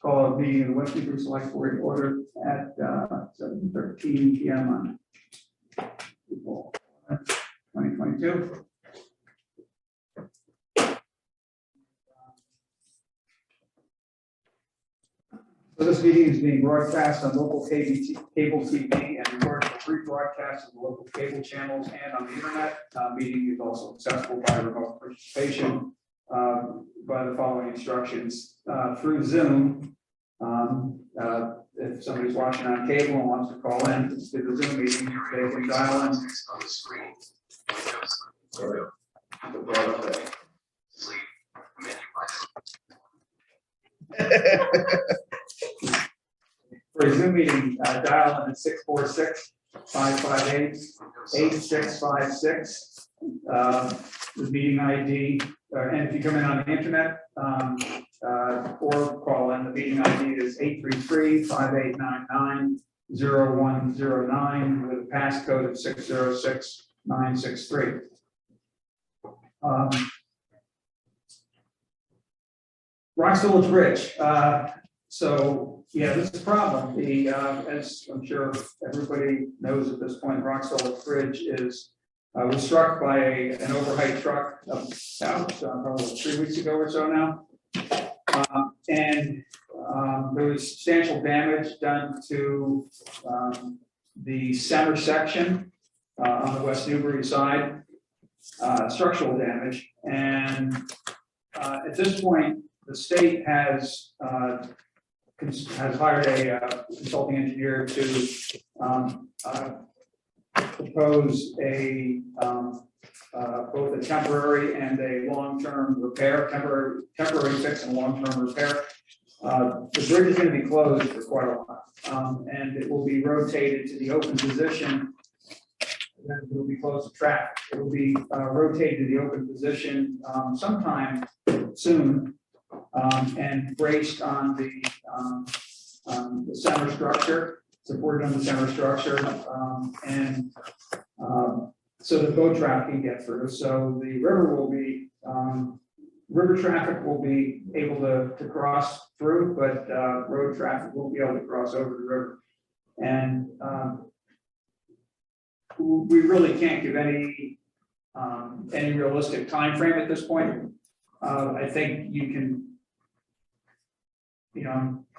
Call a meeting of the West Newbury Selectboard order at 7:13 p.m. on April 2022. So this meeting is being broadcast on local cable TV and recorded for rebroadcast on the local cable channels and on the internet. Meeting is also accessible by remote participation by the following instructions through Zoom. If somebody's watching on cable and wants to call in to the Zoom meeting, they can dial in. On the screen. For a Zoom meeting, dial in at 646-558-8656. The meeting ID, and if you come in on the internet or call in, the meeting ID is 833-5899-0109 with a passcode of 606963. Rocks Village Bridge. So yeah, this is a problem. As I'm sure everybody knows at this point, Rocks Village Bridge was struck by an overheight truck about probably 3 weeks ago or so now. And there was substantial damage done to the center section on the West Newbury side, structural damage. And at this point, the state has hired a consulting engineer to propose both a temporary and a long-term repair, temporary fix and long-term repair. The bridge is going to be closed for quite a while, and it will be rotated to the open position. Then it will be closed to traffic. It will be rotated to the open position sometime soon, and braced on the center structure, supported on the center structure, and so the boat traffic can get through. So the river will be, river traffic will be able to cross through, but road traffic won't be able to cross over the river. And we really can't give any realistic time frame at this point. I think you can,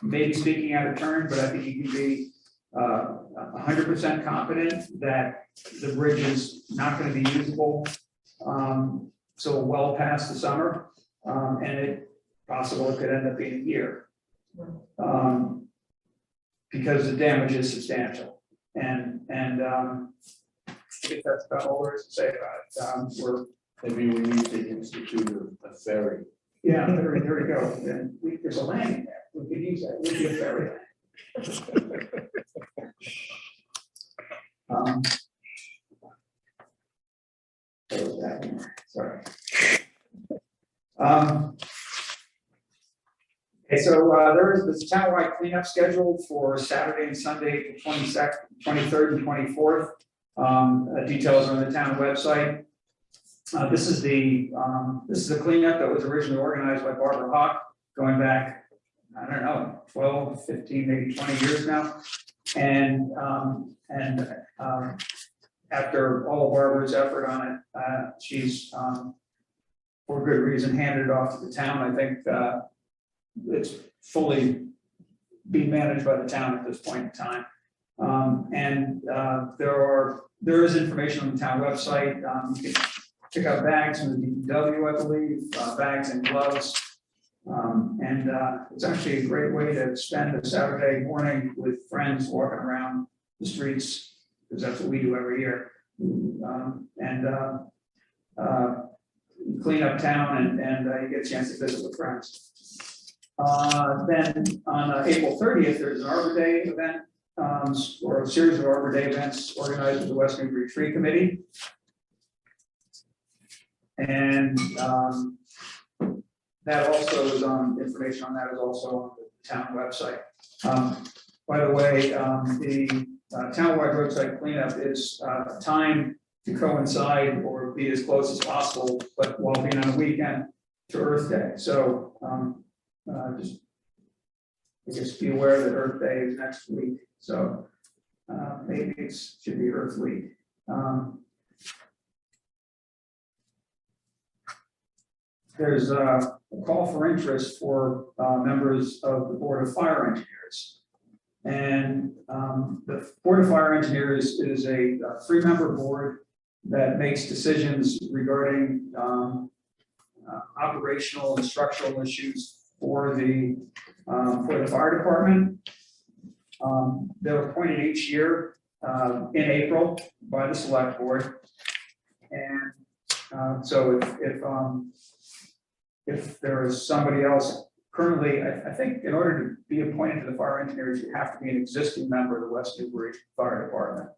maybe speaking out of turn, but I think you can be 100% confident that the bridge is not going to be usable so well past the summer, and it possible it could end up being a year because the damage is substantial. And I think that's about all there is to say about it. Maybe we need to institute a ferry. Yeah, there we go. And there's a landing there. We could use that. We could be a ferry. Sorry. Okay, so there's a townwide cleanup scheduled for Saturday and Sunday, the 22nd, 23rd, and 24th. Details are on the town website. This is the cleanup that was originally organized by Barbara Hawk, going back, I don't know, 12, 15, maybe 20 years now. And after all of Barbara's effort on it, she's, for good reason, handed it off to the town. I think it's fully being managed by the town at this point in time. There is information on the town website. You can pick up bags from the DPW, I believe, bags and gloves. It's actually a great way to spend a Saturday morning with friends walking around the streets, because that's what we do every year. Clean up town and you get a chance to visit with friends. Then on April 30th, there's an Arbor Day event, or a series of Arbor Day events organized with the West Newbury Tree Committee. And that also is information on that is also on the town website. By the way, the townwide roadside cleanup is timed to coincide or be as close as possible, but while being on a weekend to Earth Day. So just just be aware that Earth Day is next week, so maybe it should be Earth Week. There's a call for interest for members of the Board of Fire Engineers. And the Board of Fire Engineers is a 3-member board that makes decisions regarding operational and structural issues for the fire department. They're appointed each year in April by the Select Board. And so if there is somebody else currently, I think in order to be appointed to the fire engineers, you have to be an existing member of the West Newbury Fire Department.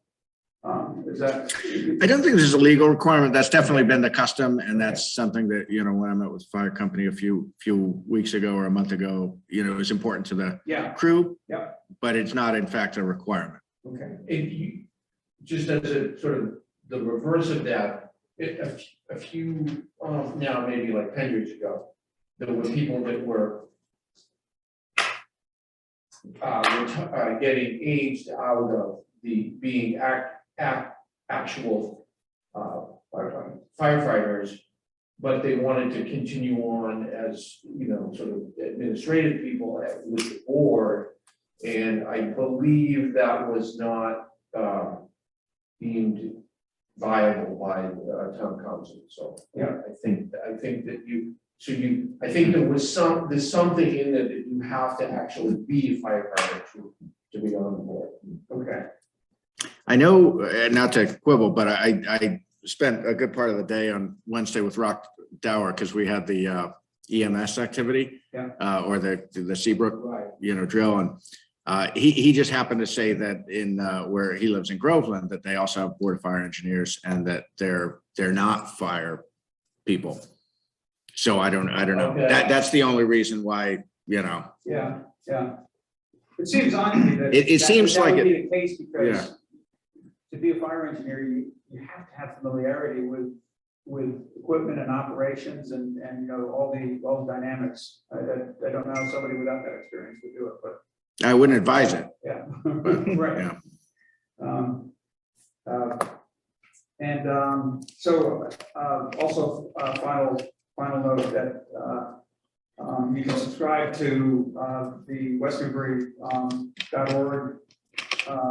Is that? I don't think there's a legal requirement. That's definitely been the custom, and that's something that, you know, when I met with the fire company a few weeks ago or a month ago, you know, it was important to the crew. Yeah. But it's not in fact a requirement. Okay. And you, just as a sort of the reverse of that, a few, now maybe like 10 years ago, there were people that were getting aged out of the being actual firefighters, but they wanted to continue on as, you know, sort of administrative people with the board. And I believe that was not deemed viable by town council. So Yeah. I think that I think there's something in there that you have to actually be a firefighter to be on the board. Okay. I know, not to quibble, but I spent a good part of the day on Wednesday with Rock Dower because we had the EMS activity, or the Seabrook, Right. you know, drill, and he just happened to say that in where he lives in Groveland, that they also have Board of Fire Engineers, and that they're not fire people. So I don't know. Okay. That's the only reason why, you know. Yeah. It seems odd to me that It seems like would it. be the case because to be a fire engineer, you have to have familiarity with equipment and operations and you know all the dynamics. I don't know how somebody without that experience would do it, but I wouldn't advise it. yeah, But, right. yeah. So also final note that you can subscribe to the westnewbury.org or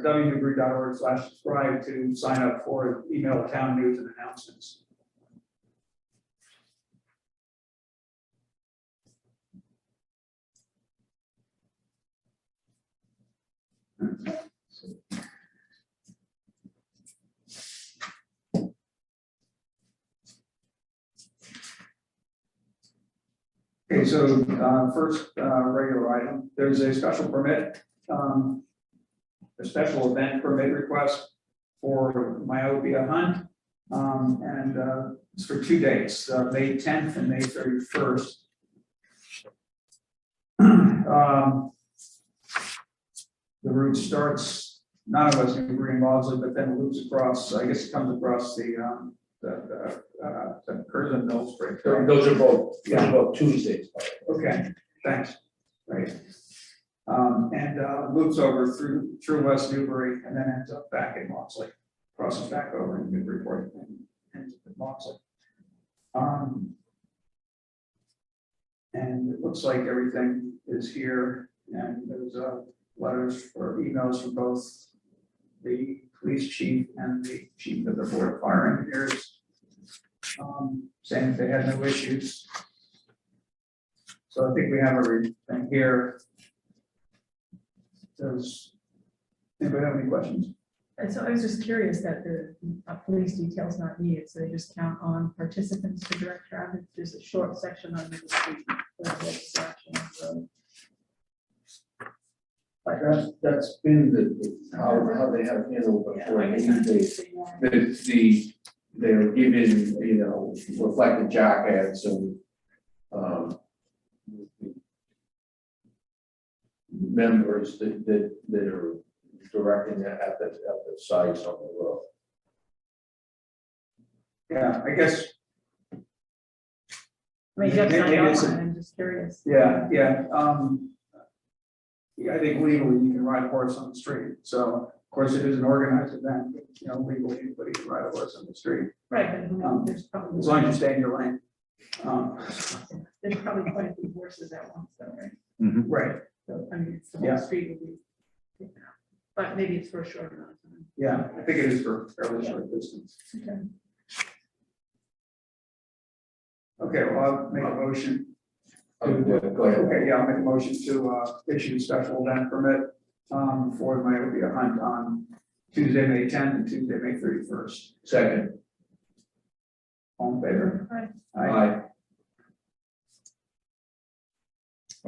www.newbury.org/subscribe to sign up for email town news and announcements. Okay, so first regular item, there's a special permit, a special event permit request for myopia hunt. And it's for 2 dates, May 10th and May 31st. The route starts not in West Newbury and Maudsley, but then loops across, I guess it comes across the Curzon Mills Bridge. Those are both Tuesdays. Okay, thanks. Right. And loops over through West Newbury and then ends up back in Maudsley, crosses back over in Newburyport and ends up in Maudsley. And it looks like everything is here, and there's letters or emails from both the police chief and the chief of the Board of Fire Engineers, saying they had no issues. So I think we have everything here. Does anybody have any questions? And so I was just curious that the police details not needed, so they just count on participants to direct traffic. There's a short section on the street. That's been how they have handled before. They're given, you know, reflective jackets and members that are directing at the sites on the road. Yeah, I guess. I mean, you have to sign off on it, I'm just curious. Yeah. I think legally you can ride a horse on the street, so of course it is an organized event, but you know, legally anybody can ride a horse on the street, Right, but there's probably. as long as you stay in your lane. There's probably quite a few horses at once, though, right? Right, So, I mean, it's the Yeah. whole street will be taken out, but maybe it's for a short amount of time. yeah, I think it is for fairly short distance. Okay. Okay, well, I'll make a motion. Go ahead. Okay, yeah, I'll make a motion to issue a special event permit for the Myopia hunt on Tuesday, May 10th and Tuesday, May 31st. Second. All in favor? Right. Aye.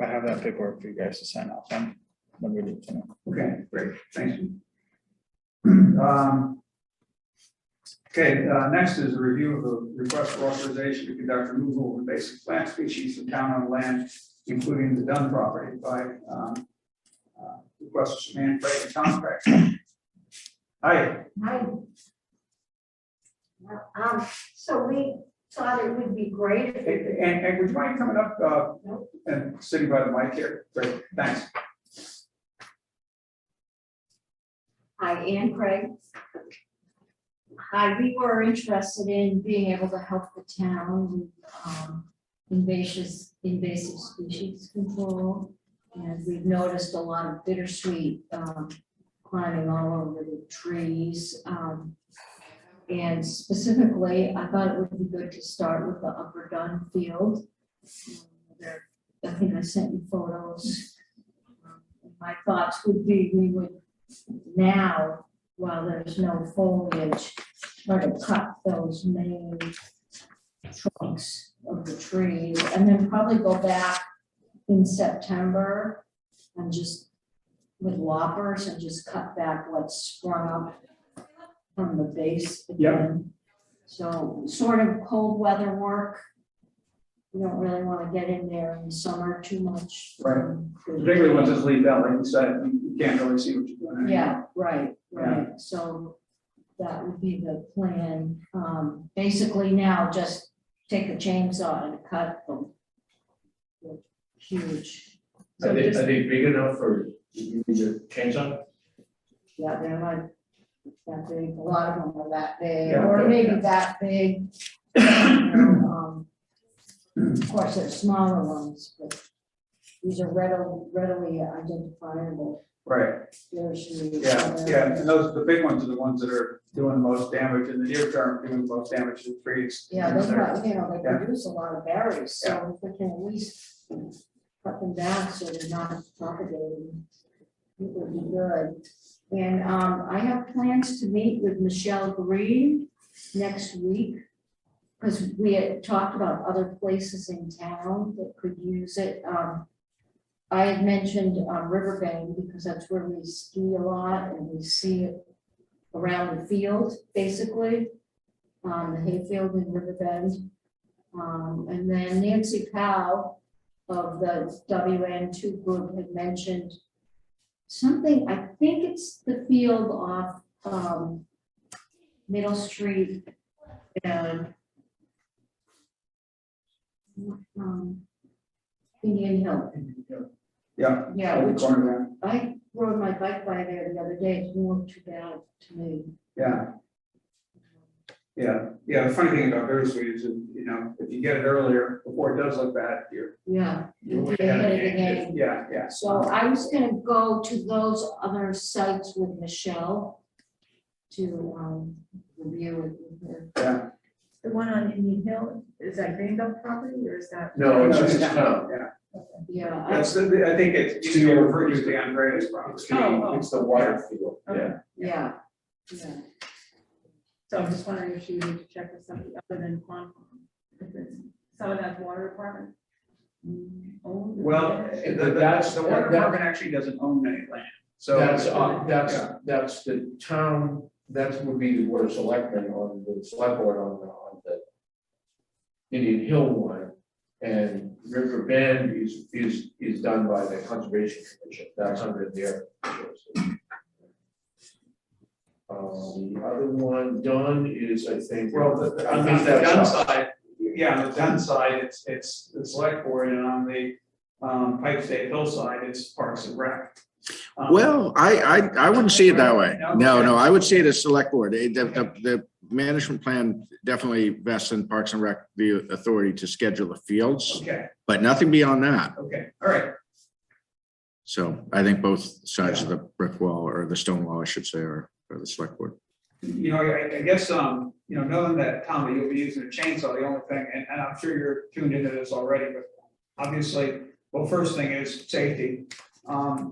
I have that paperwork for you guys to sign off on when we need to know. Okay, great, thanks. Okay, next is a review of the request for authorization to conduct removal of invasive plant species from town-owned land, including the Dunn property by request from Ann Craig and Tom Craig. Hi, Hi. So we thought it would be great if we could. and would you mind coming up and sitting by the mic here? Great, thanks. Hi, Ann Craig. Hi, we were interested in being able to help the town with invasive species control. And we've noticed a lot of bittersweet climbing all over the trees. And specifically, I thought it would be good to start with the Upper Dunn Field. I think I sent you photos. My thoughts would be we would now, while there's no foliage, try to cut those main trunks of the trees and then probably go back in September and just with loppers and just cut back what's sprung up from the base again. So sort of cold weather work. We don't really want to get in there in the summer too much. Right. Particularly once it's leaved out, like you said, you can't really see what you're doing. anymore. Yeah, right. So that would be the plan. Basically now just take a chainsaw and cut them. They're huge. So Are they just, big enough for you to use a chainsaw? Yeah, they're not that big. A lot of them are that big, Yeah, or okay, maybe yeah. that big. You know, of course, there's smaller ones, but these are readily identifiable. Right, There's huge. yeah, and those, the big ones are the ones that are doing the most damage in the near term, doing the most damage to the trees. Yeah, they got, you know, they Yeah. produce a lot of berries, so if we can at least cut them down so they're not propagating, it would be good. And I have plans to meet with Michelle Green next week, because we had talked about other places in town that could use it. I had mentioned Riverbend, because that's where we ski a lot and we see it around the field, basically, the hayfield in Riverbend. And then Nancy Powell of the WN2 group had mentioned something, I think it's the field off Middle Street and Indian Hill. Yeah. Yeah, which Corner I rode my bike by there the other day, it didn't look too bad to me. there. Yeah, the funny thing about bittersweet is, you know, if you get it earlier, before it does look bad, you're. Yeah. you're ahead of the game. Yeah. So I was gonna go to those other sites with Michelle to review it with her. Yeah. the one on Indian Hill, is that Greenbelt property or is that? No, it's No, just it's town. Yeah, Yeah, that's, I think it's, you refer to the Andreas property. It's the water field, yeah. yeah. So I'm just wondering if you need to check with somebody other than Quantum. If it's some of that water department. owned or- Well, That's- the water that- department actually doesn't own any land, so. That's the town, that would be the board of selectmen on the select board on the Indian Hill one. And River Bend is done by the Conservation Commission, that's under their jurisdiction. The other one done is, I think. Well, I on think the that's Dunn up. side, yeah, on the Dunn side, it's the select board, and on the Pike State Hillside, it's Parks and Rec. Well, I wouldn't see it that way. No, I would see it as select board. The management plan definitely vests in Parks and Rec the authority to schedule the fields, Okay, but nothing beyond that. okay, all right, So I think both sides of the brick wall or the stone wall, I should say, are the select board. you know, I guess, knowing that, Tommy, you'll be using a chainsaw, the only thing, and I'm sure you're tuned into this already, but obviously, well, first thing is safety.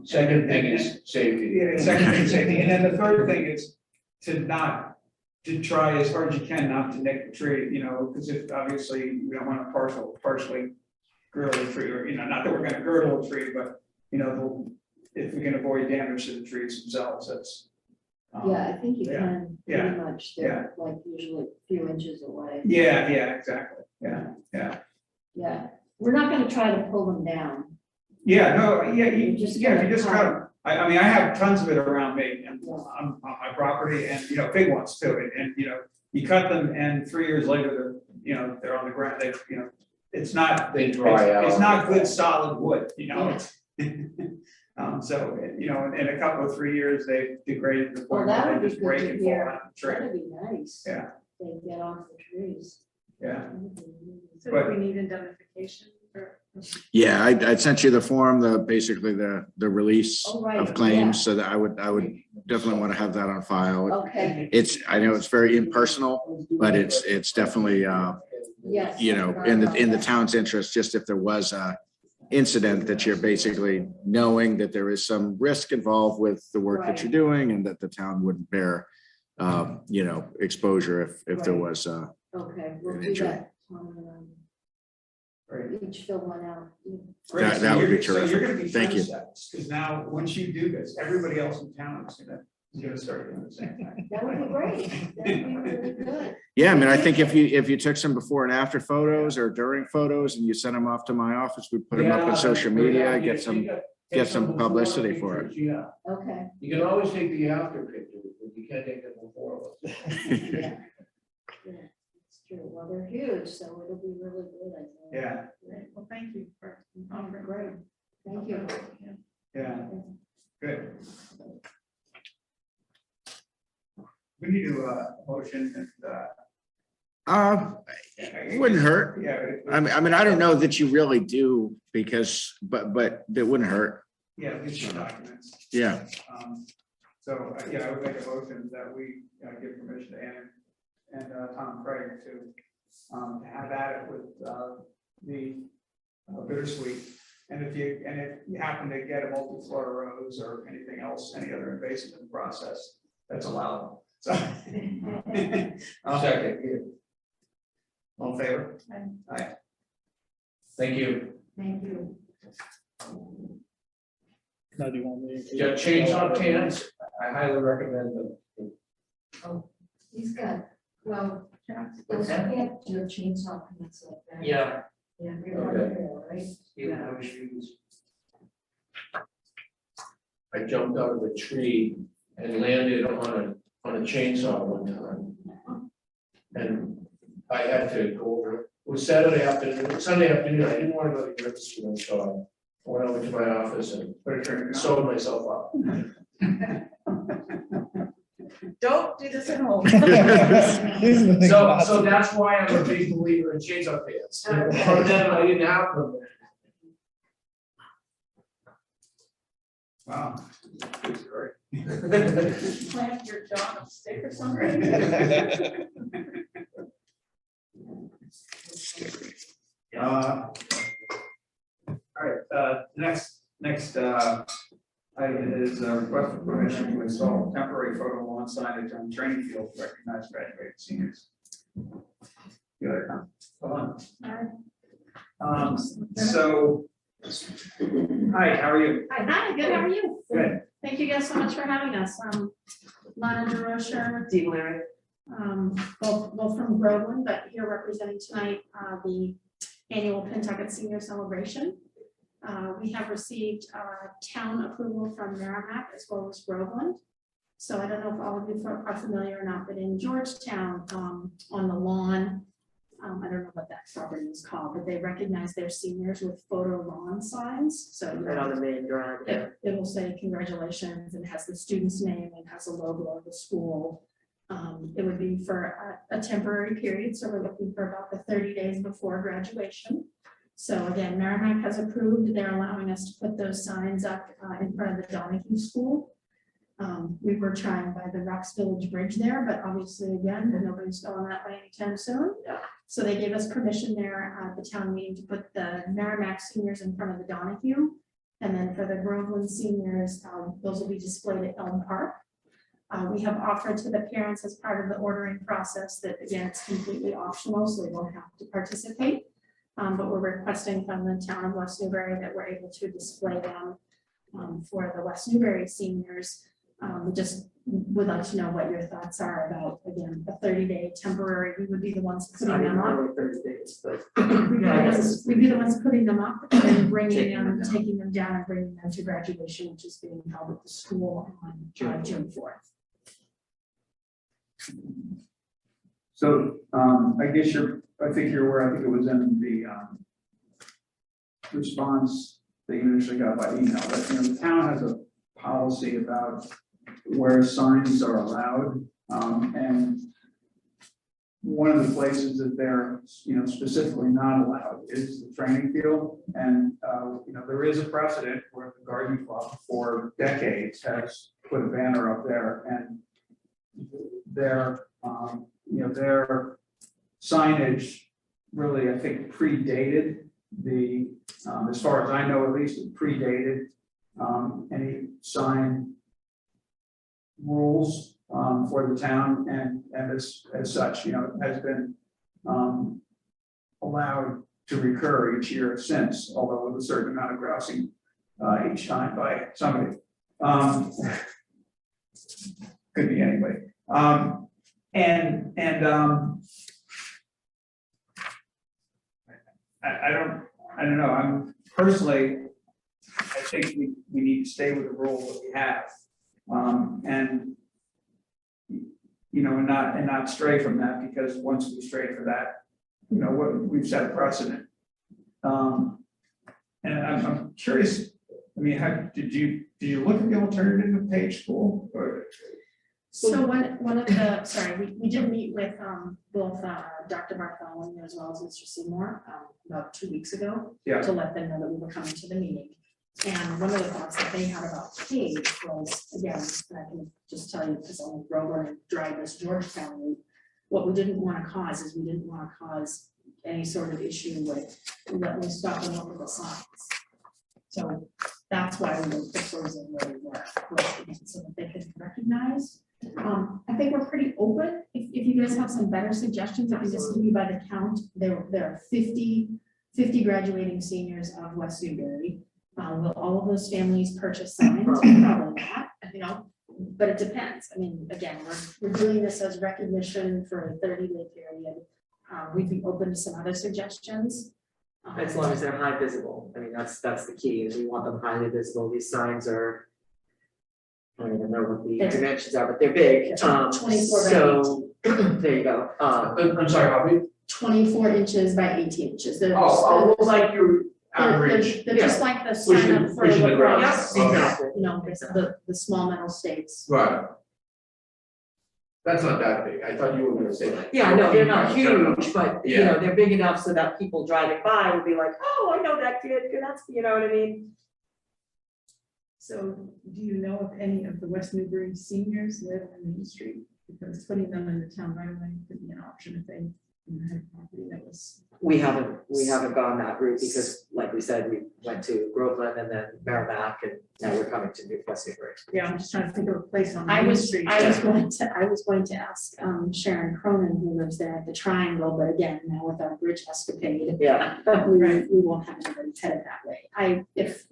Second thing is safety. Yeah, second thing is safety, and then the third thing is to try as hard as you can not to nick the tree, because if, obviously, we don't want to partially girdle the tree, or, not that we're gonna girdle a tree, but, if we can avoid damage to the trees themselves, that's. Yeah, I think you yeah, can, yeah, pretty much, they're like usually a few inches away. Yeah, exactly, yeah. Yeah, we're not gonna try to pull them down. Yeah, no, yeah, if you Just just gotta cut them, I mean, I have tons of it around me and on my property and, big ones too, and, you cut them and 3 years later, they're on the ground, it's not. They dry out. It's not good solid wood, Yeah. it's. So, in a couple of 3 years, they degraded to the Well, point that where would they be just good break to and fall hear. out of the tree, That'd be nice. Yeah. They get off the trees. yeah. That'd be really- So But- do we need indemnification for? Yeah, I sent you the form, basically the release Oh, right, of yeah. claims, so that I would definitely want to have that on file. Okay, I know it's very impersonal, but it's definitely, yes. in the town's interest, just if there was a incident that you're basically knowing that there is some risk involved with the work that you're doing and that the town wouldn't bear, exposure if there Right. was, Okay, we'll an do injury. that. Right. Each fill one out. Great, That would be So you're terrific. gonna be Thank you. because now, once you do this, everybody else in town is gonna start doing the same thing. That would be great. That would be really good. yeah, I mean, I think if you took some before and after photos or during photos and you sent them off to my office, we'd put them up on social media, get some publicity for it. Yeah, Okay, you can always take the after pictures, but you can't take the before. yeah. Yeah, it's true. Well, they're huge, so it'll be really good, I think. Yeah, Great. Well, thank you for. Great. Thank you. yeah, good. We need to, motion and, It wouldn't hurt. Yeah. I mean, I don't know that you really do because, but that wouldn't hurt. Yeah, get your documents. Yeah. So, I would make a motion that we give permission to Ann and Tom Craig to have at it with the bittersweet. And if you happen to get a multiflora rose or anything else, any other invasive in the process, that's allowable. So. Second. All in favor? Aye. Thank you. Thank you. Now, do you want me? Yeah, chainsaw cans, I highly recommend them. He's got, well, Jack's- let's get your chainsaw pants like that. Yeah. Yeah, Okay. you're right. Even no shoes. I jumped out of a tree and landed on a chainsaw one time. And I had to go over, it was Sunday afternoon, I didn't want to go to the river, so I went over to my office and sewed myself up. Don't do this at home. So that's why I'm a big believer in chainsaw pants. From then I didn't have them. Wow. Good story. Plant your jaw on a stick or something. All right, next item is a request for permission to install temporary photo lawn signage on training field to recognize graduated seniors. The other, hold on. So, hi, how are you? Hi, good, how are you? Good. Thank you guys so much for having us. Lana DeRocher, Dee Larry. Both from Groveland, but here representing tonight, the annual Pentucket Senior Celebration. We have received town approval from Merrimack as well as Groveland. So I don't know if all of you are familiar or not, but in Georgetown, on the lawn, I don't know what that property is called, but they recognize their seniors with photo lawn signs, so. Right on the main drive there. It will say congratulations and has the student's name and has a logo of the school. It would be for a temporary period, so we're looking for about the 30 days before graduation. So again, Merrimack has approved, they're allowing us to put those signs up in front of the Donahue School. We were trying by the Rocks Village Bridge there, but obviously again, nobody's going that way anytime soon. Yeah. So they gave us permission there at the town meeting to put the Merrimack seniors in front of the Donahue. And then for the Groveland seniors, those will be displayed at Elm Park. We have offered to the parents as part of the ordering process that again, it's completely optional, so they don't have to participate. But we're requesting from the town of West Newbury that we're able to display them for the West Newbury seniors. We just would like to know what your thoughts are about, again, a 30-day temporary, we would be the ones It's putting not them even up. really 30 days, but We'd be the ones putting them up and then bringing Taking them them, down. taking them down and bringing them to graduation, which is being held at the school on June 4th. So, I guess I think you're aware, I think it was in the, response that you initially got by email, that, the town has a policy about where signs are allowed, and one of the places that they're, specifically not allowed is the training field, and, there is a precedent where the garden club for decades has put a banner up there, and their signage really, I think, predated the, as far as I know, at least it predated any sign rules for the town, and as such, it has been allowed to recur each year since, although with a certain amount of grousing each time by somebody. Could be anybody. I don't know, I'm personally, I think we need to stay with the rule that we have. And not stray from that, because once we stray for that, we've set a precedent. And I'm curious, did you look at the alternative of Page School, or? So one of the, sorry, we did meet with both Dr. Bartholomew as well as Mr. Seymour about 2 weeks ago. Yeah. To let them know that we were coming to the meeting. And one of the thoughts that they had about Page was, again, and I can just tell you, because I'm a rover and drive this Georgetown route, what we didn't want to cause is we didn't want to cause any sort of issue with let me stop and look at the signs. So that's why we would put those in where we were, so that they could recognize. I think we're pretty open. If you guys have some better suggestions, I can just give you by the count. There are 50 graduating seniors of West Newbury. Will all of those families purchase signs? Probably not, but it depends. Again, we're doing this as recognition for a 30-day period. We'd be open to some other suggestions. as long as they're high visible, that's the key, is we want them highly visible. These signs are, I don't even know what the They're- dimensions are, but they're big. 24 by So, there you go. I'm sorry, Bobby. 24 inches by 18 inches. They're Oh, like your average. They're just like the Pushing- sign up for pushing the ground. lacrosse, Okay. Exactly. the small metal stakes. Right. That's not that big. I thought you were gonna say like. Yeah, no, they're not 14, huge, but Yeah. they're big enough so that people driving by would be like, oh, I know that kid, that's, you know what I mean? So do you know if any of the West Newbury seniors live on Main Street? Because putting them in the town right away could be an option if they had property that was. We haven't gone that route because, like we said, we went to Groveland and then Merrimack, and now we're coming to New West Newbury. Yeah, I'm just trying to think of a place on I Main was Street. going to ask Sharon Cronin, who lives there at the Triangle, but again, now with our bridge escapade, Yeah, we won't have anybody headed that way. If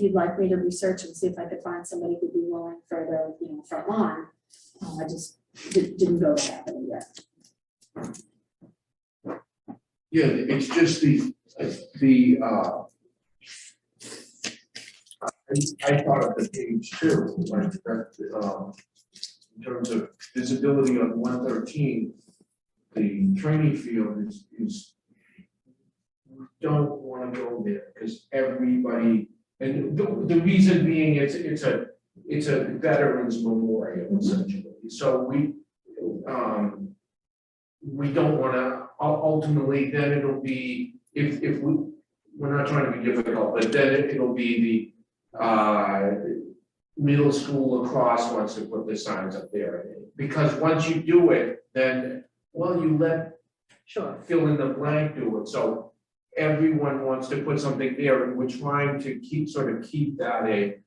you'd like me to research and see if I could find somebody who'd be willing for the, front lawn, I just didn't go to that yet. Yeah, it's just I thought of the page too, like that, in terms of visibility on 113. the training field is don't wanna go there, because everybody, and the reason being, it's a veterans memorial essentially, so we don't wanna, ultimately, then it'll be, if we're not trying to be difficult, but then it'll be the middle school lacrosse wants to put the signs up there, because once you do it, then, well, you let Sure. fill in the blank do it, so everyone wants to put something there, and we're trying to keep that a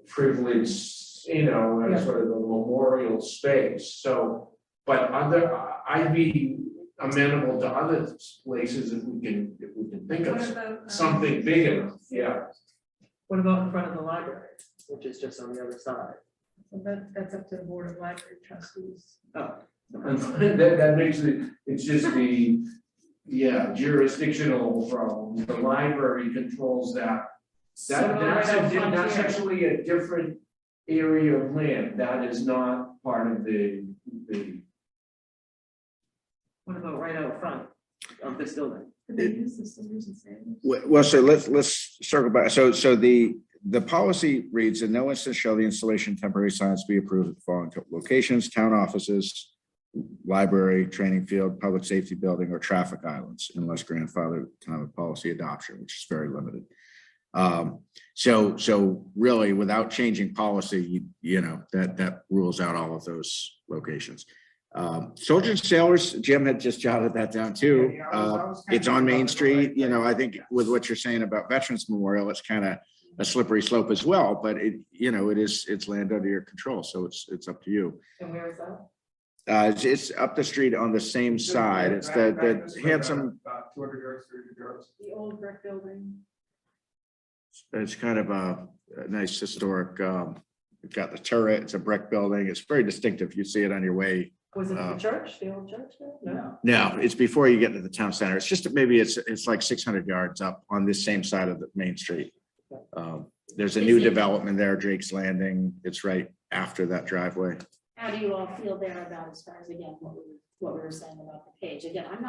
privilege, Yeah. sort of a memorial space, so. But I'd be amenable to other places if we can think What of about, something big enough, yeah. What about in front of the library, which is just on the other side? So that's up to the Board of Library Trustees. Oh. And that makes it's just the, jurisdictional problem, the library controls that. That's actually a different area of land, that is not part of the. What about right out front of this building? Could they use the scissors and sabers? Well, so let's circle back. So the policy reads, in no instance shall the installation of temporary signs be approved at the following locations: town offices, library, training field, public safety building, or traffic islands, unless grandfathered time of policy adoption, which is very limited. So really, without changing policy, that rules out all of those locations. Soldiers and sailors, Jim had just jotted that down too. Yeah, I was kind It's of on Main about the Street, right I think with what you're saying about Veterans Memorial, it's kind of a slippery slope as well, but it's land under your control, so it's up to you. And where is that? It's up the street on the same side. It's Back the this way, handsome, about 200 yards, 300 yards. The old brick building. it's kind of a nice historic, it's got the turret, it's a brick building. It's very distinctive. You see it on your way. Was it the church, the old church there? No. No, it's before you get to the town center. It's just, maybe it's like 600 yards up on this same side of the main street. There's a new development there, Drake's Landing. It's right after that driveway. How do you all feel there about, as far as, again, what we were saying about the page? Again, I'm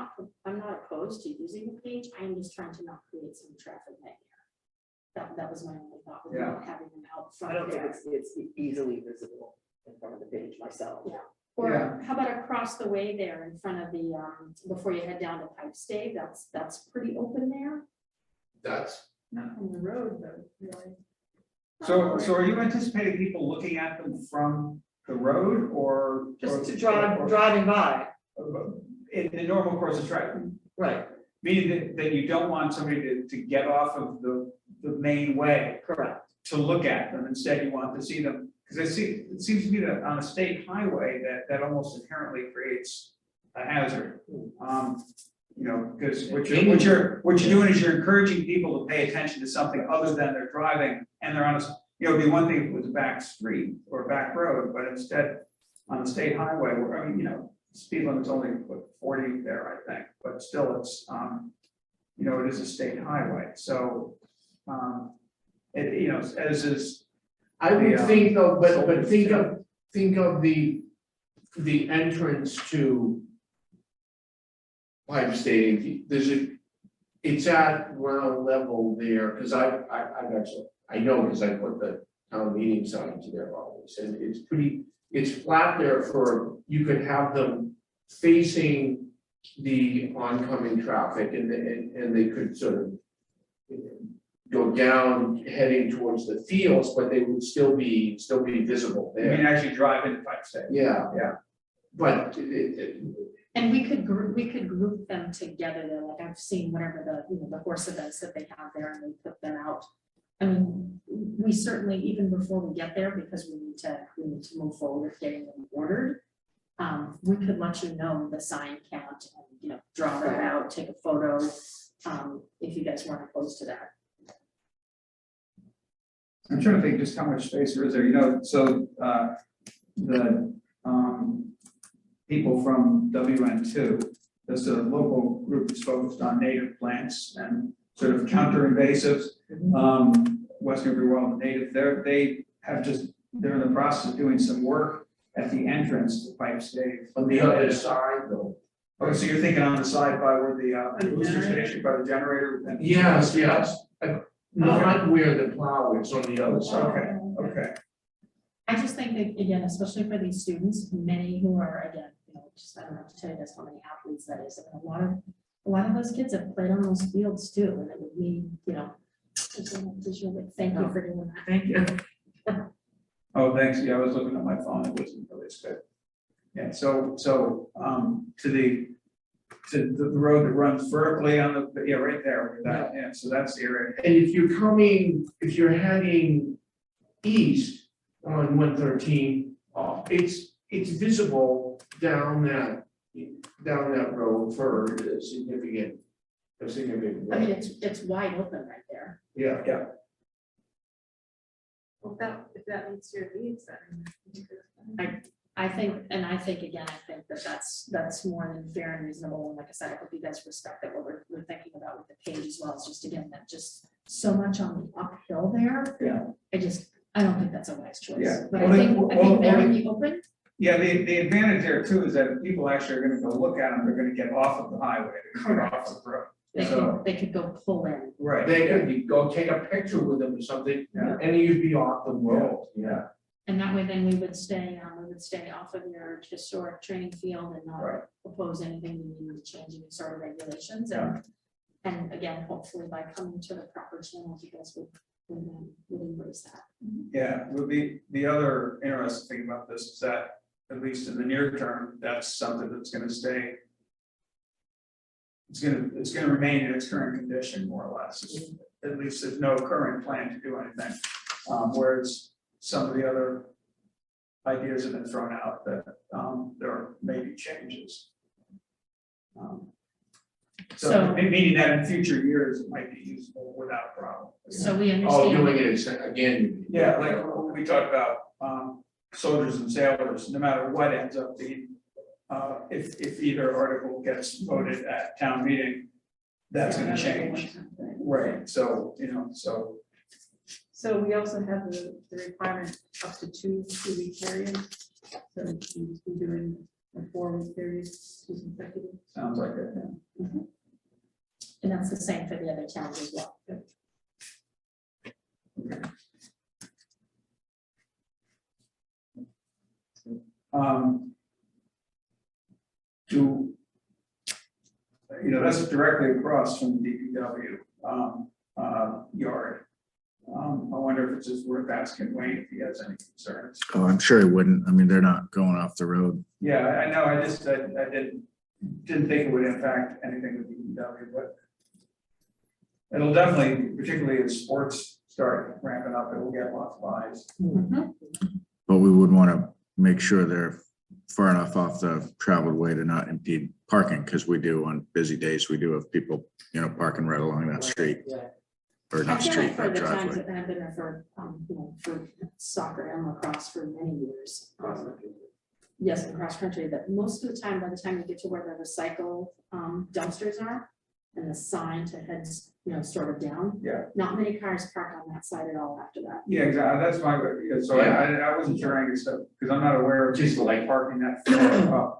not opposed to using the page. I am just trying to not create some traffic nightmare. That was my only thought, with not having them out I don't front think there. it's easily visible in front of the page myself. Yeah. Or how about across the way there in front of the, before you head down to Pipe Stave, that's pretty open there. That's, Not on the road, though, really. So are you anticipating people looking at them from the road or? Just to or- driving by, In the normal course of traffic, right, meaning that you don't want somebody to get off of the main way correct. to look at them. Instead, you want to see them, because it seems to me that on a state highway, that almost inherently creates a hazard. Because what you're doing is you're encouraging people to pay attention to something other than they're driving, and they're on a, it'd be one thing if it was a back street or a back road, but instead on a state highway, where, speed limit's only 40 there, I think, but still it's, it is a state highway, so, as is. I would think of, but Soldiers, think of the entrance to Pipe Stave, it's at ground level there, because I've actually, I know, because I put the town meeting signs there always, and it's flat there you could have them facing the oncoming traffic, and they could sort of go down heading towards the fields, but they would still be visible You mean there. as you drive into Pipe State? Yeah. Yeah. But And we could group them together there, like I've seen whatever the horse events that they have there, and we put them out. I mean, we certainly, even before we get there, because we need to move forward with getting them ordered. We could let you know the sign count and, draw that out, take a photo, if you guys weren't opposed to that. I'm trying to think just how much space there is there, so, the, people from WN2, there's a local group that's focused on native plants and sort of counter-invasives. West Newbury Wild Native, they're in the process of doing some work at the entrance to Pipe Stave. on the other side though, Oh, so you're thinking on the side by where the the booster generator? station, by the generator? and- Yes, not where the plow is, on the other side. Okay, okay. I just think that, again, especially for these students, many who are, again, just, I don't have to tell you this, how many athletes that is. I mean, a lot of those kids have played on those fields too, and it would mean, just a visual, thank you for doing that. Thank you. Oh, thanks. Yeah, I was looking at my phone. It wasn't really good. Yeah, so, to the road that runs vertically on the, yeah, right there, with that, yeah, so that's the area. And if you're heading east on 113, it's visible down that road for a significant. I mean, it's wide open right there. Yeah. Yeah. Well, if that meets your needs, then. I think again, I think that's more than fair and reasonable, and like I said, I hope you guys respect that what we're thinking about with the page as well, it's just again, that just so much on the uphill there. Yeah. I don't think that's a wise choice. Yeah. But Well, I think well, there in the open, Yeah, the advantage there too is that if people actually are gonna go look at them, they're gonna get off of the highway, they're gonna get off the road. So, they could go pull in. right. They could go take a picture with them or something, Yeah. and you'd be off the road. Yeah, And that way then we would stay off of your historic training field and not right. propose anything we need to change any sort of regulations. And again, hopefully by coming to the proper channels, you guys would embrace that. Yeah, would be, the other interesting thing about this is that, at least in the near term, that's something that's gonna stay. It's gonna remain in its current condition, more or less. At least there's no current plan to do anything. Whereas some of the other ideas have been thrown out that there may be changes. So So- meaning that in future years, it might be usable without a problem. So we Oh, understand. doing it again. Yeah, like we talked about, soldiers and sailors, no matter what ends up being, if either article gets voted at town meeting, that's gonna change. Right, so, so, So we also have the requirement up to 2 week periods. So we're doing a 4 week period, 2 consecutive. sounds like it, yeah. And that's the same for the other towns as well. That's directly across from the DPW, yard. I wonder if it's just worth asking Wayne if he has any concerns. Oh, I'm sure he wouldn't. I mean, they're not going off the road. Yeah, I know, I didn't think it would impact anything with DPW, but it'll definitely, particularly as sports start ramping up, it will get lots of eyes. But we would want to make sure they're far enough off the traveled way to not impede parking, because we do on busy days, we do have people, parking right along that street, Yeah. or I not feel street, like for but the times driveway. that I've been there for, for soccer and lacrosse for many years. Yes, and cross country, that most of the time, by the time you get to where the recycle dumpsters are and the sign to head, sort of down. Yeah. Not many cars park on that side at all after that. Yeah, exactly, that's my, so I wasn't sure any stuff, because I'm not aware of just like parking that far up.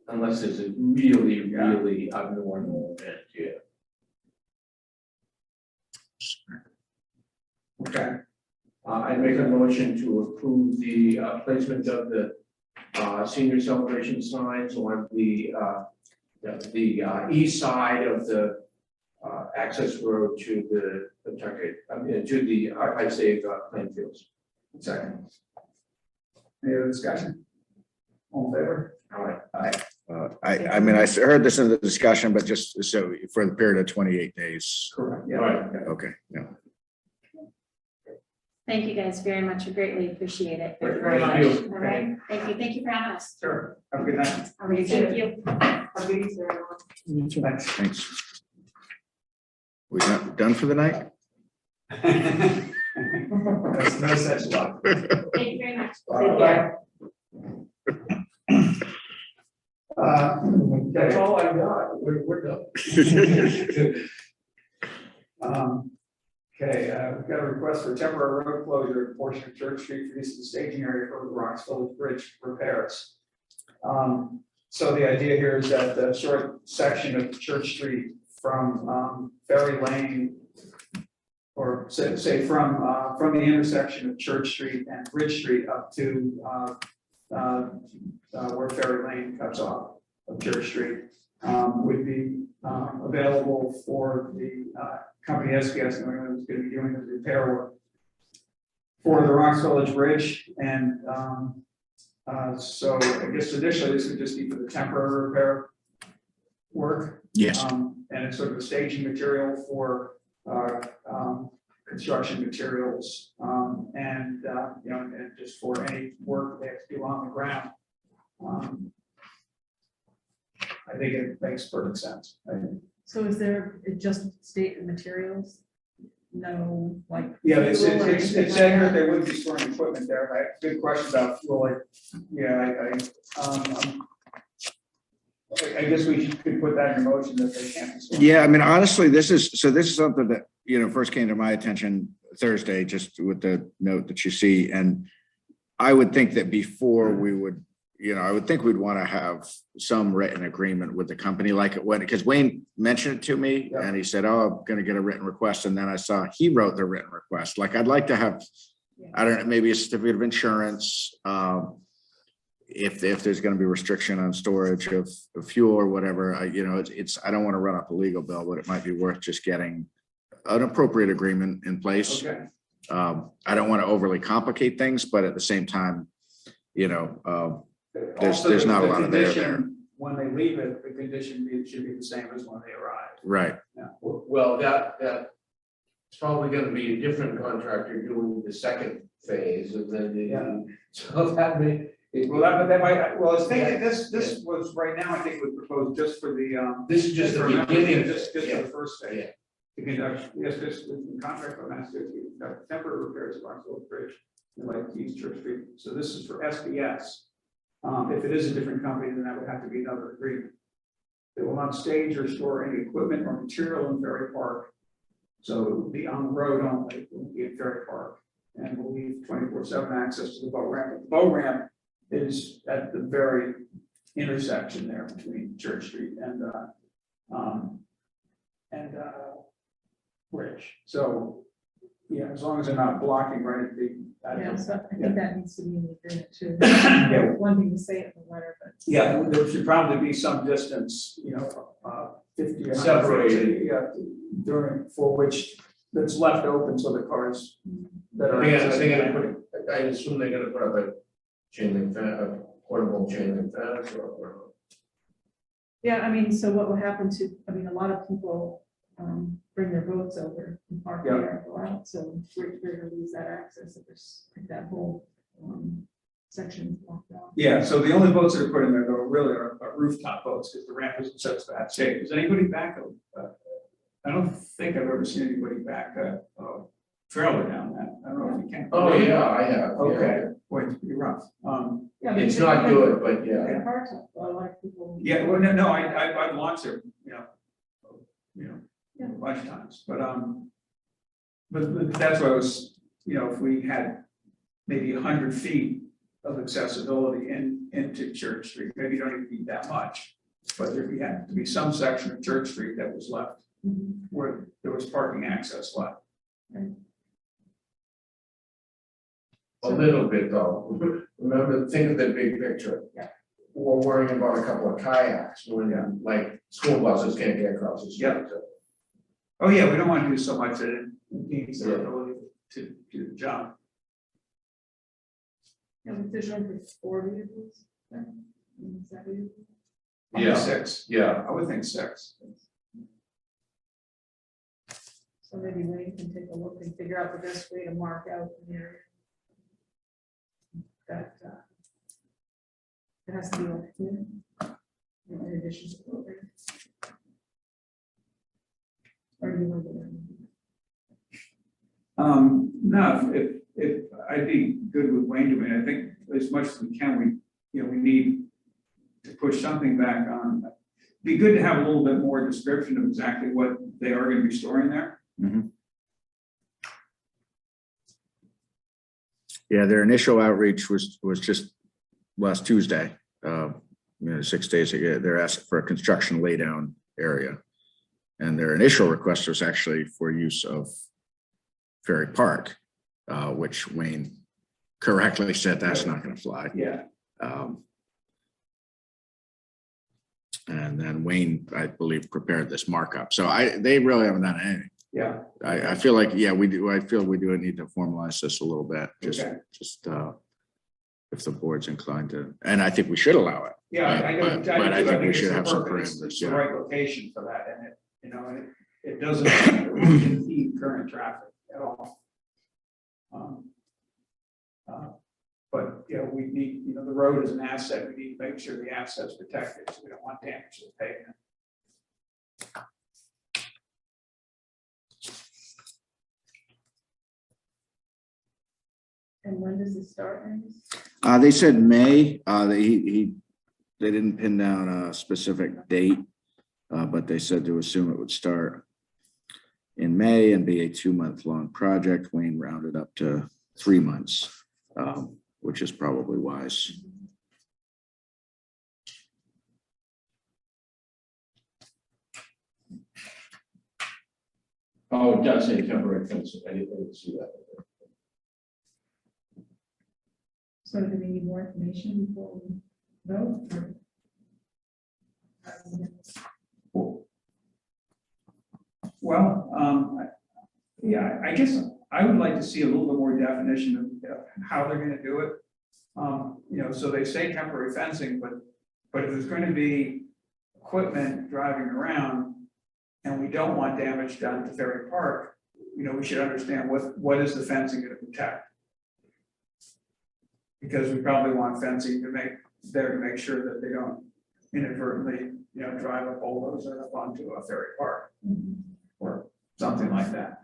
Unless it's a really, really abnormal event, yeah. Okay, I make a motion to approve the placement of the senior celebration signs on the east side of the access road to the Pentucket, to the High Save Plainfields. second. Any other discussion? All in favor? All right. I mean, I heard this in the discussion, but just so for the period of 28 days. Correct, yeah. All right. Okay, yeah. Thank you guys very much. We greatly appreciate it. Thank you very much. All right, thank you for having us. Sure, have a good night. All right, thank you. Thanks. Thanks. We done for the night? That's no such luck. Thank you very much. Bye. That's all I got. We're done. Okay, we've got a request for temporary road closure at portion of Church Street for use of the staging area for the Rocks Village Bridge repairs. So the idea here is that the short section of Church Street from Ferry Lane, or say from the intersection of Church Street and Ridge Street up to where Ferry Lane cuts off of Church Street, would be available for the company SPS, New England, is going to be doing the repair work for the Rocks Village Bridge. And so I guess initially this would just be for the temporary repair work. Yes. And it's sort of a staging material for construction materials, and and just for any work they have to do on the ground. I think it makes perfect sense. So is there just state and materials? No, like. Yeah, it's fuel or it's anything it's like saying that? that they wouldn't be storing equipment there. I have a good question about fuel. I guess we could put that in motion that they can't be storing. Yeah, I mean, honestly, this is something that, first came to my attention Thursday, just with the note that you see. And I would think that before we would, I would think we'd want to have some written agreement with the company, like because Wayne mentioned it to me and he said, oh, I'm going to get a written request. And then I saw he wrote the written request. Like, I'd like to have, I don't know, maybe a certificate of insurance. If there's going to be restriction on storage of fuel or whatever, I don't want to run up a legal bill, but it might be worth just getting an appropriate agreement in place. Okay. I don't want to overly complicate things, but at the same time, Also, there's not a the lot of there. condition, when they leave it, the condition should be the same as when they arrive. Right. Well, that's probably gonna be a different contractor doing the second phase, and then, so that may. Well, I was thinking this was right now, I think was proposed just for the, This is just the for beginning. just for Yeah. the first phase. Yeah. To conduct, yes, this contract for Massachusetts, temporary repairs of Roxville Bridge, and like East Church Street. So this is for SBS. If it is a different company, then that would have to be another agreement. They will not stage or store any equipment or material in Ferry Park. So it would be on the road only, it won't be in Ferry Park. And we'll leave 24/7 access to the boat ramp. The boat ramp is at the very intersection there between Church Street and Bridge. So, yeah, as long as they're not blocking right at the. Yeah, so I think that needs to be in the agreement too. Yeah. One thing to say it in the letter, but. Yeah, there should probably be some distance, 50 or 100 Separated. feet, yeah, for which that's left open so the cars that are. I assume they're gonna put up a chain link fence, a portable chain link fence or. Yeah, I mean, so what will happen a lot of people bring their boats over and park Yeah. there and go out, so we're gonna lose that access if there's like that whole section blocked off. Yeah, so the only boats that are put in there though really are rooftop boats because the ramp isn't such bad shape. Is anybody back? I don't think I've ever seen anybody back a trailer down that. I don't know if you can. Oh, yeah, I have. Okay, boy, it's pretty rough. Yeah, It's not good, but yeah. Yeah, hard to, a lot of people. Yeah, well, no, I've launched it, a bunch of times, but that's what I was, if we had maybe 100 feet of accessibility into Church Street, maybe you don't even need that much, but there had to be some section of Church Street that was left Mhm. where there was parking access left. A little bit though. Remember, think of the big picture. Yeah. We're worrying about a couple of kayaks when like school buses can't get across the street. Yeah. Oh, yeah, we don't want to do so much that it impedes their ability to do the job. Yeah, but there's room for 4 vehicles. Right? Is that what you- Yeah. 6, Yeah, I would think 6. So maybe Wayne can take a look and figure out the best way to mark out the area. That, it has to be like, in addition to the program. Or do you want to? No, if I'd be good with Wayne doing it, I think as much as we can, we need to push something back on. Be good to have a little bit more description of exactly what they are going to be storing there. Yeah, their initial outreach was just last Tuesday. 6 days ago, they're asking for a construction laydown area. And their initial request was actually for use of Ferry Park, which Wayne correctly said that's not gonna fly. Yeah, And then Wayne, I believe, prepared this markup. So they really haven't done anything. yeah, I feel like, yeah, we do. I feel we do need to formalize this a little bit, Okay. just if the board's inclined to, and I think we should allow it. yeah, I know. But I think we it's should the have some perfect- it's parameters, the yeah. right location for that, and it doesn't impede current traffic at all. But, we need, the road is an asset, we need to make sure the asset's protected, so we don't want damage to the pavement. And when does it start, Angus? They said May, they didn't pin down a specific date, but they said to assume it would start in May and be a 2-month-long project. Wayne rounded up to 3 months, which is probably wise. Oh, it does say temporary fencing, I didn't see that. So do we need more information before we vote? Well, I guess I would like to see a little bit more definition of how they're gonna do it. So they say temporary fencing, but if there's going to be equipment driving around and we don't want damage done to Ferry Park, we should understand what is the fencing gonna protect? Because we probably want fencing to make sure that they don't inadvertently, drive a bulldozer up onto a Ferry Park or something like that.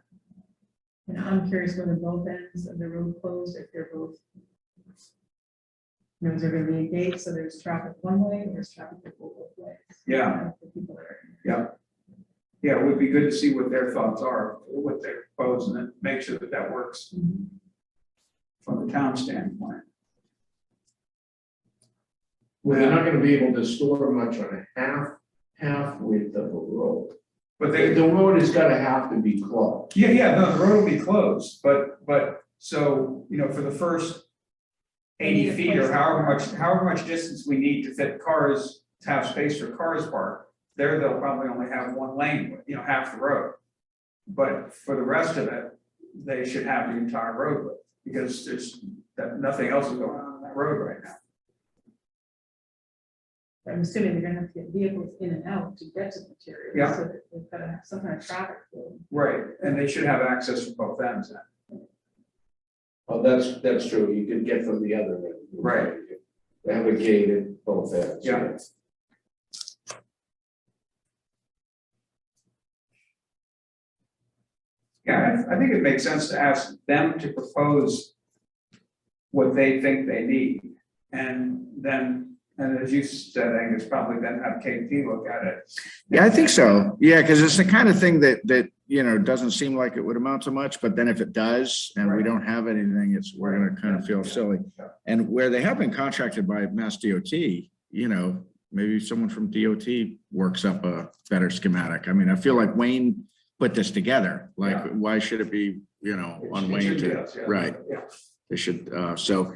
And I'm curious when the both ends of the road closed, if they're both. Is there gonna be a gate, so there's traffic one way, or there's traffic that go both ways? Yeah. For people that are. Yeah, it would be good to see what their thoughts are, what they propose, and then make sure that works from the town standpoint. Well, they're not gonna be able to store much on a half width of a road. But The road is gonna have to be closed. no, the road will be closed, but so, for the first 80 feet or however much distance we need to fit cars, to have space for cars parked, they'll probably only have one lane, half the road. But for the rest of it, they should have the entire road width, because there's nothing else is going on that road right now. I'm assuming they're gonna have to get vehicles in and out to get to the material. Yeah. So that they've gotta have some kind of traffic flow. Right, and they should have access from both ends then. Oh, that's true, you could get from the other end. Right. They have a gate at both ends. Yeah. Yeah, I think it makes sense to ask them to propose what they think they need. And then, as you said, Angus, probably then have KP look at it. Yeah, I think so. Yeah, because it's the kind of thing that doesn't seem like it would amount to much, but then if it does and we Right. don't have anything, we're gonna kind of feel silly. And where they have been contracted by Mass DOT, maybe someone from DOT works up a better schematic. I mean, I feel like Wayne put this together. Like, Yeah. why should it be, on It Wayne should be to, us, yeah. right? Yeah. They should, so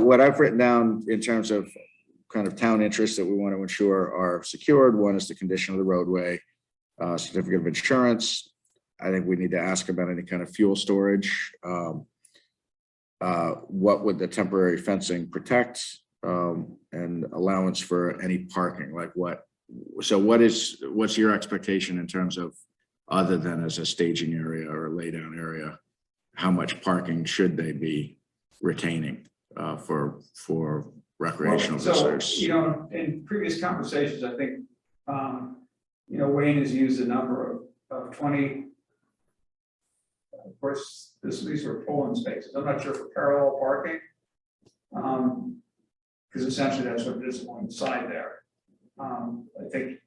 what I've written down in terms of kind of town interests that we want to ensure are secured. One is the condition of the roadway, certificate of insurance. I think we need to ask about any kind of fuel storage. What would the temporary fencing protect? And allowance for any parking, like what? So what's your expectation in terms of, other than as a staging area or a laydown area, how much parking should they be retaining for recreational So, visitors? in previous conversations, I think, Wayne has used a number of 20. Of course, these were polling spaces. I'm not sure for parallel parking. Because essentially that's what it is along the side there. I think,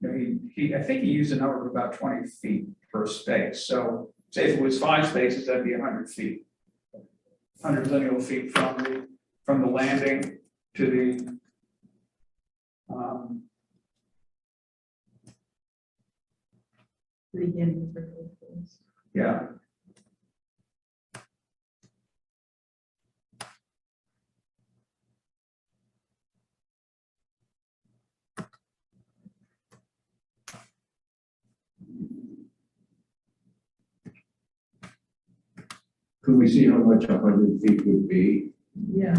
I think he used a number of about 20 feet per space. So say if it was 5 spaces, that'd be 100 feet. 100 lineal feet from the landing to Beginning for those. Yeah. Could we see how much 100 feet would be? Yeah.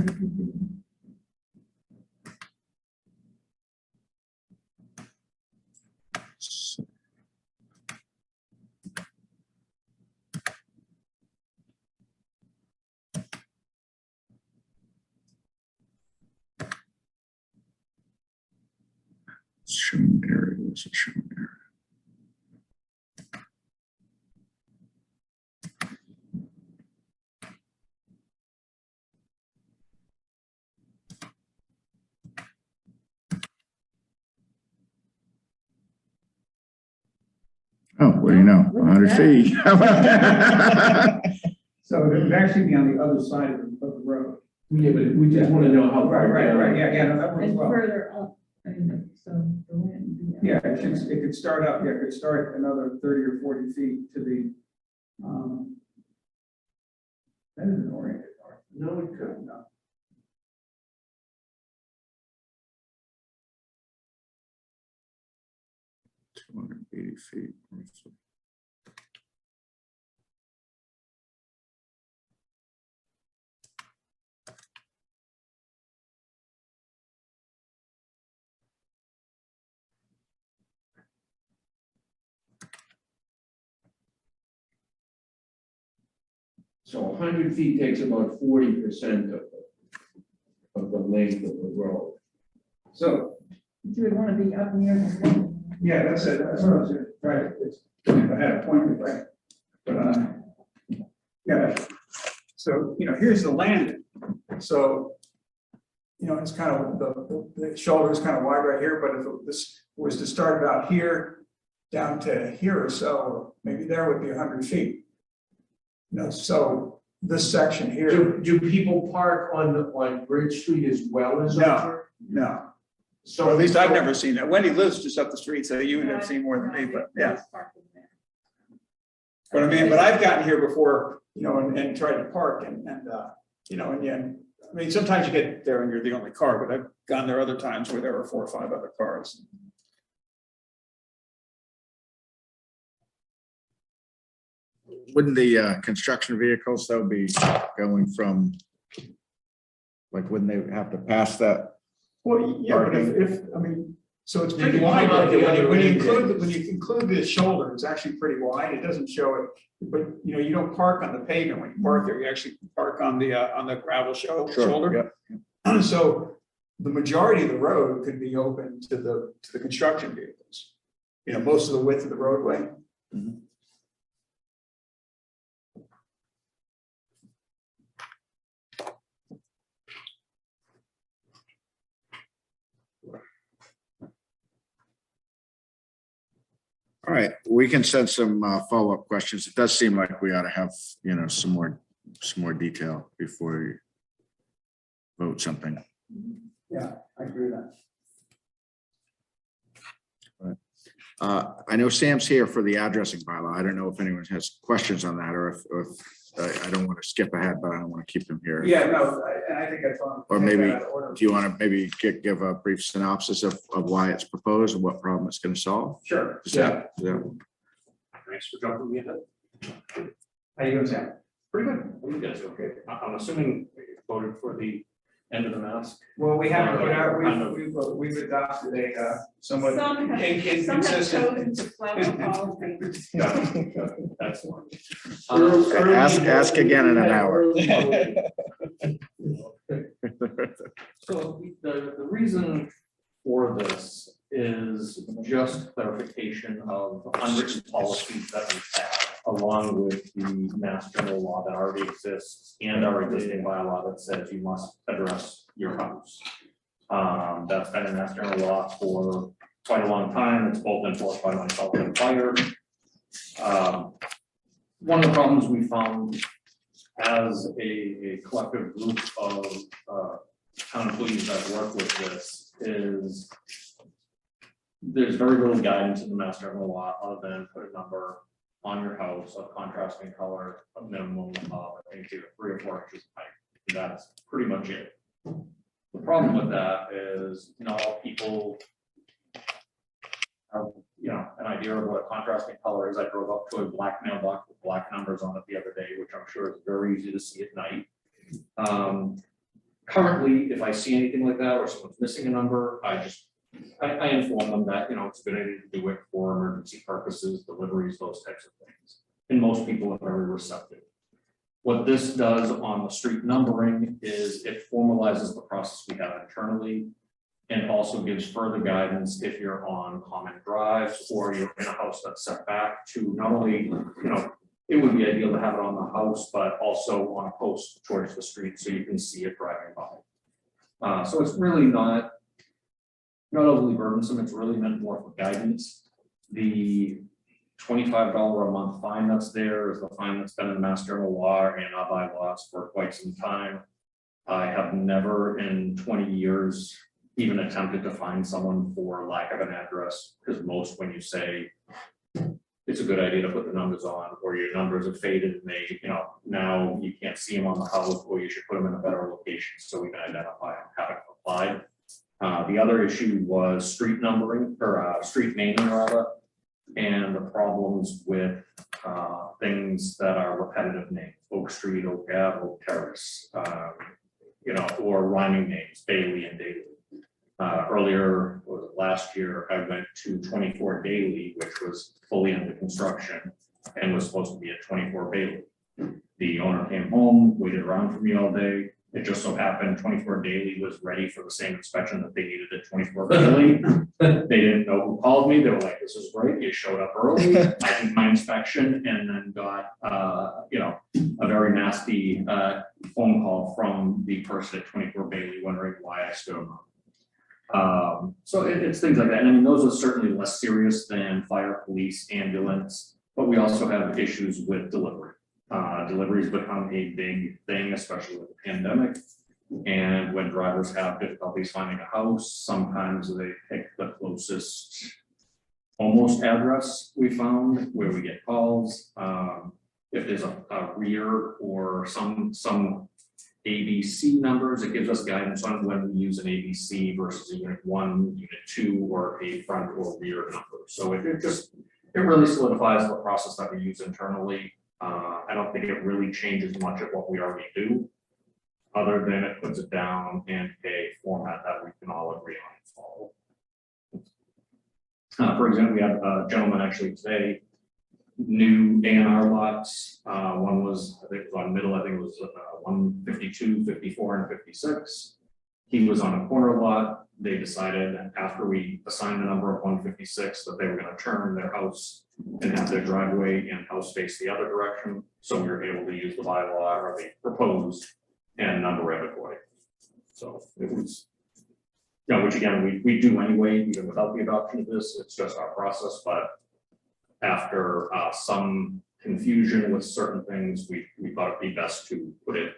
Shown area, was it shown area? Oh, what do you know, Look at 100 feet. How about that? So it would actually be on the other side of the road. Yeah, but we just want to know how. far down. Yeah, no, that works And well. further up, I mean, so the land. Yeah, it could start up, yeah, it could start another 30 or 40 feet to the, that isn't oriented, north. No, it could. No. $280 feet. So 100 feet takes about 40% of the length of the road. So, You would want to be up near the road. yeah, that's it, that's what I was saying, right, it's, I had a point, right? But, yeah, so, here's the landing, so, it's kind of, the shoulder is kind of wide right here, but if this was to start about here, down to here or so, or maybe there would be 100 feet. So this section here, Do people park on Bridge Street as well as? No. no. So Or at least I've never seen that. Wendy lives just up the street, so you would have seen more than me, but yeah. But I've gotten here before, and tried to park and sometimes you get there and you're the only car, but I've gone there other times where there were 4 or 5 other cars. Wouldn't the construction vehicles though be going from, like, wouldn't they have to pass that? Well, yeah, but so it's They pretty can wide come out right there. the other When you end. include the shoulder, it's actually pretty wide. It doesn't show it, but you don't park on the pavement when you park there. You actually park on the gravel shoulder. Yeah. So the majority of the road could be open to the construction vehicles. Most of the width of the roadway. Mhm. All right, we can send some follow-up questions. It does seem like we ought to have, some more detail before you vote something. Yeah, I agree with that. I know Sam's here for the addressing bylaw. I don't know if anyone has questions on that, or if I don't want to skip ahead, but I don't want to keep him here. Yeah, no, and I think that's fine. Or maybe, do you want to maybe give a brief synopsis of why it's proposed and what problem it's going to solve? Sure. Yeah. Thanks for dropping me in. How you doing, Sam? Pretty good. What are you guys okay? I'm assuming you voted for the end of the mask. Well, we haven't put out, we've adopted a somewhat Some have inconsistent. chosen to flout the policy. That's one. Ask again in an hour. So the reason for this is just clarification of unwritten policies that we have, along with the mass general law that already exists and our existing bylaw that says you must address your house. That's been in mass general law for quite a long time. It's both enforced by myself and fire. One of the problems we found as a collective group of town employees that work with this is there's very little guidance in the master general law other than put a number on your house of contrasting color, a minimum of, I think, either 3 or 4 inches of height. That's pretty much it. The problem with that is not all people have, an idea of what a contrasting color is. I drove up to a black mailbox with black numbers on it the other day, which I'm sure is very easy to see at night. Currently, if I see anything like that or someone's missing a number, I inform them that, it's a good idea to do it for emergency purposes, deliveries, those types of things. And most people are very receptive. What this does on the street numbering is it formalizes the process we have internally and also gives further guidance if you're on common drives or you're in a house that's set back to not only, it would be ideal to have it on the house, but also on a post towards the street so you can see it driving by. So it's really not overly burdensome. It's really meant more for guidance. The $25 a month fine that's there is the fine that's been in the master general law and our bylaws for quite some time. I have never in 20 years even attempted to find someone for lack of an address, because most, when you say it's a good idea to put the numbers on, or your numbers have faded and they, now you can't see them on the house, or you should put them in a better location so we can identify them having applied. The other issue was street numbering, or street naming rather, and the problems with things that are repetitive names, Oak Street, Oak Ave, Oak Terrace, or rhyming names, Bailey and Daly. Earlier, was it last year, I went to 24 Daly, which was fully under construction and was supposed to be at 24 Bailey. The owner came home, waited around for me all day. It just so happened 24 Daly was ready for the same inspection that they needed at 24 Bailey. They didn't know who called me. They were like, "This is great. You showed up early." I did my inspection and then got, a very nasty phone call from the person at 24 Bailey wondering why I stood them up. So it's things like that. And I mean, those are certainly less serious than fire, police, ambulance, but we also have issues with delivery. Deliveries become a big thing, especially with the pandemic. And when drivers have difficulties finding a house, sometimes they pick the closest almost address we found where we get calls. If there's a rear or some ABC numbers, it gives us guidance on when we use an ABC versus a unit 1, unit 2, or a front or rear number. So it really solidifies the process that we use internally. I don't think it really changes much of what we already do, other than it puts it down in a format that we can all agree on and follow. For example, we had a gentleman actually today, new A&R lots. One was, I think it was on middle, I think it was 152, 54, and 56. He was on a corner lot. They decided after we assigned the number of 156 that they were going to turn their house and have their driveway and house face the other direction. So we were able to use the bylaw or the proposed and number it accordingly. So it was, which again, we do anyway, even without the adoption of this. It's just our process. But after some confusion with certain things, we thought it'd be best to put it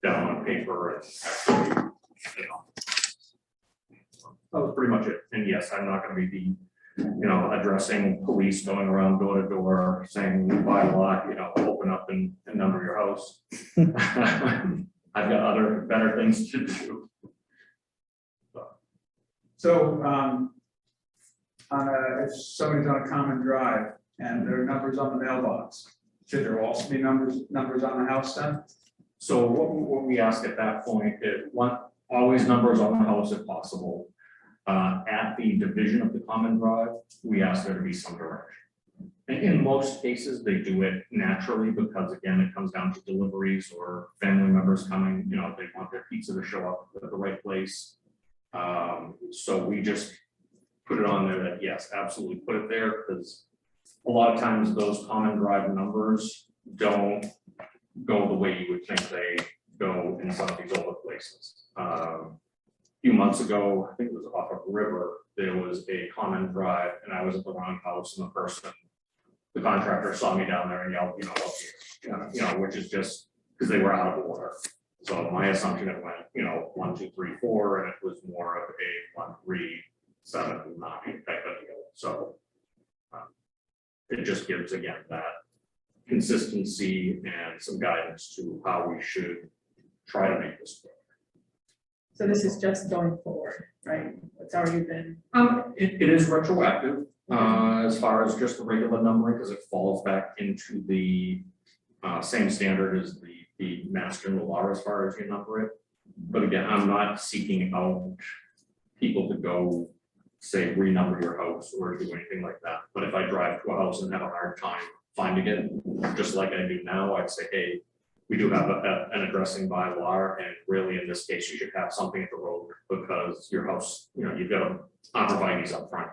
down on paper and actually, that was pretty much it. And yes, I'm not going to be addressing police going around door to door saying by law, open up and number your house. I've got other better things to do. So if somebody's on a common drive and there are numbers on the mailbox, should there also be numbers on the house then? So what we ask at that point is always numbers on the house if possible. At the division of the common drive, we ask there to be some direction. And in most cases, they do it naturally because again, it comes down to deliveries or family members coming, they want their pizza to show up at the right place. So we just put it on there that yes, absolutely put it there, because a lot of times those common drive numbers don't go the way you would think they go in some of these older places. A few months ago, I think it was off of River, there was a common drive and I was at the wrong house and the contractor saw me down there and yelled, up here, which is just because they were out of order. So my assumption it went, 1, 2, 3, 4, and it was more of a 1, 3, 7, 9 type of deal. So it just gives again that consistency and some guidance to how we should try to make this work. So this is just going forward, right? It's already been. It is retroactive, as far as just the regular numbering, because it falls back into the same standard as the mass general law as far as you number it. But again, I'm not seeking out people to go, say, renumber your house or do anything like that. But if I drive to a house and have a hard time finding it, just like I do now, I'd say, hey, we do have an addressing bylaw, and really in this case, you should have something at the road because your house, you've got arborvitae's up front.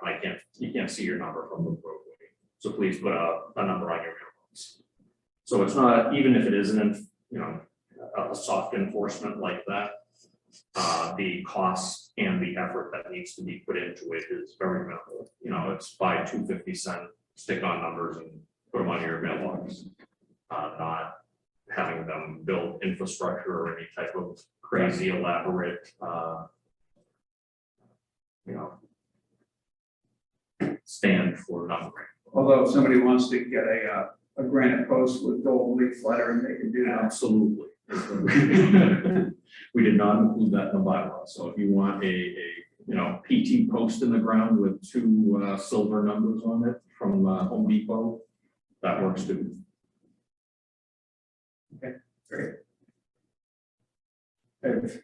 You can't see your number from the roadway. So please put a number on your mailbox. So it's not, even if it isn't, a soft enforcement like that, the cost and the effort that needs to be put into it is very minimal. It's buy 250-cent stick-on numbers and put them on your mailbox, not having them build infrastructure or any type of crazy elaborate, stand for numbering. Although if somebody wants to get a granite post with gold leaf lettering, they can do that. Absolutely. We did not include that in the bylaw. So if you want a PT post in the ground with 2 silver numbers on it from Home Depot, that works too. Great. Good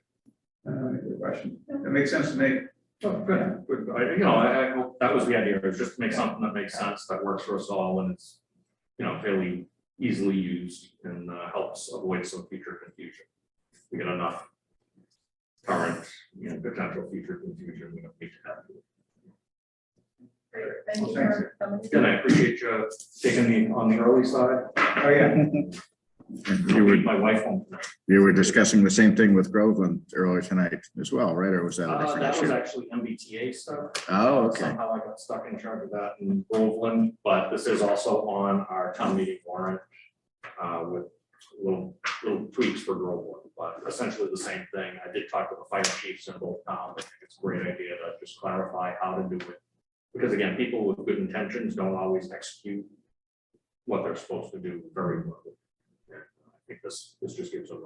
question. That makes sense to me. Oh, good. Good. I hope that was the idea, is just to make something that makes sense, that works for us all, and it's, fairly easily used and helps avoid some future confusion. We get enough current, potential future confusion, we don't need to have to. Thank you Well, thanks. for coming. And I appreciate you taking me on the early side. Oh, yeah. My wife home tonight. You were discussing the same thing with Groveland earlier tonight as well, right? Or was that a different That was issue? actually MBTA stuff. Oh, okay. Somehow I got stuck in charge of that in Groveland, but this is also on our town meeting warrant with little tweaks for Groveland, but essentially the same thing. I did talk to the fire chiefs in both towns. I think it's a great idea to just clarify how to do it. Because again, people with good intentions don't always execute what they're supposed to do very well. I think this just gives them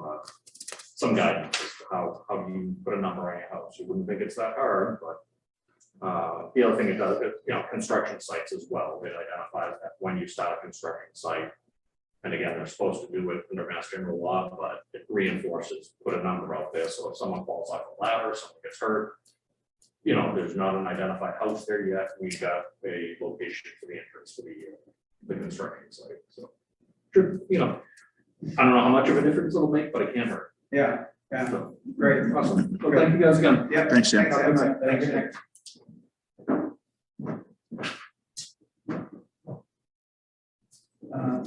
some guidance as to how you put a number on your house. You wouldn't think it's that hard, but the other thing it does, construction sites as well. It identifies that when you start a construction site, and again, they're supposed to do it under mass general law, but it reinforces, put a number out there. So if someone falls off a ladder, someone gets hurt, there's not an identified house there yet. We got a location for the entrance to the construction site. So, sure, I don't know how much of a difference it'll make, but it can hurt. Yeah, So, great. awesome. Well, thank you guys again. Yeah. Thanks, Sam. Have a good night.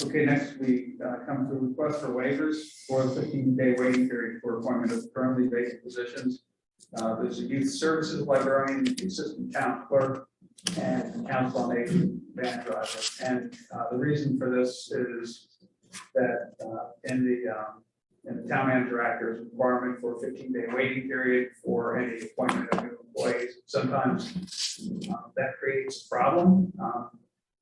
Okay, next we come to request for waivers for the 15-day waiting period for appointment of currently vacant positions. There's a youth services librarian, assistant town clerk, and council on aging van driver. And the reason for this is that in the town manager act, there's a requirement for a 15-day waiting period for any appointment of new employees. Sometimes that creates a problem.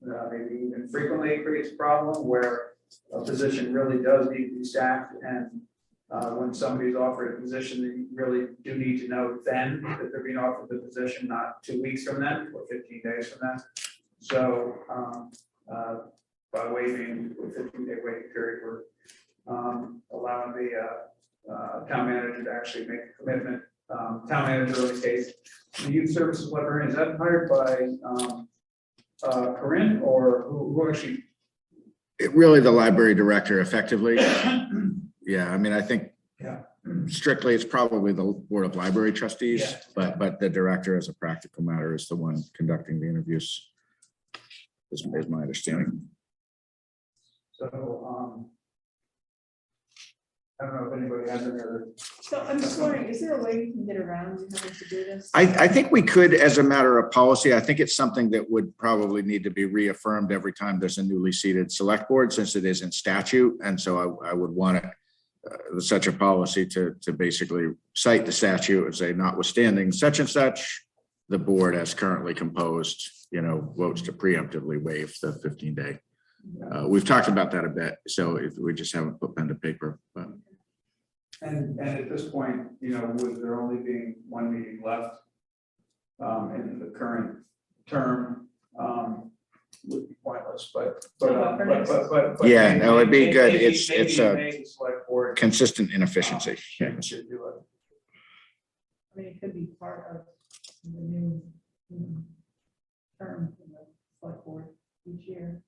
Maybe even frequently it creates a problem where a position really does need to be staffed, and when somebody's offered a position, you really do need to know then that they're being offered the position, not 2 weeks from then or 15 days from then. So by waiving the 15-day waiting period, we're allowing the town manager to actually make a commitment. Town manager in the case, the youth services librarian, is that hired by Corinne, or who actually? Really the library director effectively. Yeah, I mean, I think Yeah. strictly it's probably the Board of Library Trustees, Yeah. but the director as a practical matter is the one conducting the interviews. Is my understanding. So, I don't know if anybody has any other. So I'm just wondering, is there a way you can get around having to do this? I think we could, as a matter of policy, I think it's something that would probably need to be reaffirmed every time there's a newly seated select board, since it is in statute. And so I would want it such a policy to basically cite the statute and say notwithstanding such and such, the board as currently composed, votes to preemptively waive the 15-day. We've talked about that a bit, so if we just haven't put pen to paper, but. And at this point, with there only being one meeting left in the current term, would be pointless, but. Yeah, no, it'd be good. maybe- It's maybe a the select board, consistent inefficiency. Yeah. should do it. I mean, it could be part of the new term in the select board each year.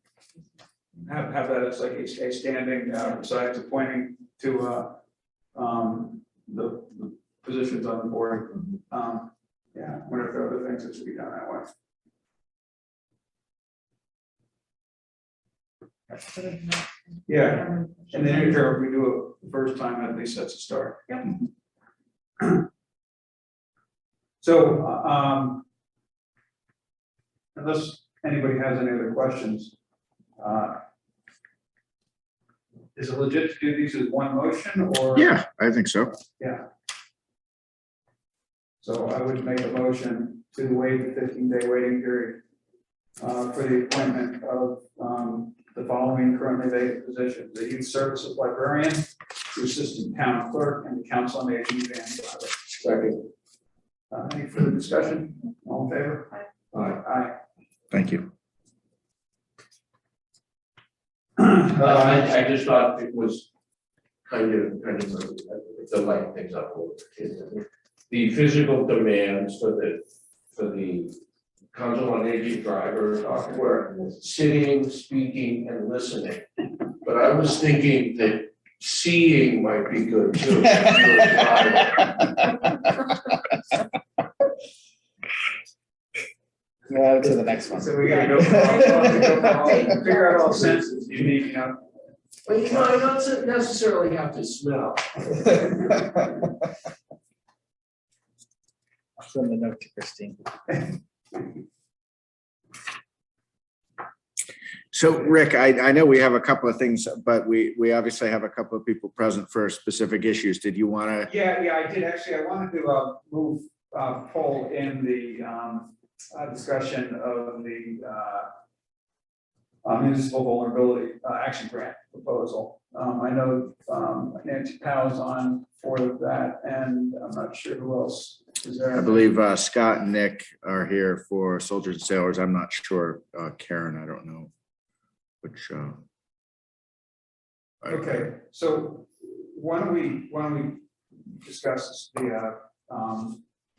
Have that as like a standing, besides appointing to, the positions on the board. Yeah, wonder if there are other things that should be done that way. Yeah, and then if we do it the first time, at least that's a start. Yep. So, unless anybody has any other questions, is it legit to do these as one motion or? Yeah, I think so. Yeah. So I would make a motion to waive the 15-day waiting period for the appointment of the following currently vacant positions: the youth services librarian, the assistant town clerk, and the council on aging van driver. Second. Any further discussion? All in favor? Aye. Thank you. I just thought it was kind of to lighten things up a little bit. The physical demands for the council on aging driver were sitting, speaking, and listening. But I was thinking that seeing might be good too. Yeah, to the next one. So we gotta go figure out all senses you need, Well, I don't necessarily have to smell. I'll send the note to Christine. So Rick, I know we have a couple of things, but we obviously have a couple of people present for specific issues. Did you want to? Yeah, I did actually. I wanted to move poll in the discussion of the municipal vulnerability action grant proposal. I know Nancy Powell's on for that, and I'm not sure who else is there. I believe Scott and Nick are here for soldiers and sailors. I'm not sure. Karen, I don't know which. Okay, so why don't we discuss the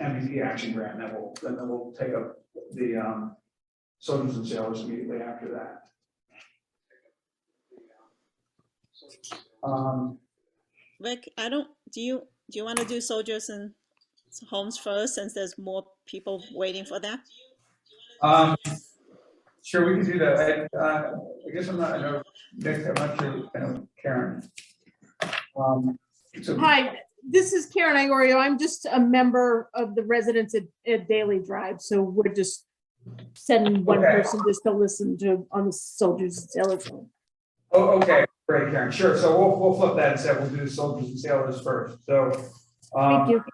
MVP action grant, and then we'll take up the soldiers and sailors immediately after that. Rick, do you want to do soldiers and homes first, since there's more people waiting for that? Sure, we can do that. I guess I know Nick, I'm not sure, I know Karen. So Hi, this is Karen Iorio. I'm just a member of the residents at Daily Drive. So we're just sending one Okay. person just to listen to on the soldiers and sailors. Oh, okay, great, Karen. Sure. So we'll flip that and say we'll do soldiers and sailors first. So, Thank you.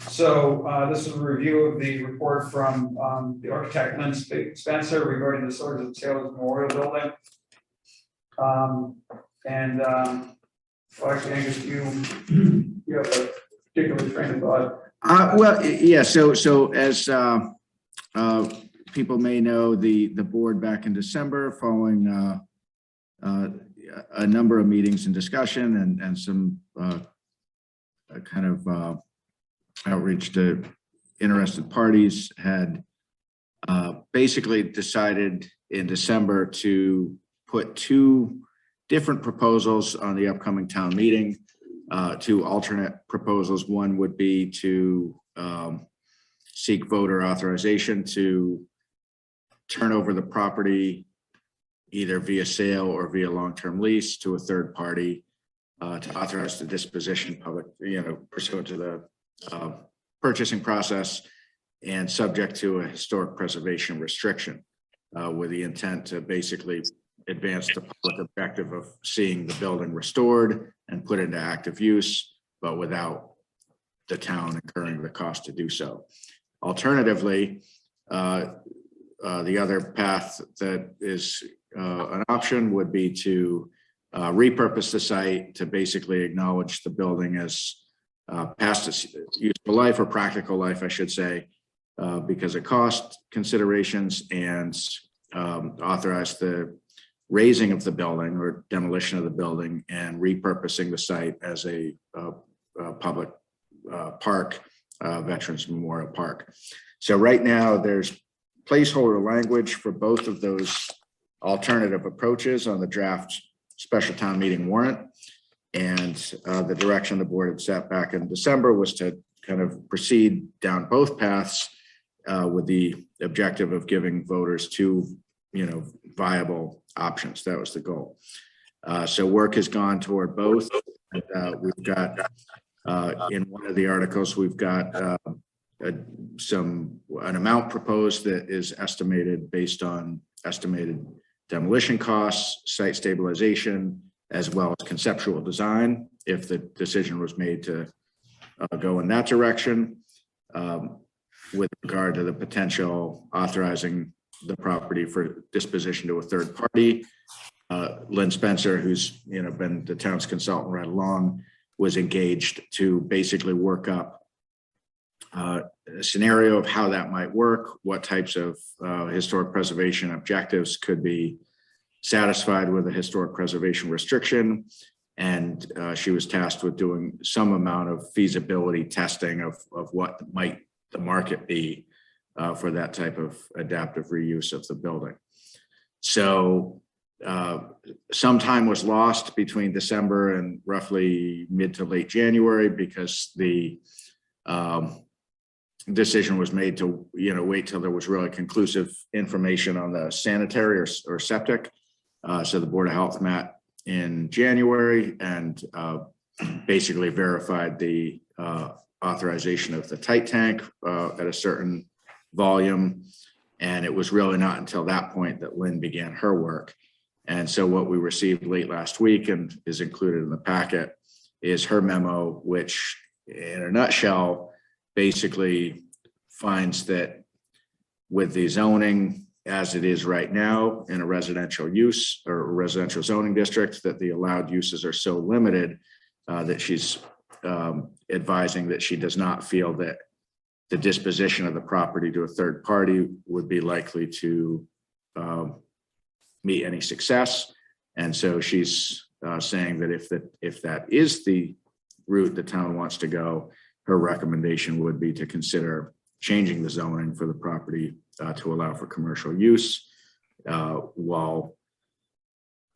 So this is a review of the report from the architect Lynn Spencer regarding the Soldiers and Sailors Memorial Building. Well, actually, Angus, you have a particular train of thought. Well, yeah. So as people may know, the board back in December, following a number of meetings and discussion and some kind of outreach to interested parties, had basically decided in December to put two different proposals on the upcoming town meeting, two alternate proposals. One would be to seek voter authorization to turn over the property either via sale or via long-term lease to a third party to authorize the disposition public, pursuant to the purchasing process and subject to a historic preservation restriction with the intent to basically advance the public objective of seeing the building restored and put into active use, but without the town incurring the cost to do so. Alternatively, the other path that is an option would be to repurpose the site to basically acknowledge the building as past its useful life, or practical life, I should say, because of cost considerations, and authorize the raising of the building or demolition of the building and repurposing the site as a public park, Veterans Memorial Park. So right now there's placeholder language for both of those alternative approaches on the draft special town meeting warrant. And the direction the board had set back in December was to kind of proceed down both paths with the objective of giving voters two, viable options. That was the goal. So work has gone toward both. We've got in one of the articles, we've got an amount proposed that is estimated based on estimated demolition costs, site stabilization, as well as conceptual design, if the decision was made to go in that direction. With regard to the potential authorizing the property for disposition to a third party, Lynn Spencer, who's been the town's consultant right along, was engaged to basically work up a scenario of how that might work, what types of historic preservation objectives could be satisfied with a historic preservation restriction. And she was tasked with doing some amount of feasibility testing of what might the market be for that type of adaptive reuse of the building. So some time was lost between December and roughly mid to late January, because the decision was made to wait till there was really conclusive information on the sanitary or septic. So the Board of Health met in January and basically verified the authorization of the tight tank at a certain volume. And it was really not until that point that Lynn began her work. And so what we received late last week and is included in the packet is her memo, which in a nutshell basically finds that with the zoning as it is right now in a residential use or residential zoning district, that the allowed uses are so limited that she's advising that she does not feel that the disposition of the property to a third party would be likely to meet any success. And so she's saying that if that is the route the town wants to go, her recommendation would be to consider changing the zoning for the property to allow for commercial use while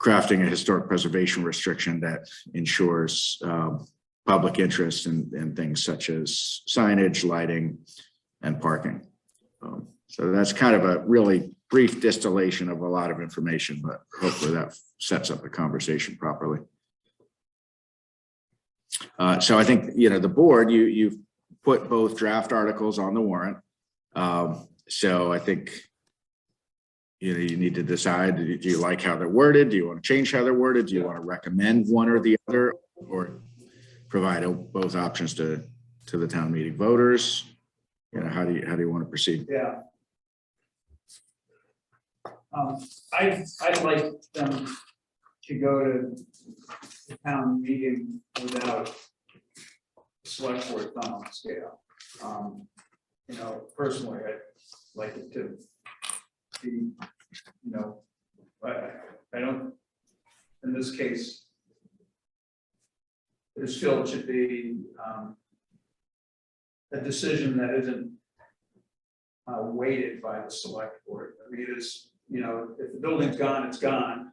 crafting a historic preservation restriction that ensures public interest in things such as signage, lighting, and parking. So that's kind of a really brief distillation of a lot of information, but hopefully that sets up the conversation properly. So I think, the board, you've put both draft articles on the warrant. So I think, you need to decide, do you like how they're worded? Do you want to change how they're worded? Do you want to recommend one or the other, or provide both options to the town meeting voters? How do you want to proceed? Yeah. I'd like them to go to the town meeting without select board thumb on the scale. Personally, I'd like it to be, I don't, in this case, I just feel it should be a decision that isn't weighted by the select board. I mean, it's, if the building's gone, it's gone.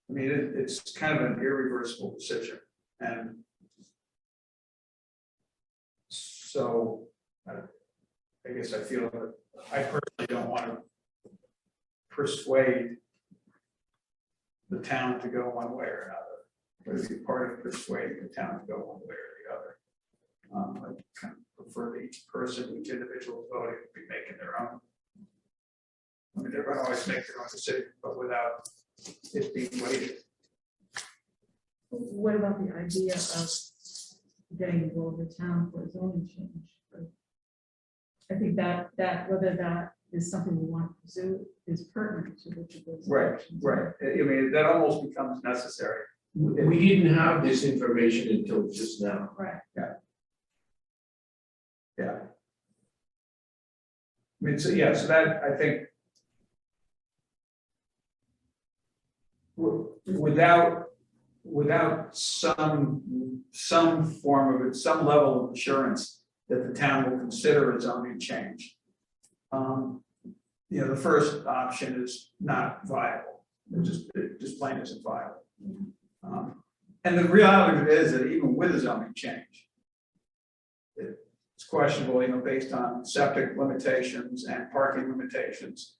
It's kind of an irreversible decision. And so I guess I feel that I personally don't want to persuade the town to go one way or another, or be part of persuading the town to go one way or the other. I kind of prefer that each person, each individual voting to be making their own I mean, they're gonna always make their own decision, but without it being weighted. What about the idea of getting involved with the town for a zoning change? I think that whether that is something we want to pursue is pertinent to which of those. Right, options. right. I mean, that almost becomes necessary. We didn't have this information until just now. Right. Yeah. I mean, so, yeah, so that, I think. Without some form of it, some level of assurance that the town will consider a zoning change. You know, the first option is not viable, it just plain isn't viable. And the reality of it is that even with a zoning change, it's questionable, you know, based on septic limitations and parking limitations.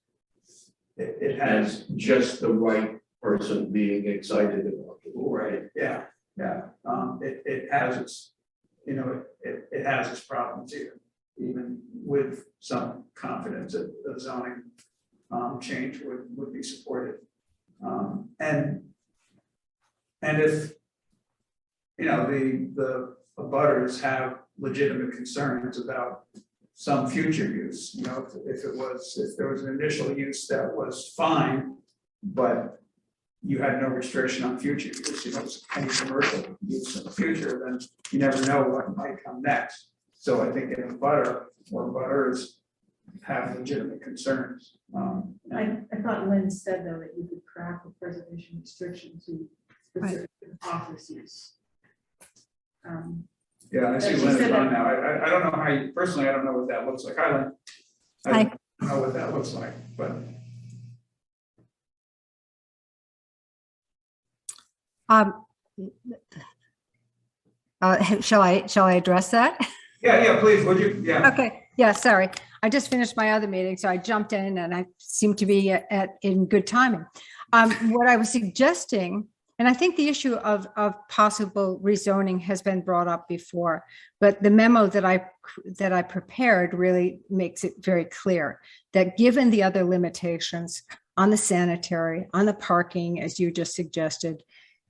It has As just the right person being excited about it. right, yeah. It has its, you know, it has its problems even with some confidence that the zoning change would be supported. And if, you know, the abutters have legitimate concerns about some future use, you know, if there was an initial use that was fine, but you had no restriction on future use, you know, any commercial use in the future, then you never know what might come next. So I think in a butter or butters have legitimate concerns. I thought Lynn said though that you could craft a preservation restriction to specific office use. Yeah, I see She Lynn is said on that- now. I don't know how you, personally, I don't know what that looks like. Hi, Lynn. I don't know what that looks like, but. Shall I address that? Yeah, please, would you? Yeah. Okay, yeah, sorry. I just finished my other meeting, so I jumped in and I seem to be in good timing. What I was suggesting, and I think the issue of possible rezoning has been brought up before, but the memo that I prepared really makes it very clear that given the other limitations on the sanitary, on the parking, as you just suggested,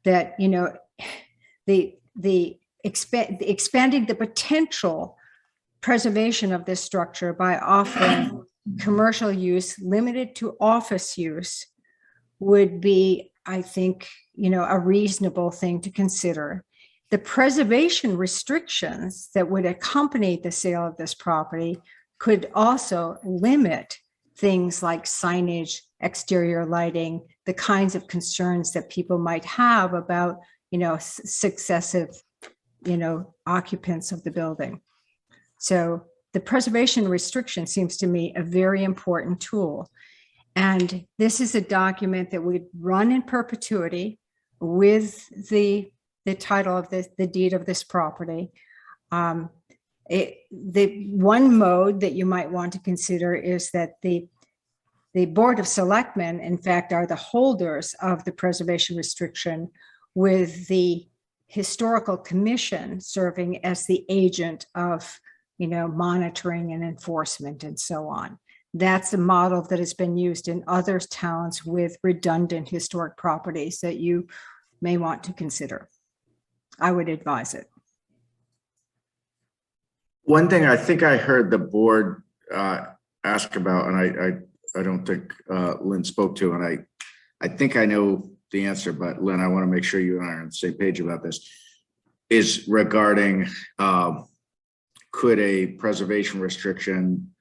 that, you know, the expanding the potential preservation of this structure by offering commercial use limited to office use would be, I think, you know, a reasonable thing to consider. The preservation restrictions that would accompany the sale of this property could also limit things like signage, exterior lighting, the kinds of concerns that people might have about, you know, successive, you know, occupants of the building. So the preservation restriction seems to me a very important tool. And this is a document that would run in perpetuity with the title of the deed of this property. The one mode that you might want to consider is that the Board of Selectmen, in fact, are the holders of the preservation restriction, with the Historical Commission serving as the agent of, you know, monitoring and enforcement and so on. That's a model that has been used in other towns with redundant historic properties that you may want to consider. I would advise it. One thing I think I heard the board ask about, and I don't think Lynn spoke to, and I think I know the answer, but Lynn, I want to make sure you and I are on the same page about this, is regarding could a preservation restriction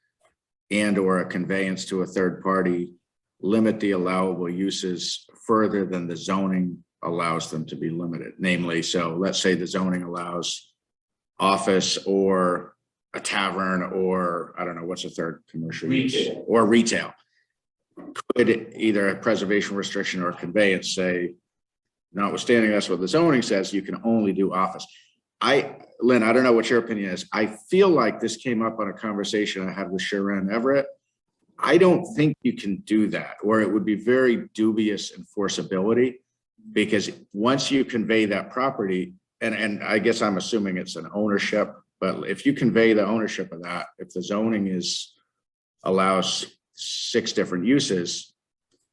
and or a conveyance to a third party limit the allowable uses further than the zoning allows them to be limited? Namely, so let's say the zoning allows office or a tavern, or I don't know, what's a third commercial use? Retail. Or retail. Could either a preservation restriction or conveyance say, notwithstanding that's what the zoning says, you can only do office? Lynn, I don't know what your opinion is. I feel like this came up on a conversation I had with Sharon Everett. I don't think you can do that, or it would be very dubious enforceability, because once you convey that property, and I guess I'm assuming it's an ownership, but if you convey the ownership of that, if the zoning allows 6 different uses,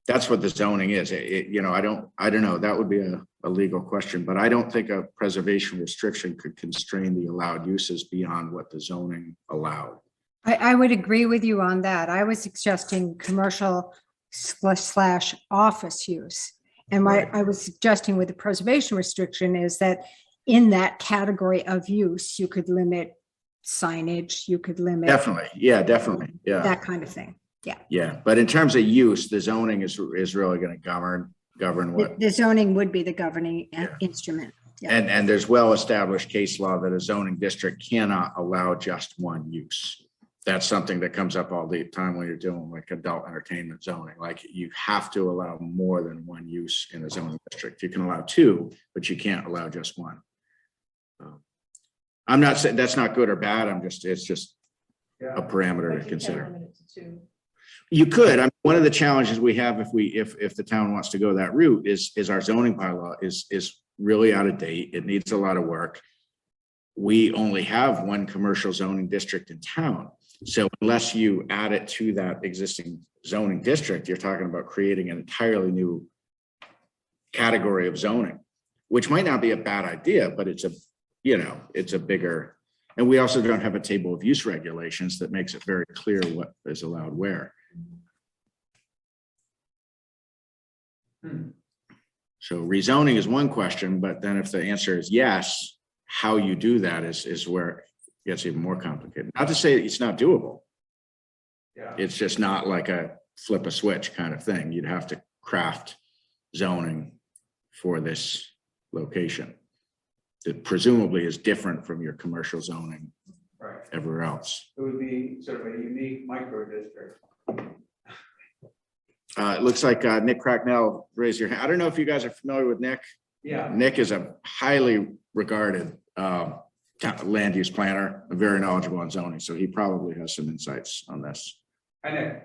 that's what the zoning is. You know, I don't know, that would be a legal question, but I don't think a preservation restriction could constrain the allowed uses beyond what the zoning allowed. I would agree with you on that. I was suggesting commercial slash office use. And Right. I was suggesting with the preservation restriction is that in that category of use, you could limit signage, you could limit Definitely, yeah, definitely, yeah, that kind of thing. yeah. But in terms of use, the zoning is really going to govern what. The zoning would be the governing Yeah. instrument. Yeah. And there's well-established case law that a zoning district cannot allow just one use. That's something that comes up all the time when you're doing like adult entertainment zoning. Like you have to allow more than one use in a zoning district. You can allow 2, but you can't allow just one. I'm not saying that's not good or bad. It's just Yeah. a parameter Like to you can't consider. limit it to 2. You could. I mean, one of the challenges we have if the town wants to go that route is our zoning bylaw is really out of date. It needs a lot of work. We only have one commercial zoning district in town. So unless you add it to that existing zoning district, you're talking about creating an entirely new category of zoning, which might not be a bad idea, but it's a bigger, and we also don't have a table of use regulations that makes it very clear what is allowed where. So rezoning is one question, but then if the answer is yes, how you do that is where it gets even more complicated. Not to say it's not doable. Yeah. It's just not like a flip a switch kind of thing. You'd have to craft zoning for this location that presumably is different from your commercial zoning Right. everywhere else. It would be sort of a unique micro district. It looks like Nick Cracknell raised your hand. I don't know if you guys are familiar with Nick. Yeah. Nick is a highly regarded land use planner, very knowledgeable on zoning, so he probably has some insights on this. Hi, Nick.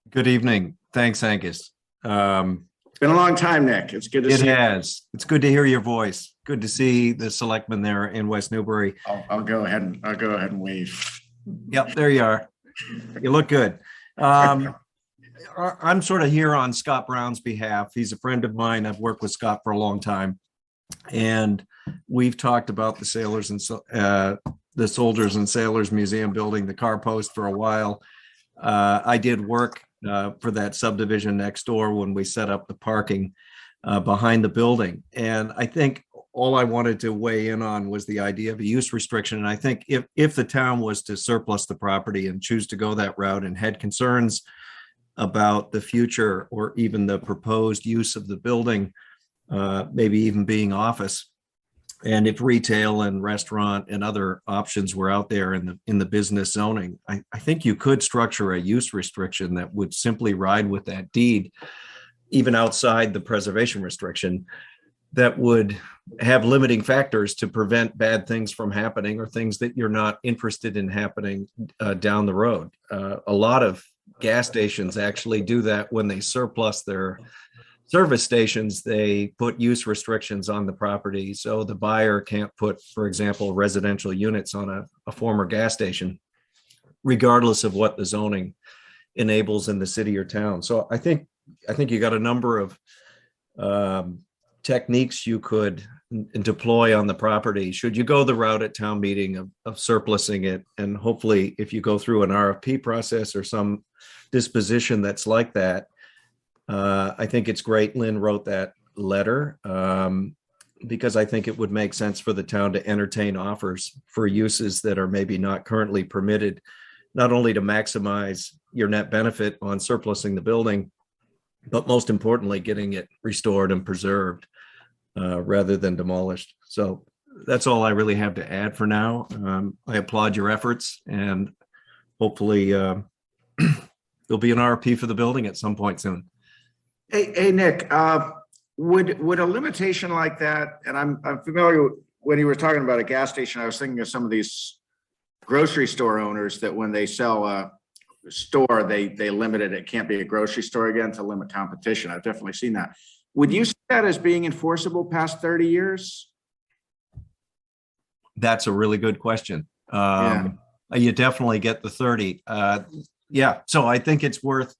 Good evening. Thanks, Angus. It's been a long time, Nick. It's good to It see you. has. It's good to hear your voice. Good to see the selectmen there in West Newbury. I'll go ahead and wave. Yep, there you are. You look good. I'm sort of here on Scott Brown's behalf. He's a friend of mine. I've worked with Scott for a long time. And we've talked about the sailors and the Soldiers and Sailors Museum building, the car post for a while. I did work for that subdivision next door when we set up the parking behind the building. And I think all I wanted to weigh in on was the idea of a use restriction. And I think if the town was to surplus the property and choose to go that route and had concerns about the future or even the proposed use of the building, maybe even being office, and if retail and restaurant and other options were out there in the business zoning, I think you could structure a use restriction that would simply ride with that deed, even outside the preservation restriction, that would have limiting factors to prevent bad things from happening or things that you're not interested in happening down the road. A lot of gas stations actually do that when they surplus their service stations. They put use restrictions on the property, so the buyer can't put, for example, residential units on a former gas station, regardless of what the zoning enables in the city or town. So I think you got a number of techniques you could deploy on the property should you go the route at town meeting of surplusing it. And hopefully if you go through an RFP process or some disposition that's like that, I think it's great Lynn wrote that letter, because I think it would make sense for the town to entertain offers for uses that are maybe not currently permitted, not only to maximize your net benefit on surplusing the building, but most importantly, getting it restored and preserved rather than demolished. So that's all I really have to add for now. I applaud your efforts, and hopefully there'll be an RFP for the building at some point soon. Hey, Nick, would a limitation like that, and I'm familiar when you were talking about a gas station, I was thinking of some of these grocery store owners that when they sell a store, they limit it. It can't be a grocery store again to limit competition. I've definitely seen that. Would you see that as being enforceable past 30 years? That's a really good question. Yeah. You definitely get the 30. Yeah, so I think it's worth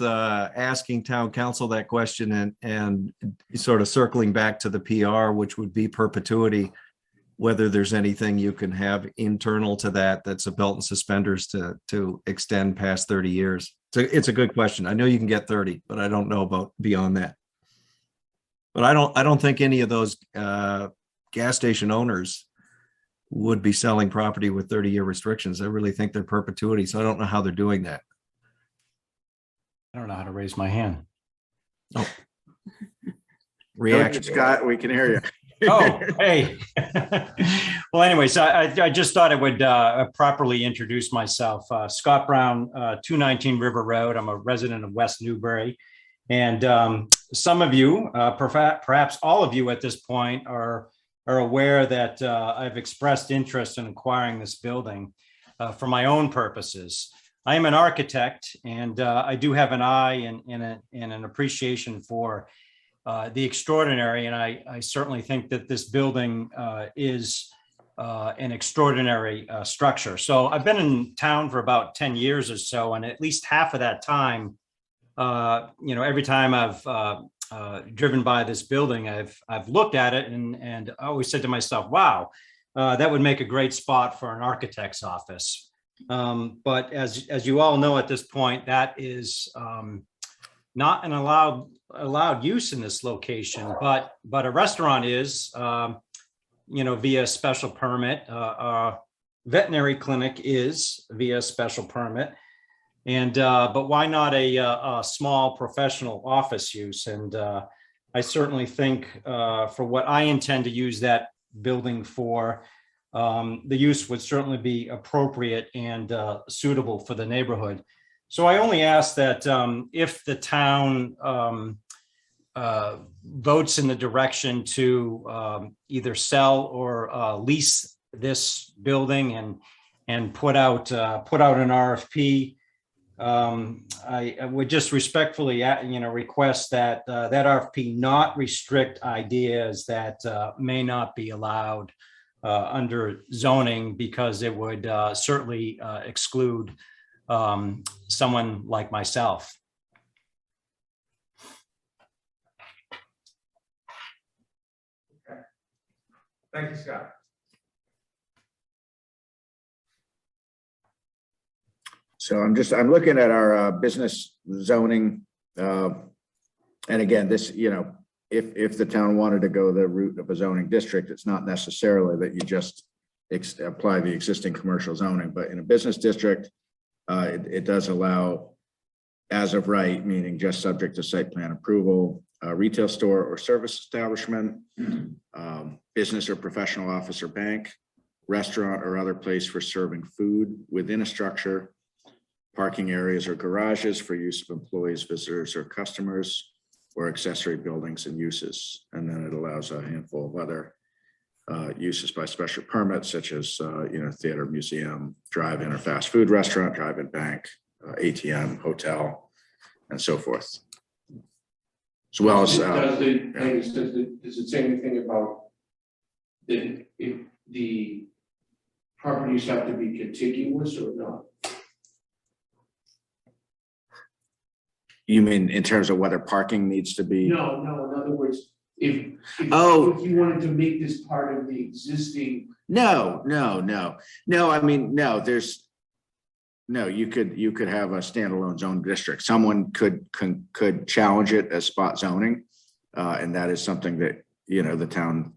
asking town council that question and sort of circling back to the PR, which would be perpetuity, whether there's anything you can have internal to that that's a belt and suspenders to extend past 30 years. So it's a good question. I know you can get 30, but I don't know about beyond that. But I don't think any of those gas station owners would be selling property with 30-year restrictions. I really think they're perpetuity. So I don't know how they're doing that. I don't know how to raise my hand. Reaction. Scott, we can hear you. Oh, hey. Well, anyways, I just thought I would properly introduce myself. Scott Brown, 219 River Road. I'm a resident of West Newbury. And some of you, perhaps all of you at this point are aware that I've expressed interest in acquiring this building for my own purposes. I am an architect, and I do have an eye and an appreciation for the extraordinary, and I certainly think that this building is an extraordinary structure. So I've been in town for about 10 years or so, and at least half of that time, every time I've driven by this building, I've looked at it and I always said to myself, wow, that would make a great spot for an architect's office. But as you all know at this point, that is not an allowed use in this location, but a restaurant is, via special permit. Veterinary clinic is via special permit. And but why not a small professional office use? And I certainly think for what I intend to use that building for, the use would certainly be appropriate and suitable for the neighborhood. So I only ask that if the town votes in the direction to either sell or lease this building and put out an RFP, I would just respectfully, request that that RFP not restrict ideas that may not be allowed under zoning, because it would certainly exclude someone like myself. Okay. Thank you, Scott. So I'm looking at our business zoning. And again, this, if the town wanted to go the route of a zoning district, it's not necessarily that you just apply the existing commercial zoning, but in a business district, it does allow, as of right, meaning just subject to site plan approval, a retail store or service establishment, business or professional office or bank, restaurant or other place for serving food within a structure, parking areas or garages for use of employees, visitors, or customers, or accessory buildings and uses. And then it allows a handful of other uses by special permits, such as theater, museum, drive-in or fast food restaurant, drive-in bank, ATM, hotel, and so forth. As well as does it say anything about if the properties have to be contiguous or not? You mean in terms of whether parking needs to be? No, in other words, if you wanted to make this part of the existing. No. I mean, no, you could have a standalone zone district. Someone could challenge it as spot zoning. And that is something that, the town,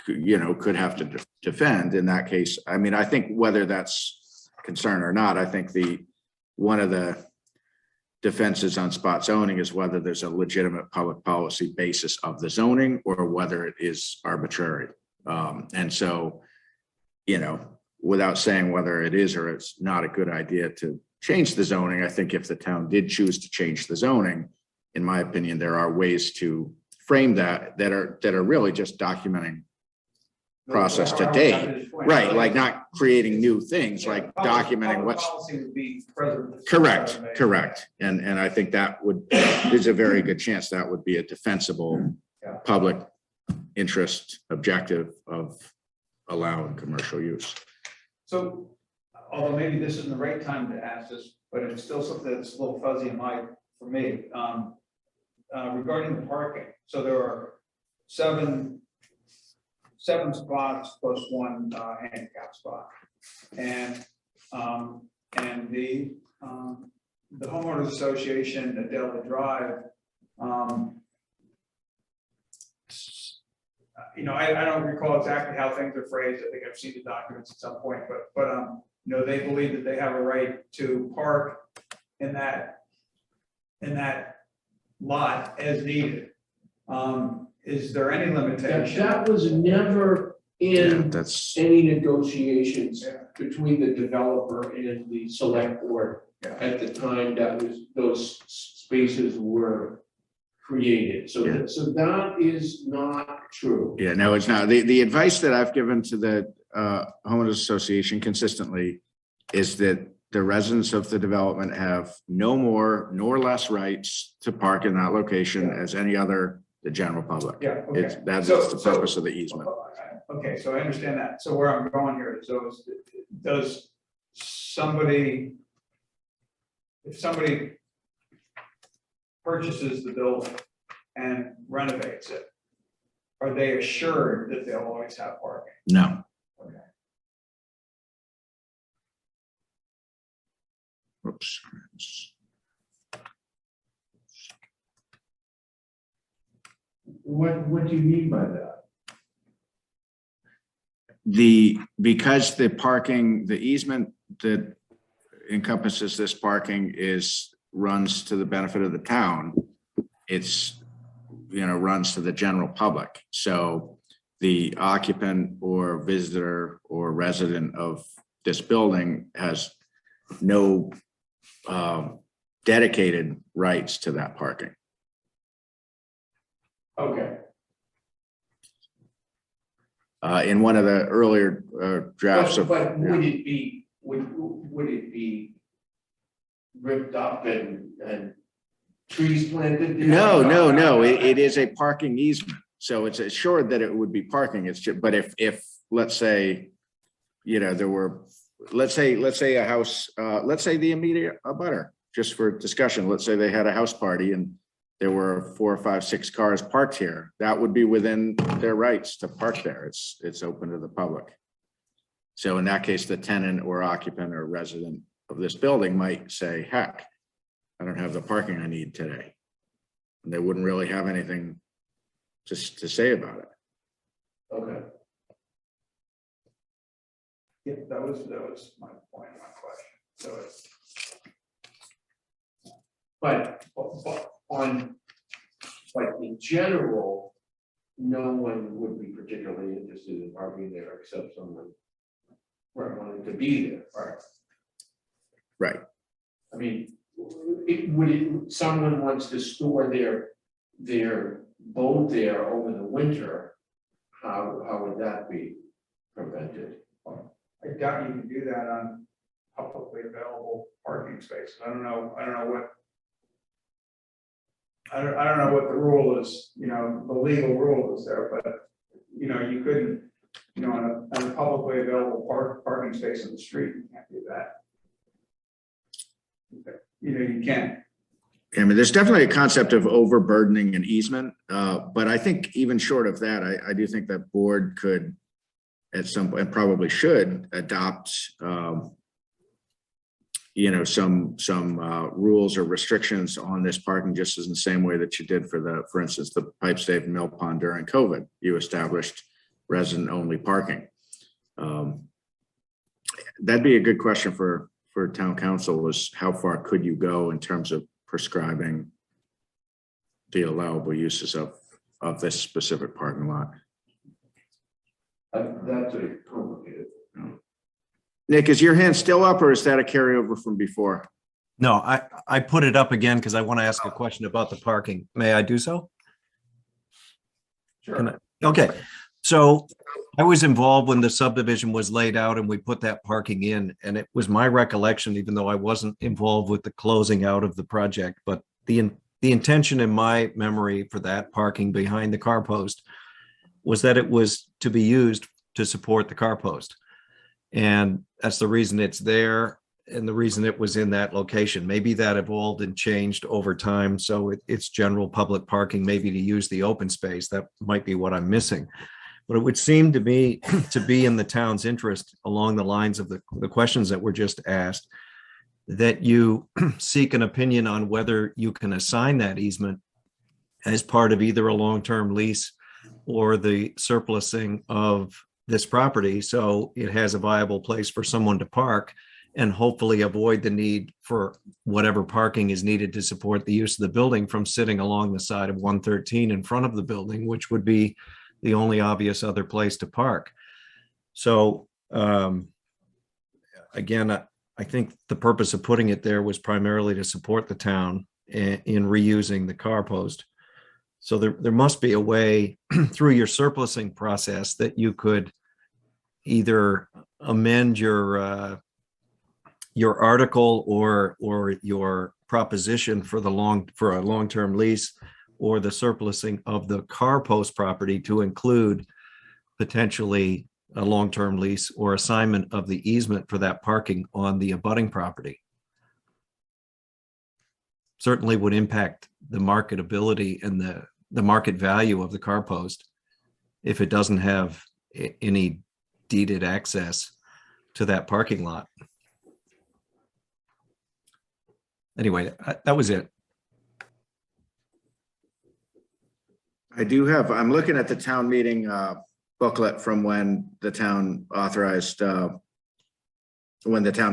could have to defend in that case. I mean, I think whether that's a concern or not, I think one of the defenses on spot zoning is whether there's a legitimate public policy basis of the zoning or whether it is arbitrary. And so, without saying whether it is or it's not a good idea to change the zoning, I think if the town did choose to change the zoning, in my opinion, there are ways to frame that are really just documenting process to date, right? Like not creating new things, like documenting what's correct. And I think that there's a very good chance that would be a defensible public interest objective of allowing commercial use. So although maybe this isn't the right time to ask this, but it's still something that's a little fuzzy for me. Regarding the parking, so there are seven spots plus one handicap spot. And the homeowners association at Delta Drive, I don't recall exactly how things are phrased. I think I've seen the documents at some point, but they believe that they have a right to park in that lot as needed. Is there any limitation? That was never in That's, any negotiations between the developer and the select board at the time that those spaces were created. So that is not true. yeah, no, it's not. The advice that I've given to the homeowners association consistently is that the residents of the development have no more nor less rights to park in that location as any other, the general public. Yeah, okay. That's So- the purpose of the easement. Okay, so I understand that. So where I'm going here is, does somebody, if somebody purchases the building and renovates it, are they assured that they'll always have parking? No. Okay. Oops. What do you mean by that? Because the parking, the easement that encompasses this parking runs to the benefit of the town, it's, runs to the general public. So the occupant or visitor or resident of this building has no dedicated rights to that parking. Okay. In one of the earlier drafts of. But would it be, would it be ripped up and trees planted? No. It is a parking easement. So it's assured that it would be parking. It's just, but if let's say, there were, let's say a house, let's say the immediate abutter, just for discussion, let's say they had a house party and there were 4, 5, 6 cars parked here, that would be within their rights to park there. It's open to the public. So in that case, the tenant or occupant or resident of this building might say, heck, I don't have the parking I need today. And they wouldn't really have anything just to say about it. Okay. Yeah, that was my point, my question. So it's. But in general, no one would be particularly interested in parking there except someone wanting to be there. Right. I mean, someone wants to store their boat there over the winter, how would that be prevented? I doubt you can do that on publicly available parking spaces. I don't know what the rule is, the legal rule is there, but you couldn't, on a publicly available parking space in the street, you can't do that. You can't. I mean, there's definitely a concept of overburdening an easement, but I think even short of that, I do think that board could at some point, probably should adopt, some rules or restrictions on this parking, just as in the same way that you did for instance, the Pipe State and Mill Pond during COVID. You established resident only parking. That'd be a good question for town council, was how far could you go in terms of prescribing the allowable uses of this specific parking lot? That's a complicated. Nick, is your hand still up or is that a carryover from before? No, I put it up again because I want to ask a question about the parking. May I do so? Sure. Okay, so I was involved when the subdivision was laid out and we put that parking in, and it was my recollection, even though I wasn't involved with the closing out of the project, but the intention in my memory for that parking behind the car post was that it was to be used to support the car post. And that's the reason it's there and the reason it was in that location. Maybe that evolved and changed over time. So it's general public parking, maybe to use the open space. That might be what I'm missing. But it would seem to me to be in the town's interest, along the lines of the questions that were just asked, that you seek an opinion on whether you can assign that easement as part of either a long-term lease or the surplusing of this property, so it has a viable place for someone to park and hopefully avoid the need for whatever parking is needed to support the use of the building from sitting along the side of 113 in front of the building, which would be the only obvious other place to park. So again, I think the purpose of putting it there was primarily to support the town in reusing the car post. So there must be a way through your surplusing process that you could either amend your article or your proposition for a long-term lease, or the surplusing of the car post property to include potentially a long-term lease or assignment of the easement for that parking on the abutting property. Certainly would impact the marketability and the market value of the car post if it doesn't have any deeded access to that parking lot. Anyway, that was it. I'm looking at the town meeting booklet from when the town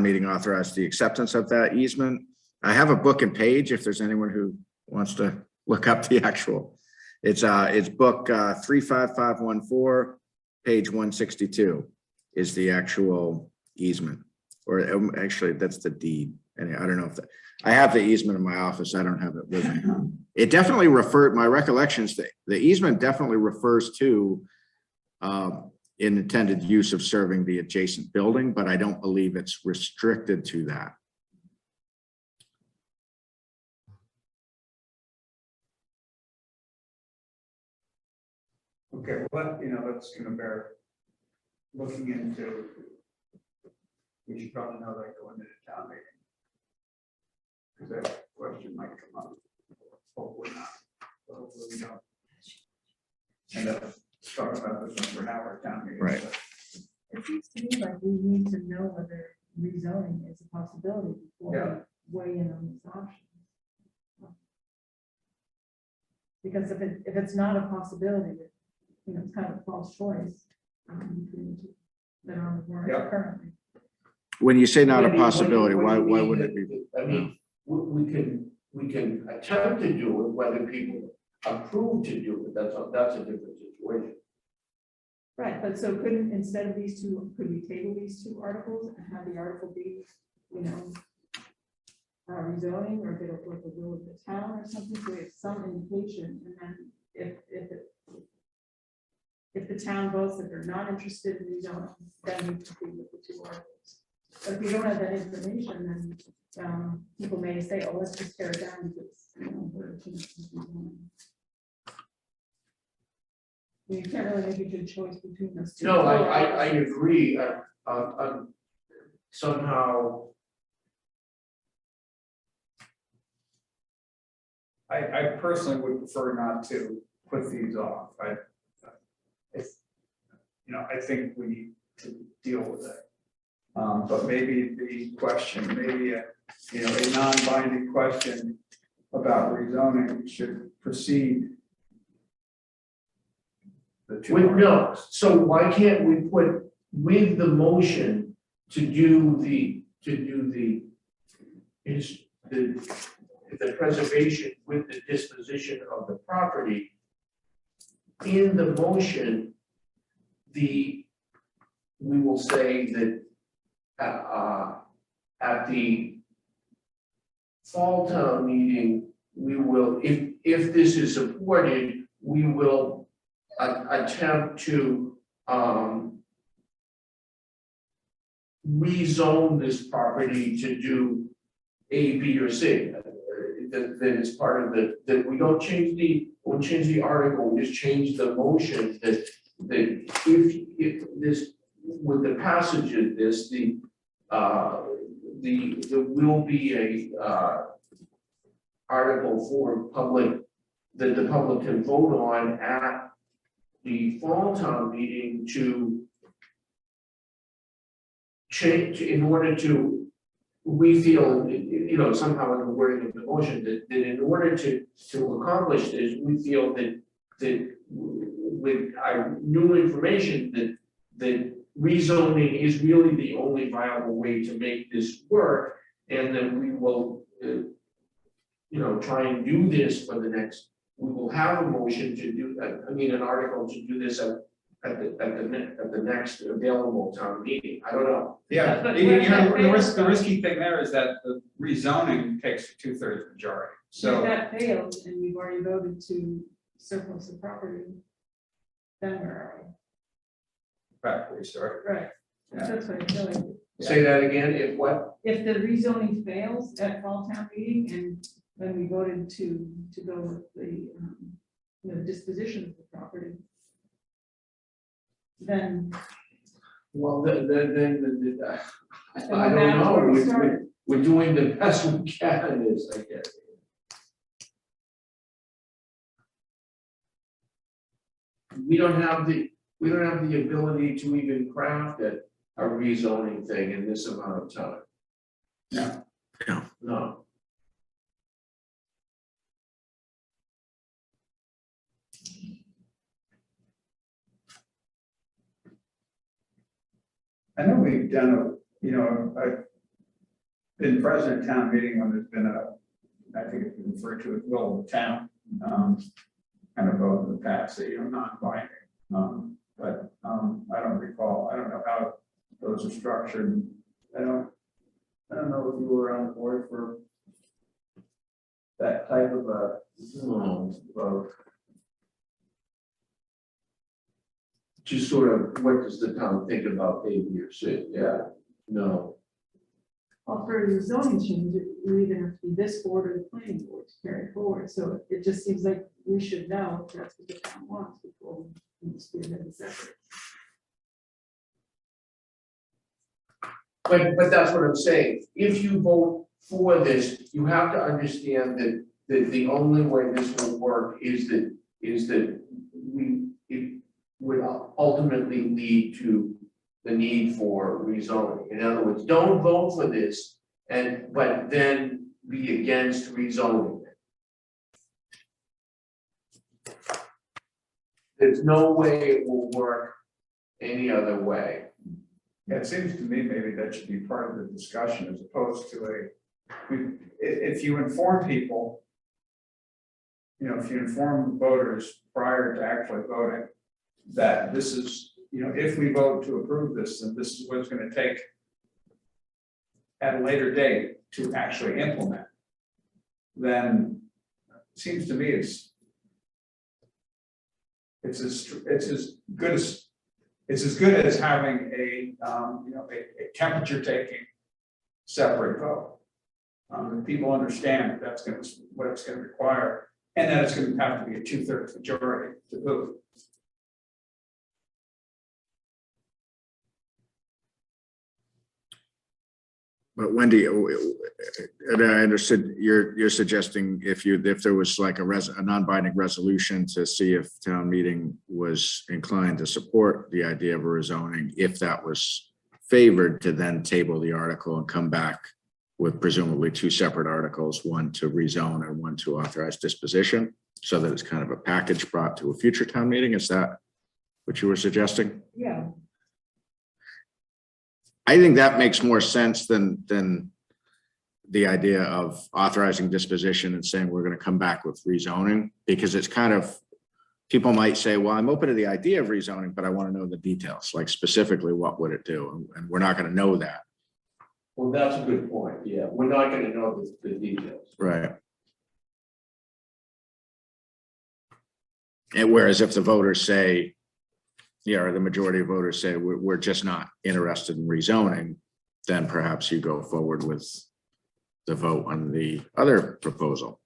meeting authorized the acceptance of that easement. I have a book and page if there's anyone who wants to look up the actual. It's book 35514, page 162 is the actual easement, or actually that's the deed. And I don't know if I have the easement in my office. I don't have it with me. It definitely my recollections, the easement definitely refers to intended use of serving the adjacent building, but I don't believe it's restricted to that. Okay, well, that's gonna bear looking into. We should probably know that going into town meeting. Because that question might come up. Hopefully not. But hopefully we don't. End up talking about this one for an hour at town meeting. Right. It seems to me like we need to know whether rezoning is a possibility before we weigh in on these options. Because if it's not a possibility, it's kind of a false choice. Between the two that are on the warrant currently. When you say not a possibility, why would it be? I mean, we can attempt to do it, whether people approve to do it, that's a different situation. Right, but so couldn't, instead of these two, could we table these two articles and have the article be, rezoning, or get a will of the town or something, so we have some indication, and then if the town votes that they're not interested in rezoning, then we proceed with the two articles. But if we don't have that information, then people may say, oh, let's just tear it down because, we're you can't really make a good choice between those two. No, I agree. Somehow. I personally would prefer not to put these off. I think we need to deal with it. But maybe the question, maybe a non-binding question about rezoning should precede the two. No, so why can't we put with the motion to do the preservation with the disposition of the property in the motion, we will say that at the fall town meeting, we will, if this is supported, we will attempt to rezone this property to do A, B, or C. That is part of that we don't change the article, we just change the motion that if this with the passage of this, there will be a article for public, that the public can vote on at the fall town meeting to change, in order to, we feel, you know, somehow in the wording of the motion, that in order to accomplish this, we feel that with our new information, that rezoning is really the only viable way to make this work, and then we will, you know, try and do this for the next, we will have a motion to do, an article to do this at the next available town meeting. I don't know. Yeah, But you where's know, that the risk, fail? the risky thing there is that the rezoning takes a 2/3 majority, If so. that failed and we've already voted to surplus the property, then where are Back where we started. we? Right, Yeah. that's what I feel like. Say that again, if what? If the rezoning fails at fall town meeting and when we voted to go with the, disposition of the property, then Well, then, I we're don't back to where we know, started. we're doing the best we can in this, I guess. We don't have the ability to even craft a rezoning thing in this amount of time. No. No. I know we've done I've been president of town meeting when there's been I think it's been referred to as will of the town, kind of vote in the past, that non-binding. But I don't recall, I don't know how those are structured. I don't know if you were on the board for that type of a vote. Just sort of, what does the town think about A, B, or C? Yeah, no. Well, for the zoning change, it would either have to be this board or the planning board to carry it forward, so it just seems like we should know if that's what the town wants before we spearhead the separate. But that's what I'm saying. If you vote for this, you have to understand that the only way this will work is that it would ultimately lead to the need for rezoning. In other words, don't vote for this but then be against rezoning. There's no way it will work any other way. Yeah, it seems to me maybe that should be part of the discussion as opposed to if you inform people, if you inform the voters prior to actually voting, that this is, if we vote to approve this, then this is what it's going to take at a later date to actually implement, then it seems to me it's as good as having a temperature taking separate vote. If people understand that that's what it's going to require, and that it's going to have to be a 2/3 majority to vote. But Wendy, and I understood you're suggesting if there was like a non-binding resolution to see if town meeting was inclined to support the idea of a rezoning, if that was favored, to then table the article and come back with presumably two separate articles, one to rezone and one to authorize disposition, so that it's kind of a package brought to a future town meeting. Is that what you were suggesting? Yeah. I think that makes more sense than the idea of authorizing disposition and saying we're going to come back with rezoning, because it's kind of, people might say, well, I'm open to the idea of rezoning, but I want to know the details, like specifically what would it do? And we're not going to know that. Well, that's a good point. Yeah, we're not going to know the details. Right. And whereas if the voters say, or the majority of voters say, we're just not interested in rezoning, then perhaps you go forward with the vote on the other proposal.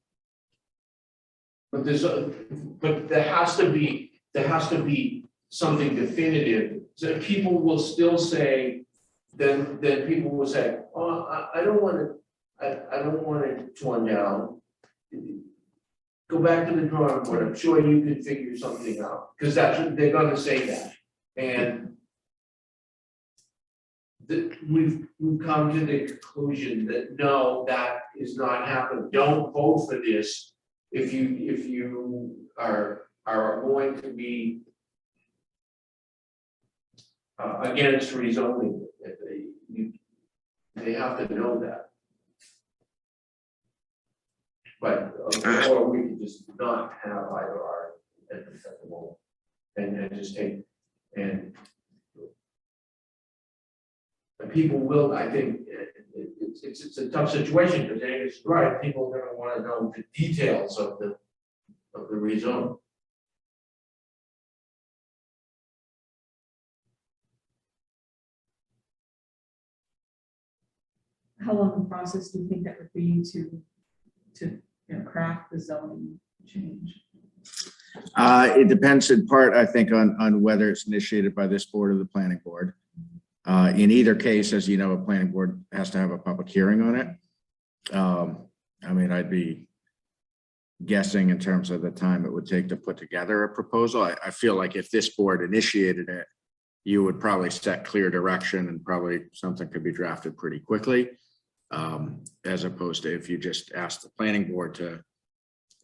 But there has to be something definitive, so people will still say, then people will say, oh, I don't want it, I don't want it torn down. Go back to the drawing board, I'm sure you could figure something out, because that's what they're gonna say that, and we've come to the conclusion that no, that is not happening. Don't vote for this if you are going to be against rezoning. They have to know that. But or we could just not have either or at the moment, and just take and. And people will, I think, it's a tough situation, because Angus is right, people are gonna wanna know the details of the rezone. How long a process do you think that would be to craft the zoning change? It depends in part, I think, on whether it's initiated by this board or the planning board. In either case, as you know, a planning board has to have a public hearing on it. I mean, I'd be guessing in terms of the time it would take to put together a proposal. I feel like if this board initiated it, you would probably set clear direction and probably something could be drafted pretty quickly. As opposed to if you just ask the planning board to,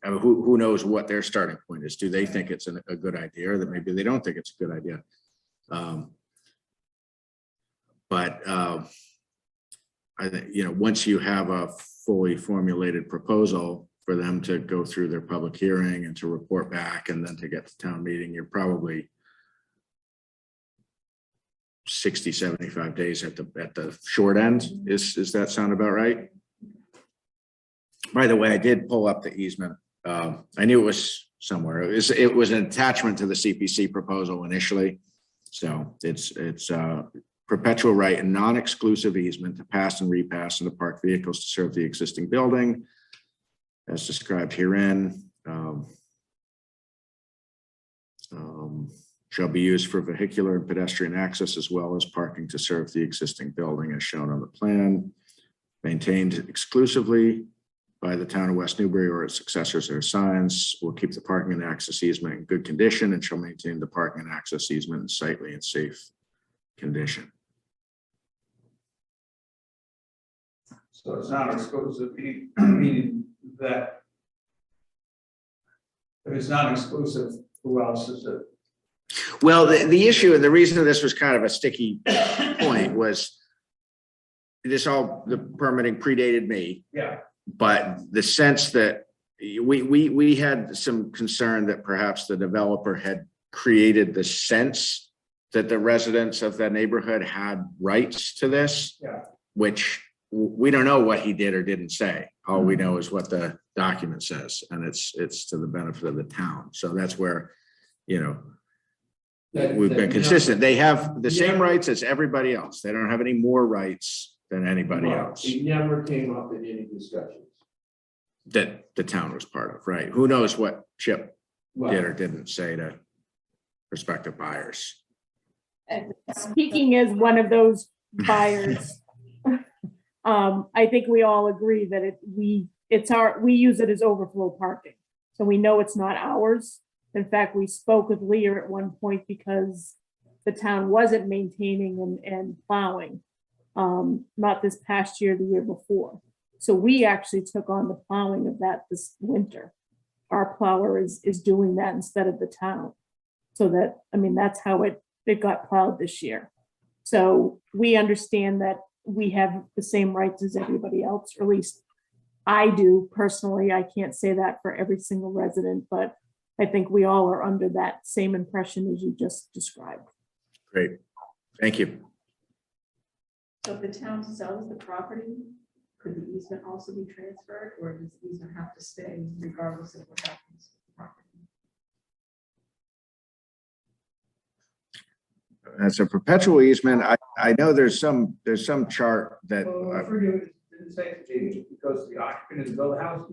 I mean, who knows what their starting point is? Do they think it's a good idea, or that maybe they don't think it's a good idea? But I think, once you have a fully formulated proposal for them to go through their public hearing and to report back and then to get to town meeting, you're probably 60, 75 days at the short end. Is that sound about right? By the way, I did pull up the easement. I knew it was somewhere. It was an attachment to the CPC proposal initially. So it's perpetual right and non-exclusive easement to pass and repass and to park vehicles to serve the existing building, as described herein. Shall be used for vehicular and pedestrian access as well as parking to serve the existing building as shown on the plan. Maintained exclusively by the town of West Newbury or its successors or signs. Will keep the parking and access easement in good condition and shall maintain the parking and access easement in sightly and safe condition. So it's not exclusive, meaning that if it's not exclusive, who else is it? Well, the issue and the reason this was kind of a sticky point was the permitting predated me. Yeah. But the sense that we had some concern that perhaps the developer had created the sense that the residents of the neighborhood had rights to this, which we don't know what he did or didn't say. All we know is what the document says, and it's to the benefit of the town. So that's where, we've been consistent. They have the same rights as everybody else. They don't have any more rights than anybody else. It never came up in any discussions. That the town was part of, right? Who knows what Chip did or didn't say to prospective buyers. Speaking as one of those buyers, I think we all agree that we use it as overflow parking. So we know it's not ours. In fact, we spoke with Lear at one point because the town wasn't maintaining and plowing, not this past year, the year before. So we actually took on the plowing of that this winter. Our plower is doing that instead of the town. So that, that's how it got plowed this year. So we understand that we have the same rights as everybody else, or at least I do personally. I can't say that for every single resident, but I think we all are under that same impression as you just described. Great, thank you. So if the town sells the property, could the easement also be transferred, or does the easement have to stay regardless of what happens to the property? That's a perpetual easement. I know there's some chart that Well, I forget, didn't say it goes to the occupant of the building house.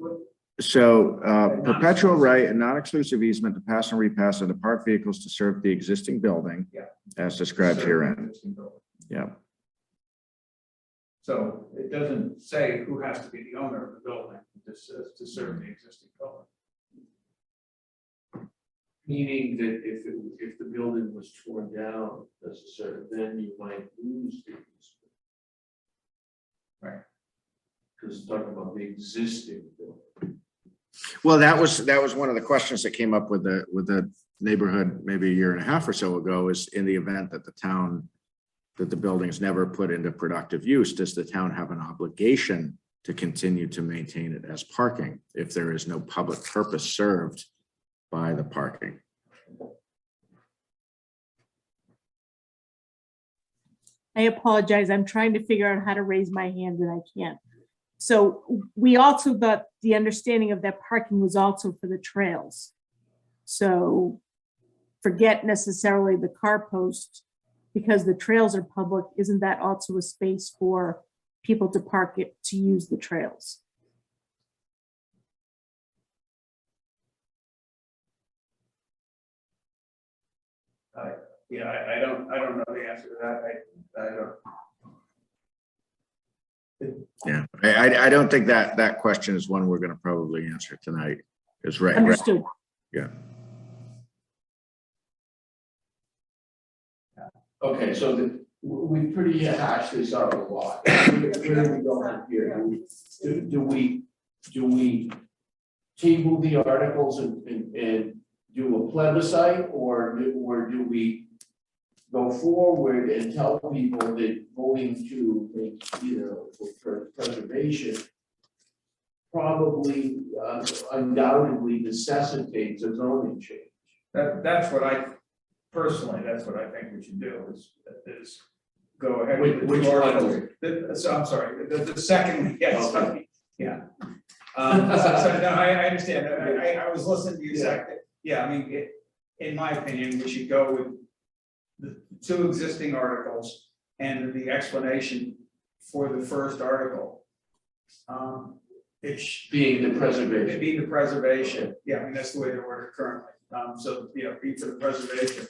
So perpetual right and non-exclusive easement to pass and repass of the parked vehicles to serve the existing building. Yeah. As described herein. Yeah. So it doesn't say who has to be the owner of the building, it just says to serve the existing building. Meaning that if the building was torn down, necessarily, then you might lose the easement. Right. Because talking about the existing building. Well, that was one of the questions that came up with the neighborhood maybe a year and a half or so ago, is in the event that the building is never put into productive use, does the town have an obligation to continue to maintain it as parking if there is no public purpose served by the parking? I apologize. I'm trying to figure out how to raise my hand and I can't. So we also got the understanding of that parking was also for the trails. So forget necessarily the car post, because the trails are public. Isn't that also a space for people to park it to use the trails? Yeah, I don't know the answer to that. I don't. Yeah, I don't think that question is one we're going to probably answer tonight. Is right. Understood. Yeah. Okay, so we pretty hashed this out a lot. Where do we go from here? Do we table the articles and do a plebiscite, or do we go forward and tell people that voting to make, for preservation probably undoubtedly necessitates a zoning change? That's what I think we should do is go ahead. with the Which two one? articles. So I'm sorry, the second, yes, Okay. yeah. So no, I understand. I was listening to you second. Yeah, I mean, in my opinion, we should go with the two existing articles and the explanation for the first article. Being the preservation. Be the preservation. Yeah, I mean, that's the way they're ordered currently. So, be for the preservation.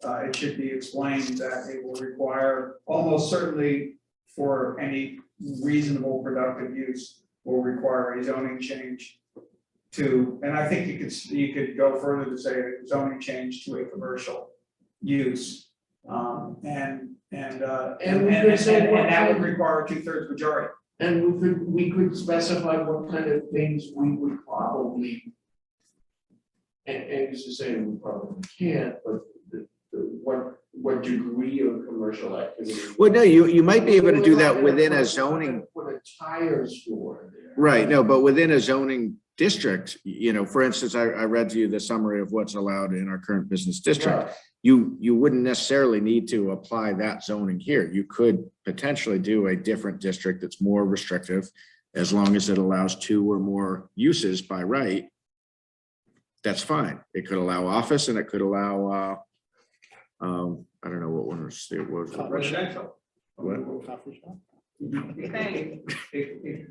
It should be explained that it will require, almost certainly for any reasonable productive use, will require a zoning change to, and I think you could go further to say a zoning change to a commercial use. And that would require a 2/3 majority. And we could specify what kind of things we would probably, and as you say, we probably can't, but what degree of commercial activity. Well, no, you might be able to do that within a zoning. Put a tire store there. Right, no, but within a zoning district, for instance, I read to you the summary of what's allowed in our current business district. Right. You wouldn't necessarily need to apply that zoning here. You could potentially do a different district that's more restrictive, as long as it allows 2 or more uses by right. That's fine. It could allow office and it could allow, I don't know what one was, it was. Residential. What? Coffee shop?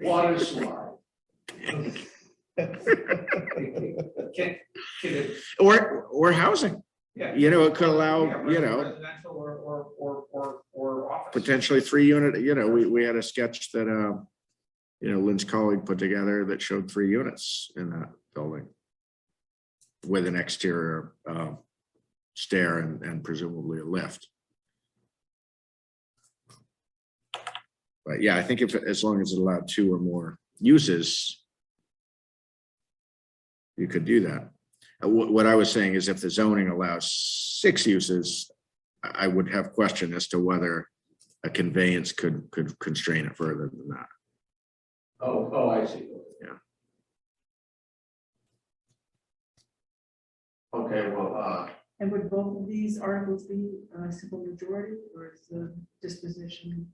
Water slide. Can it, Or housing, yeah. it could allow, Residential or office. potentially 3 unit, we had a sketch that, Lynn's colleague put together that showed 3 units in that building with an exterior stair and presumably a lift. But yeah, I think as long as it allowed 2 or more uses, you could do that. What I was saying is if the zoning allows 6 uses, I would have question as to whether a conveyance could constrain it further than that. Oh, I see. Yeah. Okay, well, And would both of these articles be a simple majority, or is the disposition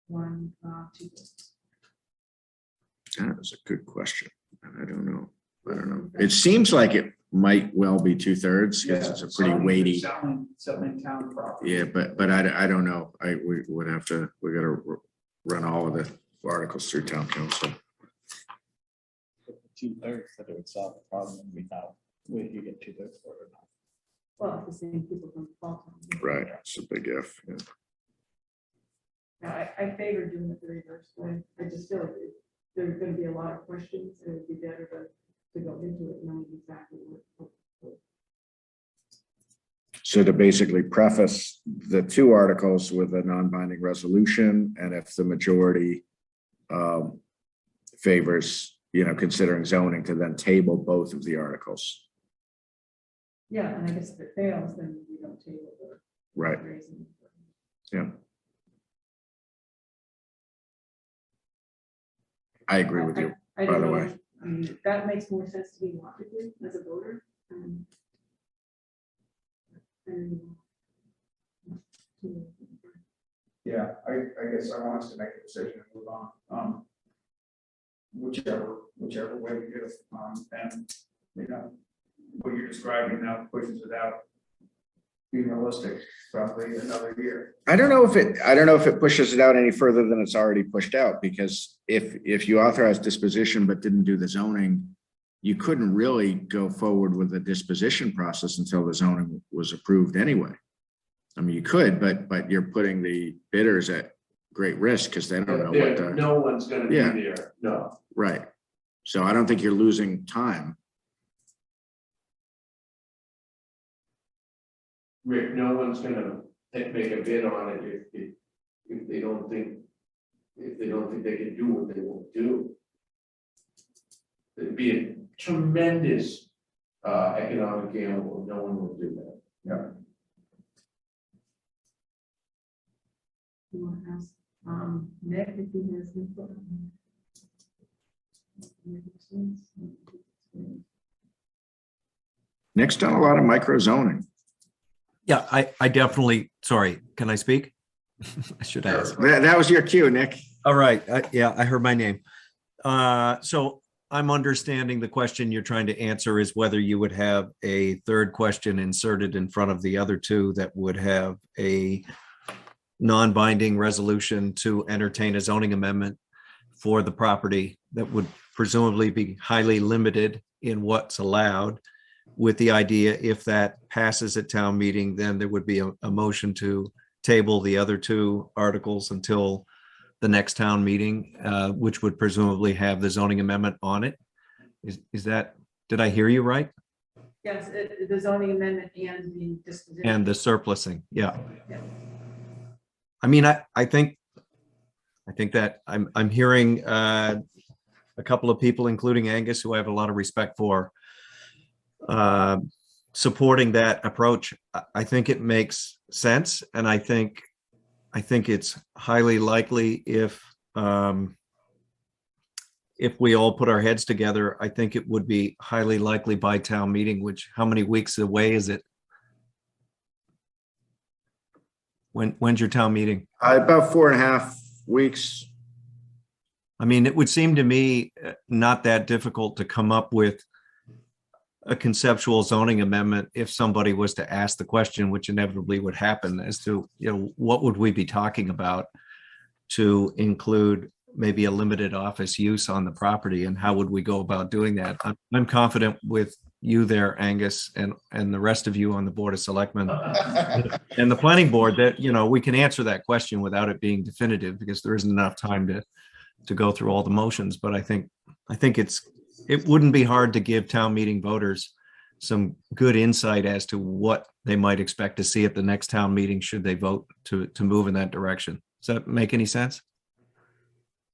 1, 2? That is a good question. I don't know. It seems like it might well be 2/3 because it's a pretty weighty. Selling town property. Yeah, but I don't know. We got to run all of the articles through town council. 2/3 that it would solve the problem without, would you get 2/3 for it or not? Well, if the same people from fall. Right, it's a big if. Yeah. Yeah, I favor doing it the reverse way. I just feel like there's gonna be a lot of questions, and it'd be better to go into it knowing exactly what. So to basically preface the two articles with a non-binding resolution, and if the majority favors, considering zoning, to then table both of the articles. Yeah, and I guess if it fails, then we don't table the. Right. raising. Yeah. I agree with you, I by don't the know, way. I mean, that makes more sense to me logically as a voter. And- Yeah, I guess I want us to make a decision and move on. Whichever way we do it, and, what you're describing now pushes it out. Being realistic, probably another year. I don't know if it pushes it out any further than it's already pushed out, because if you authorize disposition but didn't do the zoning, you couldn't really go forward with the disposition process until the zoning was approved anyway. I mean, you could, but you're putting the bidders at great risk because they don't know what the, No one's gonna be Yeah. there, no. right. So I don't think you're losing time. Rick, no one's gonna make a bid on it if they don't think they can do what they will do. It'd be a tremendous economic gamble, no one will do that. Yeah. You want to ask, Nick, if he has input on that? Nick's done a lot of micro zoning. Yeah, I definitely, sorry, can I speak? I should ask. That was your cue, Nick. All right, yeah, I heard my name. So I'm understanding the question you're trying to answer is whether you would have a third question inserted in front of the other two that would have a non-binding resolution to entertain a zoning amendment for the property that would presumably be highly limited in what's allowed, with the idea if that passes at town meeting, then there would be a motion to table the other two articles until the next town meeting, which would presumably have the zoning amendment on it. Is that, did I hear you right? Yes, the zoning amendment and the disposition. And the surplusing, yeah. Yeah. I mean, I think that I'm hearing a couple of people, including Angus, who I have a lot of respect for, supporting that approach. I think it makes sense, and I think it's highly likely if we all put our heads together, I think it would be highly likely by town meeting, which, how many weeks away is it? When's your town meeting? About 4.5 weeks. I mean, it would seem to me not that difficult to come up with a conceptual zoning amendment if somebody was to ask the question, which inevitably would happen, as to, what would we be talking about to include maybe a limited office use on the property, and how would we go about doing that? I'm confident with you there, Angus, and the rest of you on the Board of Selectmen and the planning board that, we can answer that question without it being definitive, because there isn't enough time to go through all the motions. But I think it wouldn't be hard to give town meeting voters some good insight as to what they might expect to see at the next town meeting should they vote to move in that direction. Does that make any sense?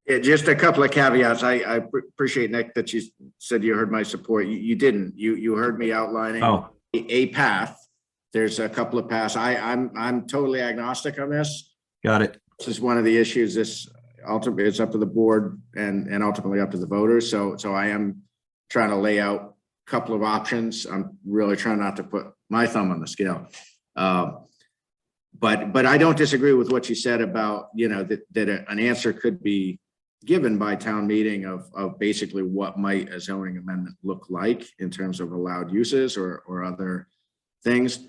Yeah, just a couple of caveats. I appreciate, Nick, that you said you heard my support. You didn't. You heard me outlining a path. There's a couple of paths. I'm totally agnostic on this. Got it. This is one of the issues. This ultimately, it's up to the board and ultimately up to the voters. So I am trying to lay out a couple of options. I'm really trying not to put my thumb on the scale. But I don't disagree with what you said about, that an answer could be given by town meeting of basically what might a zoning amendment look like in terms of allowed uses or other things.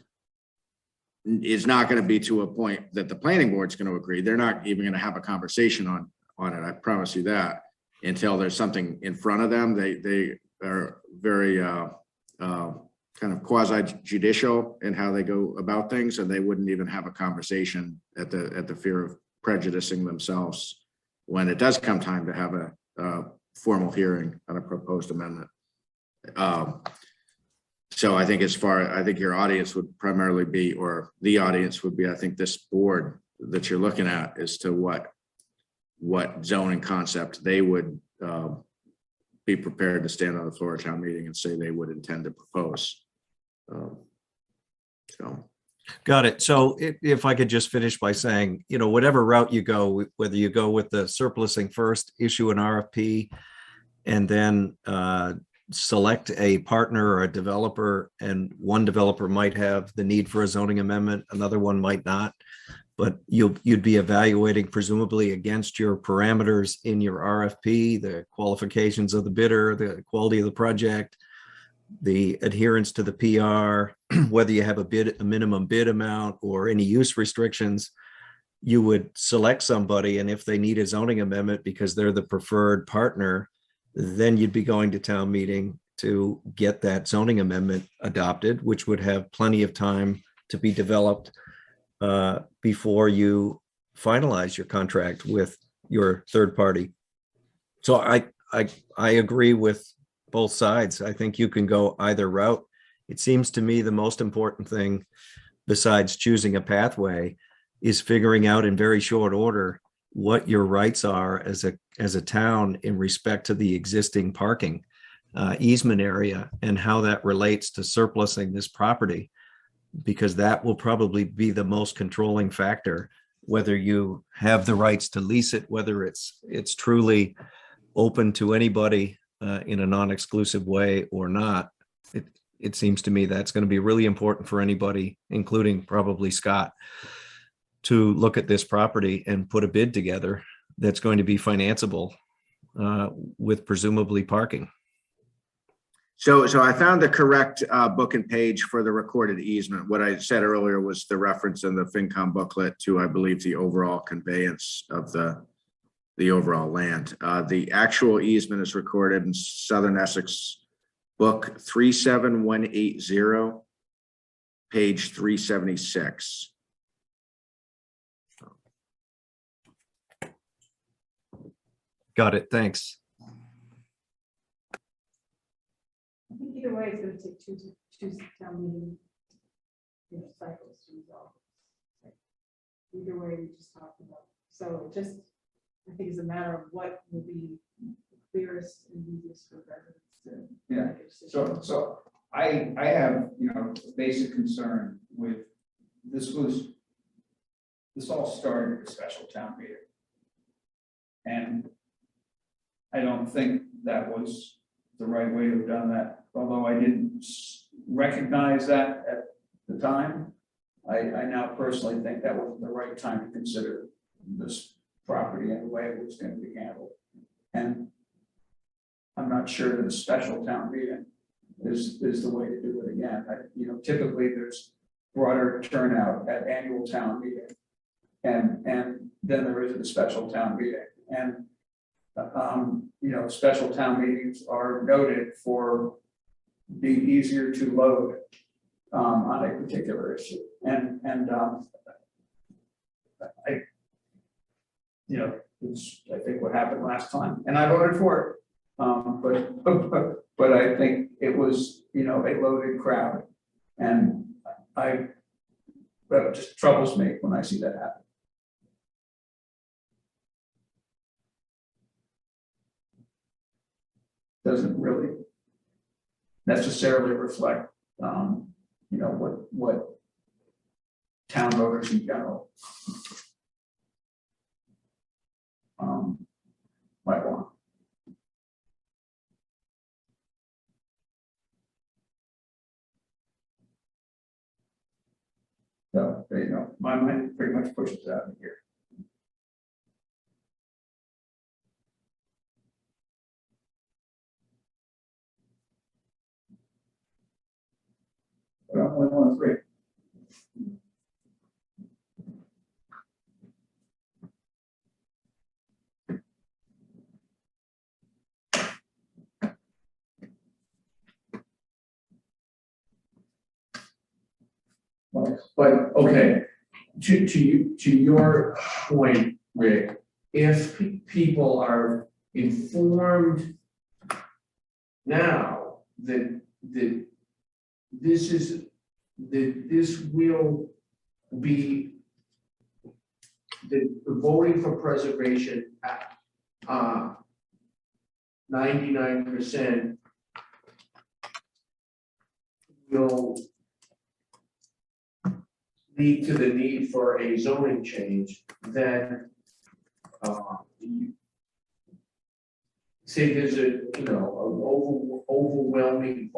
Is not going to be to a point that the planning board's going to agree. They're not even going to have a conversation on it. I promise you that. until there's something in front of them, they are very kind of quasi judicial in how they go about things, and they wouldn't even have a conversation at the fear of prejudicing themselves when it does come time to have a formal hearing on a proposed amendment. So I think I think your audience would primarily be, or the audience would be, I think this board that you're looking at as to what zoning concept they would be prepared to stand on the floor of town meeting and say they would intend to propose. So. Got it. So if I could just finish by saying, whatever route you go, whether you go with the surplusing first, issue an RFP, and then select a partner or a developer, and one developer might have the need for a zoning amendment, another one might not, but you'd be evaluating presumably against your parameters in your RFP, the qualifications of the bidder, the quality of the project, the adherence to the PR, whether you have a minimum bid amount or any use restrictions. You would select somebody, and if they need a zoning amendment because they're the preferred partner, then you'd be going to town meeting to get that zoning amendment adopted, which would have plenty of time to be developed before you finalize your contract with your third party. So I agree with both sides. I think you can go either route. It seems to me the most important thing, besides choosing a pathway, is figuring out in very short order what your rights are as a town in respect to the existing parking easement area, and how that relates to surplusing this property, because that will probably be the most controlling factor, whether you have the rights to lease it, whether it's truly open to anybody in a non-exclusive way or not. It seems to me that's going to be really important for anybody, including probably Scott, to look at this property and put a bid together that's going to be financeable with presumably parking. So I found the correct book and page for the recorded easement. What I said earlier was the reference in the FinCom booklet to, I believe, the overall conveyance of the overall land. The actual easement is recorded in Southern Essex Book 37180, page 376. Got it. Thanks. I think either way, it's gonna take two town meeting cycles to resolve. Either way, we just talked about. So it just, I think it's a matter of what will be clearest and easiest for residents to Yeah. make a decision. So I have, a basic concern with this all started at a special town meeting. And I don't think that was the right way to have done that, although I didn't recognize that at the time. I now personally think that wasn't the right time to consider this property and the way it was going to be handled. And I'm not sure that a special town meeting is the way to do it again. Typically there's broader turnout at annual town meeting, and then there is a special town meeting. And special town meetings are noted for being easier to load on a particular issue. And it's, I think, what happened last time, and I voted for it. But I think it was, a loaded crowd, and that just troubles me when I see that happen. Doesn't really necessarily reflect, what town voters in general might want. So, my mind pretty much pushes out of here. But I'm only one of three. But, okay, to your point, Rick, if people are informed now that this will be the voting for preservation at 99% will lead to the need for a zoning change, then say there's an overwhelming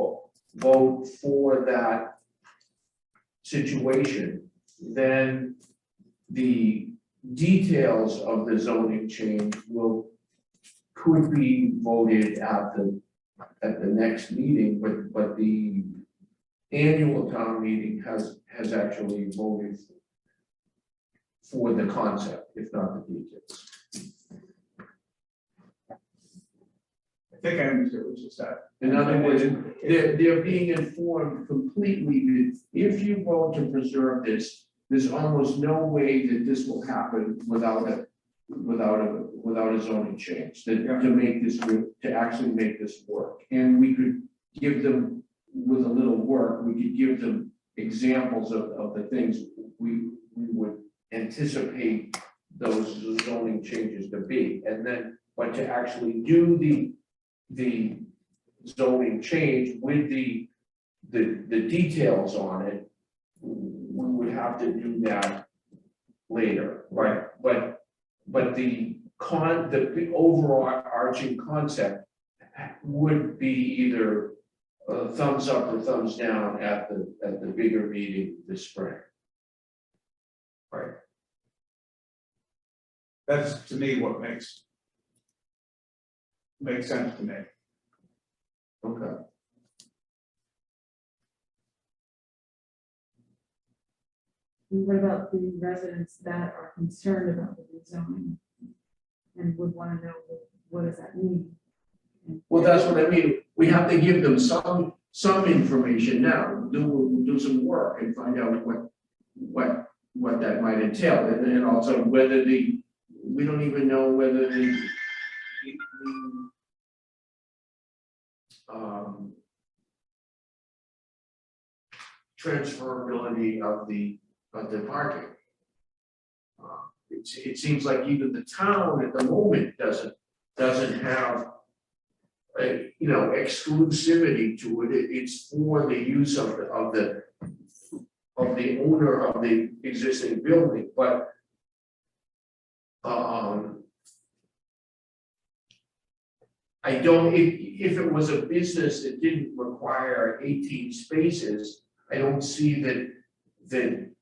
vote for that situation, then the details of the zoning change could be voted at the next meeting, but the annual town meeting has actually voted for the concept, if not the details. I think I understood what you said. In other words, they're being informed completely that if you vote to preserve this, there's almost no way that this will happen without a zoning change, to actually make this work. And we could give them, with a little work, we could give them examples of the things we would anticipate those zoning changes to be. And then, but to actually do the zoning change with the details on it, we would have to do that later, right? But the overarching concept would be either thumbs up or thumbs down at the bigger meeting this spring. Right. That's to me what makes sense to me. Okay. And what about the residents that are concerned about the rezoning and would want to know what does that mean? Well, that's what I mean. We have to give them some information now. Do some work and find out what that might entail, and also whether we don't even know whether the transferability of the parking. It seems like even the town at the moment doesn't have exclusivity to it. It's for the use of the owner of the existing building, but I don't, if it was a business that didn't require 18 spaces, I don't see that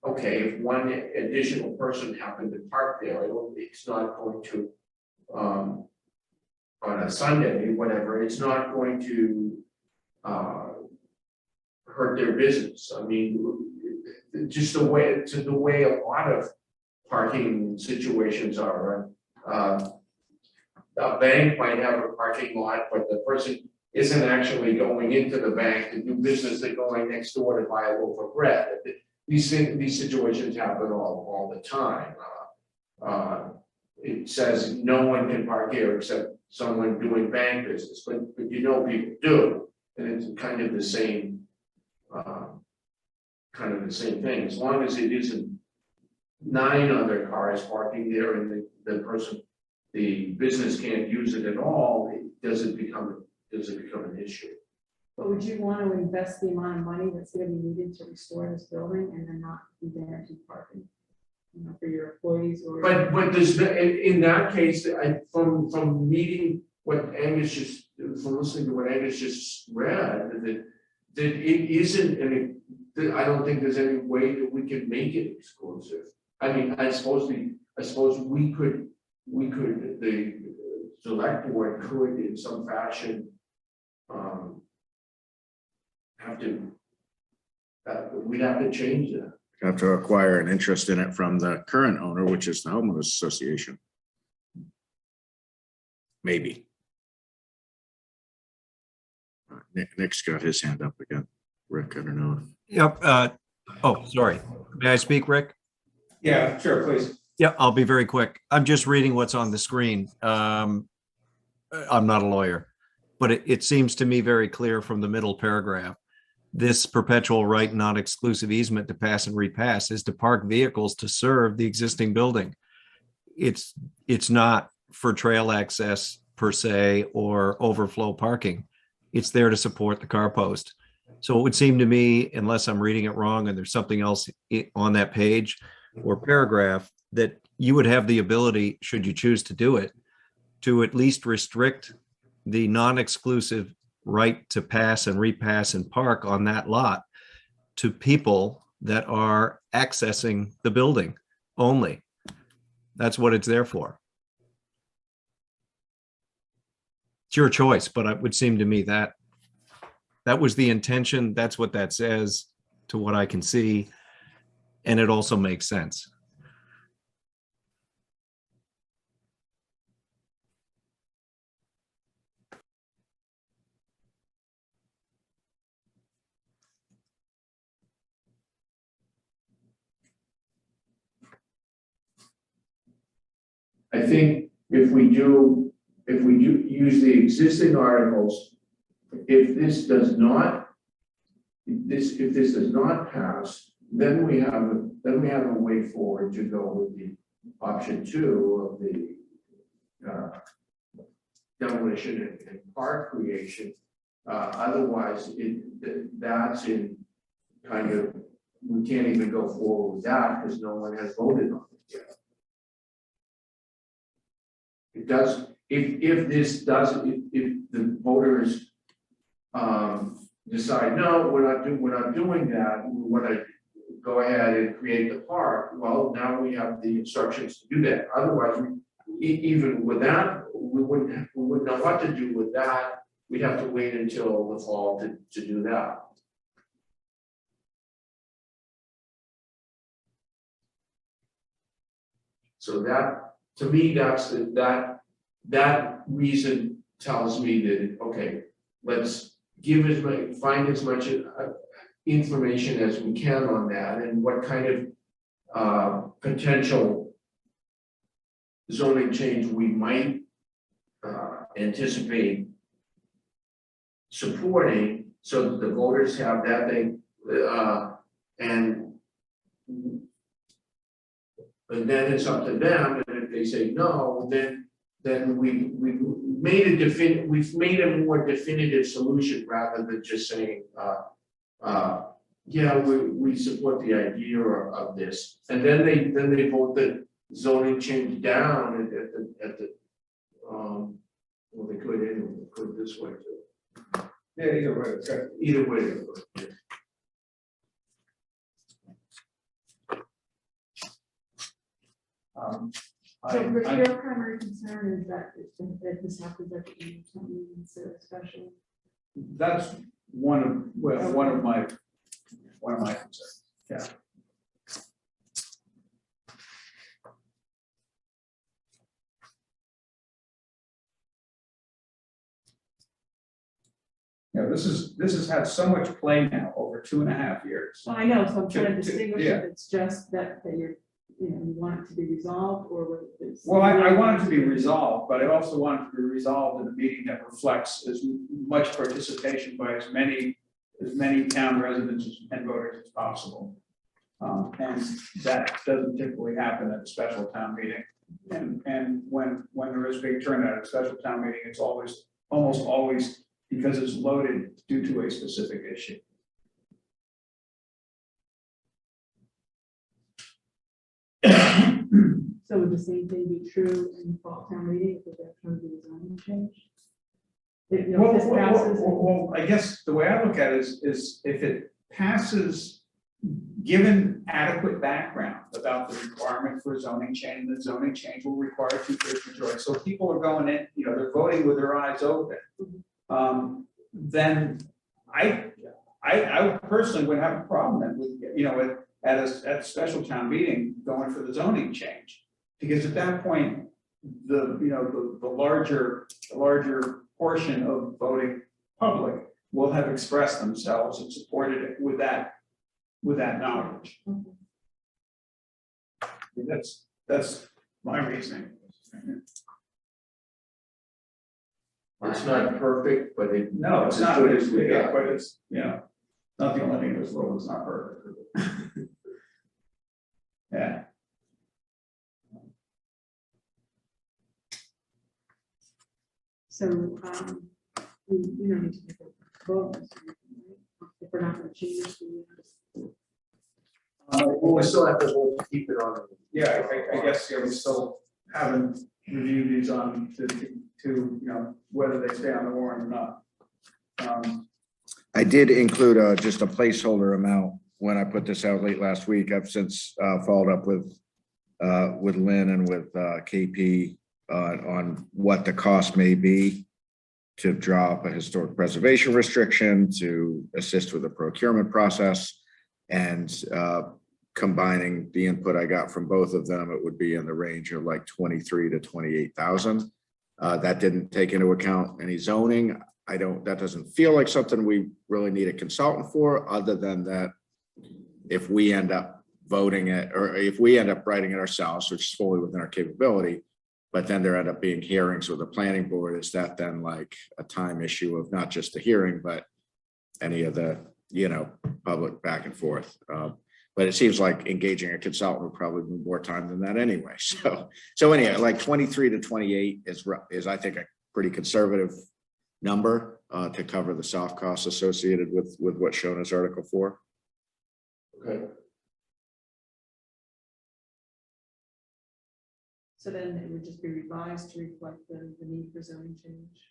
okay, if one additional person happened to park there, it's not going to on a Sunday, whatever, it's not going to hurt their business. I mean, just the way a lot of parking situations are. A bank might have a parking lot, but the person isn't actually going into the bank to do business. They're going next door to buy a loaf of bread. These situations happen all the time. It says no one can park here except someone doing bank business, but people do, and it's kind of the same thing. As long as it isn't 9 other cars parking there and the business can't use it at all, it doesn't become an issue. But would you want to invest the amount of money that's going to be needed to restore this building and then not be guaranteed parking, for your employees or? But there's, in that case, from meeting what Angus just, from listening to what Angus just read, that it isn't, I don't think there's any way that we can make it exclusive. I mean, I suppose we could, the select board could in some fashion we'd have to change that. Have to acquire an interest in it from the current owner, which is the homeowners association. Maybe. Nick's got his hand up again. Rick, I don't know. Yep, Oh, sorry. May I speak, Rick? Yeah, sure, please. Yeah, I'll be very quick. I'm just reading what's on the screen. I'm not a lawyer, but it seems to me very clear from the middle paragraph. This perpetual right, non-exclusive easement to pass and repass is to park vehicles to serve the existing building. It's not for trail access per se or overflow parking. It's there to support the car post. So it would seem to me, unless I'm reading it wrong and there's something else on that page or paragraph, that you would have the ability, should you choose to do it, to at least restrict the non-exclusive right to pass and repass and park on that lot to people that are accessing the building only. That's what it's there for. It's your choice, but it would seem to me that that was the intention. That's what that says to what I can see. And it also makes sense. I think if we do use the existing articles, if this does not pass, then we have a way forward to go with the option 2 of the demolition and park creation. Otherwise, that's in kind of, we can't even go forward with that because no one has voted on it yet. It does, if the voters decide, no, we're not doing that, we want to go ahead and create the park, well, now we have the instructions to do that. Otherwise, even with that, we wouldn't know what to do with that. We'd have to wait until the fall to do that. So that, to me, that reason tells me that, okay, let's find as much information as we can on that and what kind of potential zoning change we might anticipate supporting, so that the voters have that thing, and then it's up to them, and if they say no, then we've made a more definitive solution rather than just saying, yeah, we support the idea of this, and then they vote the zoning change down at the well, they could this way too. Yeah, either way, it's good. Either way. So but your primary concern is that if this happens at the end of time, instead of special. That's one of my concerns, yeah. Yeah, this has had so much play now over 2.5 years. Well, I know, so I'm trying to distinguish yeah. if it's just that you're, you want it to be resolved, or whether it's. Well, I want it to be resolved, but I also want it to be resolved in a meeting that reflects as much participation by as many town residents and voters as possible. And that doesn't typically happen at a special town meeting. And when there is big turnout at a special town meeting, it's almost always because it's loaded due to a specific issue. So would the same thing be true in the fall town meeting if there's going to be a zoning change? If, if this passes. Well, I guess the way I look at it is if it passes, given adequate background about the requirement for a zoning change, the zoning change will require 2/3 majority. So if people are going in, they're voting with their eyes open. Then I personally would have a problem with, at a special town meeting going for the zoning change, because at that point, the larger portion of voting public will have expressed themselves and supported it with that with that knowledge. That's my reasoning. It's not perfect, but it. No, it's not, good but as we got. it's, not the only thing in this world that's not perfect. Yeah. So, we don't need to make a vote. If we're not gonna change the. Well, we still have to vote to keep it on. Yeah, I guess, we still haven't reviewed these on to, whether they stay on the warrant or not. I did include just a placeholder amount when I put this out late last week. I've since followed up with Lynn and with KP on what the cost may be to draw up a historic preservation restriction, to assist with the procurement process, and combining the input I got from both of them, it would be in the range of like 23 to 28,000. That didn't take into account any zoning. That doesn't feel like something we really need a consultant for, other than that if we end up voting it, or if we end up writing it ourselves, which is fully within our capability, but then there end up being hearings with the planning board, is that then like a time issue of not just the hearing, but any of the, public back and forth. But it seems like engaging a consultant would probably be more time than that anyway. So anyway, like 23 to 28 is I think a pretty conservative number to cover the soft costs associated with what's shown as Article 4. Okay. So then it would just be revised to reflect the need for zoning change.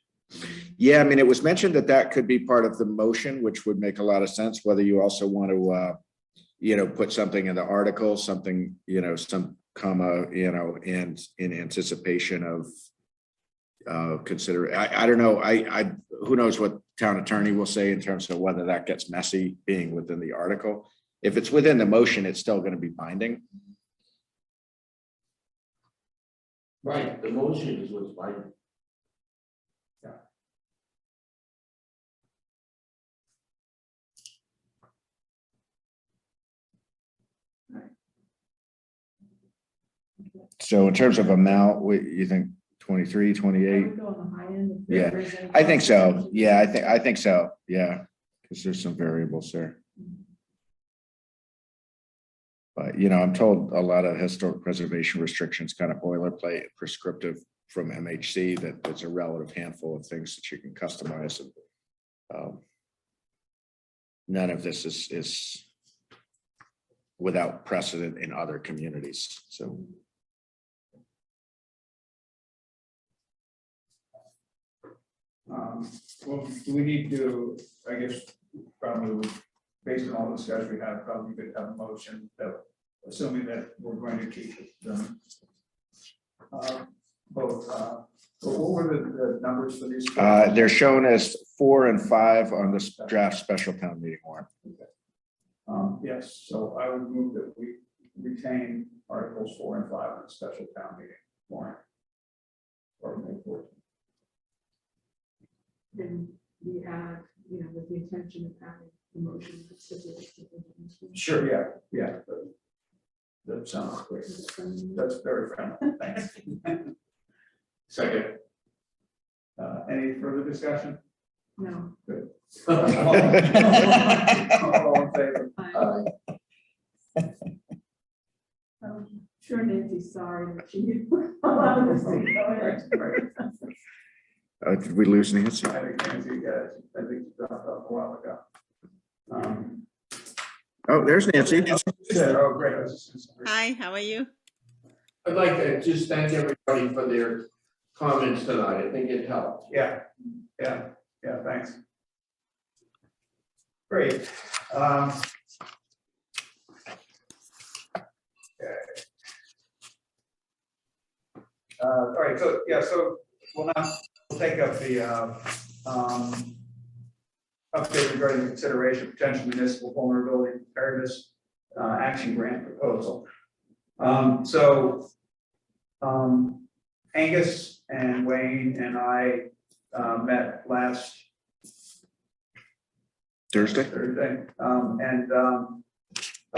Yeah, I mean, it was mentioned that could be part of the motion, which would make a lot of sense, whether you also want to put something in the article, something, some comma, and in anticipation of consider, I don't know, who knows what town attorney will say in terms of whether that gets messy being within the article. If it's within the motion, it's still going to be binding. Right, the motion is what's binding. So in terms of amount, you think 23, 28? I would go on the high end. if Yeah, there is any I think so. changes. Yeah, I think so. Yeah, because there's some variables there. But, I'm told a lot of historic preservation restrictions kind of boilerplate prescriptive from MHC, that there's a relative handful of things that you can customize. And none of this is without precedent in other communities. So. Well, do we need to, I guess, probably based on all the discussion we had, probably could have a motion that, assuming that we're going to keep them. Both, what were the numbers for these? They're shown as 4 and 5 on this draft special town meeting warrant. Yes, so I would move that we retain Articles 4 and 5 on the special town meeting warrant. Or May 14th. Then we add, with the intention of having the motion. Sure. Yeah, that sounds great. That's very friendly, thanks. Second. Any further discussion? No. Good. All in favor? I'm sure Nancy's sorry that she allowed this to go ahead. Did we lose Nancy? I think Nancy, I think she dropped off a while ago. Oh, there's Nancy. Oh, great. I was just gonna say- Hi, how are you? I'd like to just thank everybody for their comments tonight. I think it helped. Yeah, thanks. Great. All right, so we'll take up the update regarding the consideration of potential municipal vulnerability preparedness action grant proposal. Angus and Wayne and I met last Thursday. Thursday,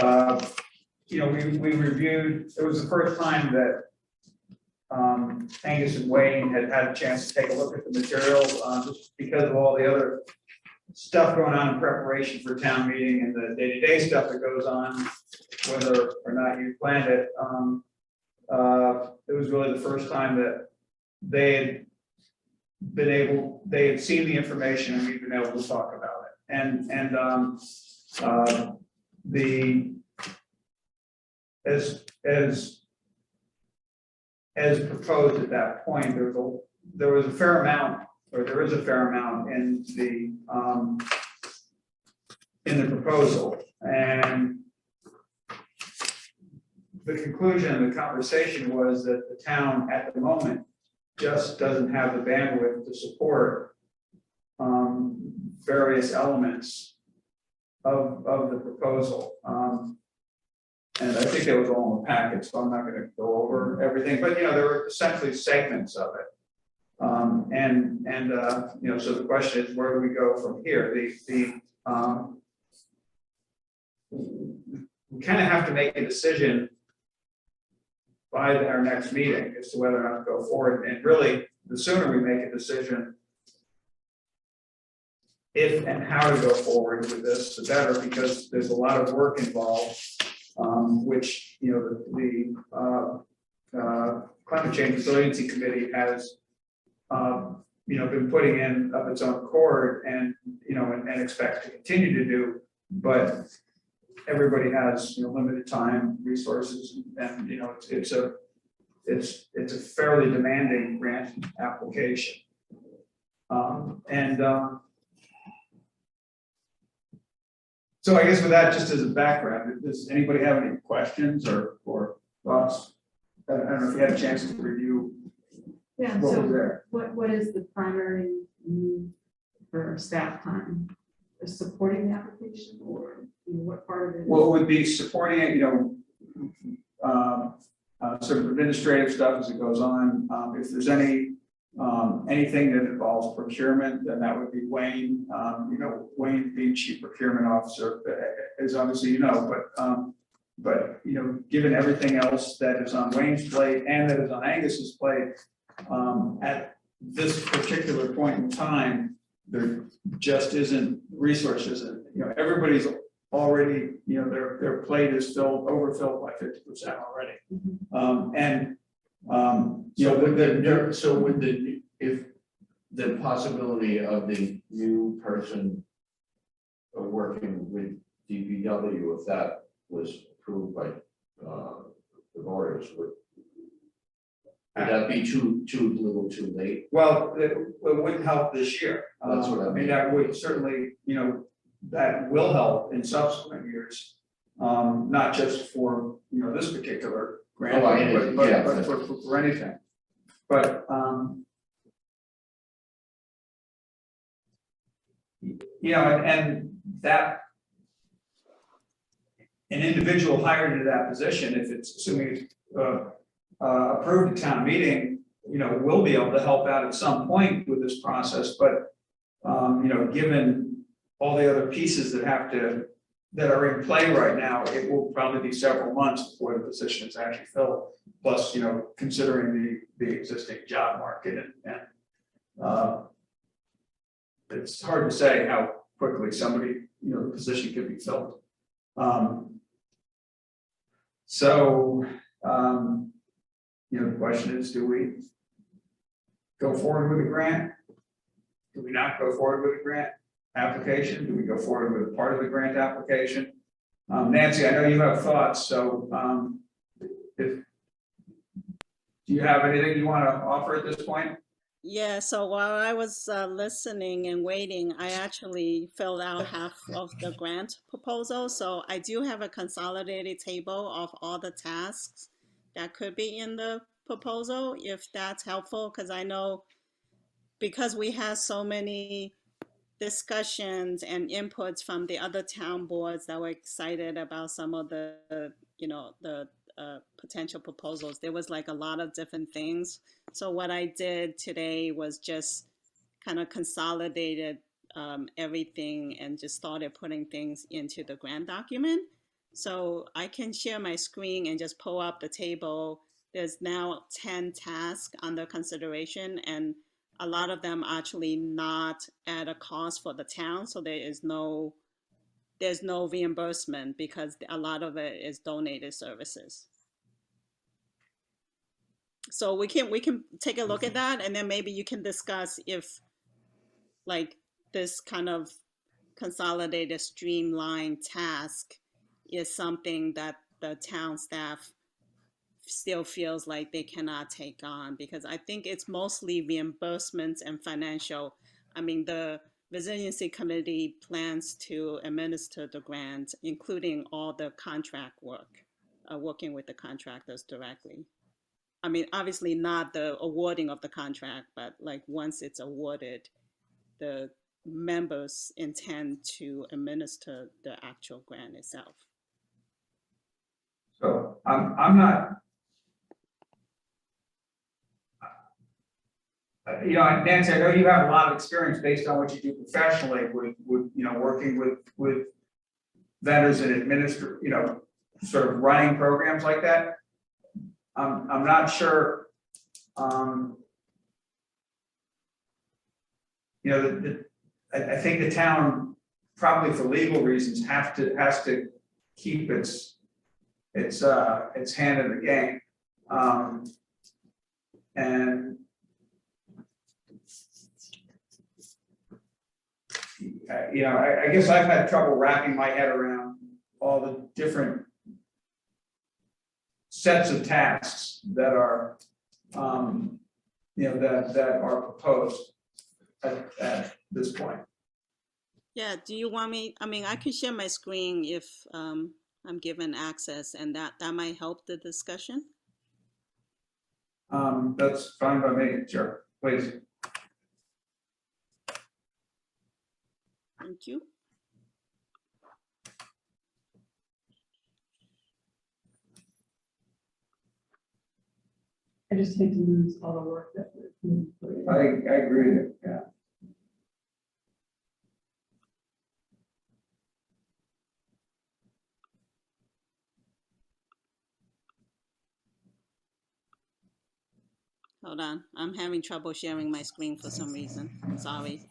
you know, we reviewed, it was the first time that Angus and Wayne had had a chance to take a look at the materials, just because of all the other stuff going on in preparation for town meeting and the day-to-day stuff that goes on, whether or not you planned it. It was really the first time that they had seen the information and we've been able to talk about it. And as proposed at that point, there was a fair amount, or there is a fair amount in the proposal. And the conclusion of the conversation was that the town at the moment just doesn't have the bandwidth to support various elements of the proposal. And I think that was all in the packet, so I'm not going to go over everything, but you know, there were essentially segments of it. You know, so the question is, where do we go from here? We kind of have to make a decision by our next meeting as to whether or not to go forward. And really, the sooner we make a decision if and how to go forward with this, the better, because there's a lot of work involved, which, you know, the Climate Change Resiliency Committee has, you know, been putting in of its own accord and, you know, and expect to continue to do, but everybody has, you know, limited time, resources, and you know, it's a fairly demanding grant application. So I guess with that, just as a background, does anybody have any questions or thoughts? I don't know if you had a chance to review Yeah, what was so there. what is the primary need for staff time? Is supporting the application, or you know, what part of it? Well, it would be supporting it, you know, sort of administrative stuff as it goes on. If there's anything that involves procurement, then that would be Wayne. You know, Wayne being Chief Procurement Officer, as obviously you know, but you know, given everything else that is on Wayne's plate and that is on Angus's plate, at this particular point in time, there just isn't resources. You know, everybody's already, you know, their plate is overfilled by 50% already. You know, if the possibility of the new person working with DPW, if that was approved by the voters, would that be too little, too late? well, it wouldn't help this year. That's what I mean. That would certainly, you know, that will help in subsequent years, not just for, you know, this particular grant, but for anything. But you know, and that an individual hired into that position, if it's assuming approved at town meeting, you know, will be able to help out at some point with this process. But you know, given all the other pieces that are in play right now, it will probably be several months before the position is actually filled. Plus, you know, considering the existing job market and it's hard to say how quickly somebody, you know, the position could be filled. You know, the question is, do we go forward with a grant? Do we not go forward with a grant application? Do we go forward with a part of the grant application? Nancy, I know you have thoughts, so do you have anything you want to offer at this point? Yeah, so while I was listening and waiting, I actually filled out half of the grant proposal. So I do have a consolidated table of all the tasks that could be in the proposal, if that's helpful, because I know because we have so many discussions and inputs from the other town boards that were excited about some of the, you know, the potential proposals. There was like a lot of different things. So what I did today was just kind of consolidated everything and just started putting things into the grant document. So I can share my screen and just pull up the table. There's now 10 tasks under consideration, and a lot of them actually not at a cost for the town. So there's no reimbursement because a lot of it is donated services. So we can take a look at that, and then maybe you can discuss if like this kind of consolidated streamlined task is something that the town staff still feels like they cannot take on, because I think it's mostly reimbursements and financial. I mean, the resiliency committee plans to administer the grant, including all the contract work, working with the contractors directly. I mean, obviously not the awarding of the contract, but like once it's awarded, the members intend to administer the actual grant itself. So I'm not, you know, Nancy, I know you have a lot of experience based on what you do professionally with you know, working with vendors and sort of running programs like that. I'm not sure, you know, I think the town, probably for legal reasons, has to keep its hand in the game. And you know, I guess I've had trouble wrapping my head around all the different sets of tasks that are, you know, that are proposed at this point. Yeah, do you want me, I mean, I can share my screen if I'm given access, and that might help the discussion. That's fine by me, sure, please. Thank you. I just hate to lose all the work that we're putting in. I agree with it, yeah. Hold on, I'm having trouble sharing my screen for some reason. Sorry.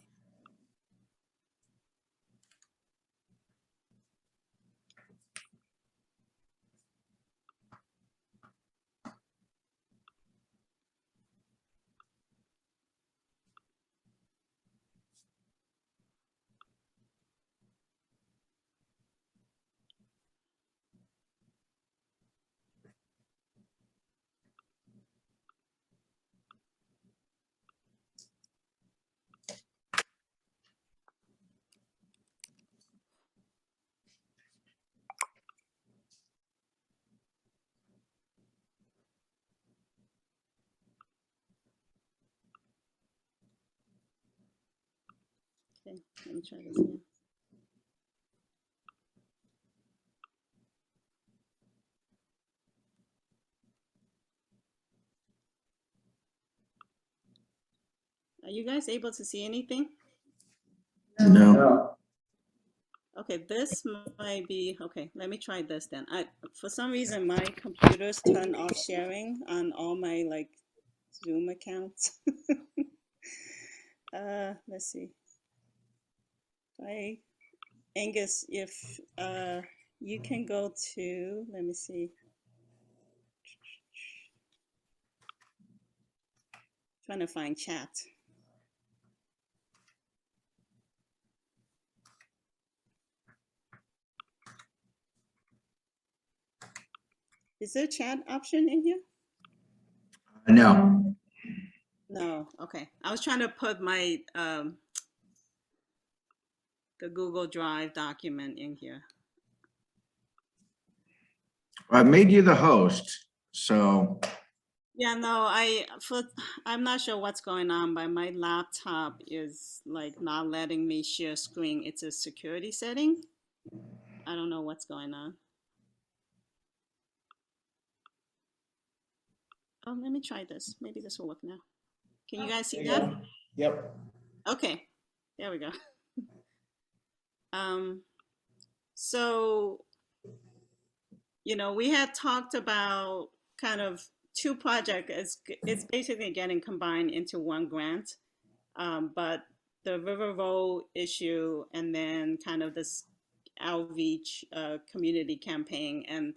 Okay, let me try this again. Are you guys able to see anything? No. Okay, this might be, okay, let me try this then. For some reason, my computer's turned off sharing on all my like Zoom accounts. Let's see. Angus, if you can go to, let me see. Trying to find chat. Is there a chat option in here? No. No, okay. I was trying to put my the Google Drive document in here. I made you the host, so. Yeah, no, I'm not sure what's going on, but my laptop is like not letting me share screen. It's a security setting. I don't know what's going on. Oh, let me try this. Maybe this will work now. Can you guys see that? Yep. Okay, there we go. So we had talked about kind of two projects. It's basically getting combined into one grant. But the River Road issue and then kind of this outreach community campaign, and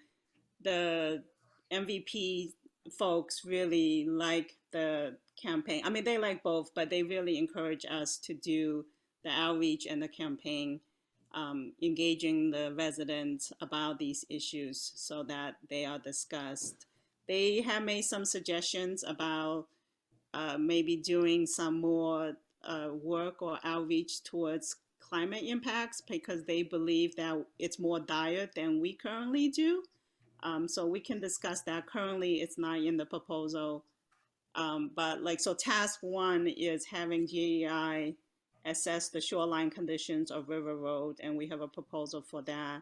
the MVP folks really like the campaign. I mean, they like both, but they really encourage us to do the outreach and the campaign, engaging the residents about these issues so that they are discussed. They have made some suggestions about maybe doing some more work or outreach towards climate impacts because they believe that it's more dire than we currently do. So we can discuss that. Currently, it's not in the proposal. But like, so task one is having GEI assess the shoreline conditions of River Road, and we have a proposal for that.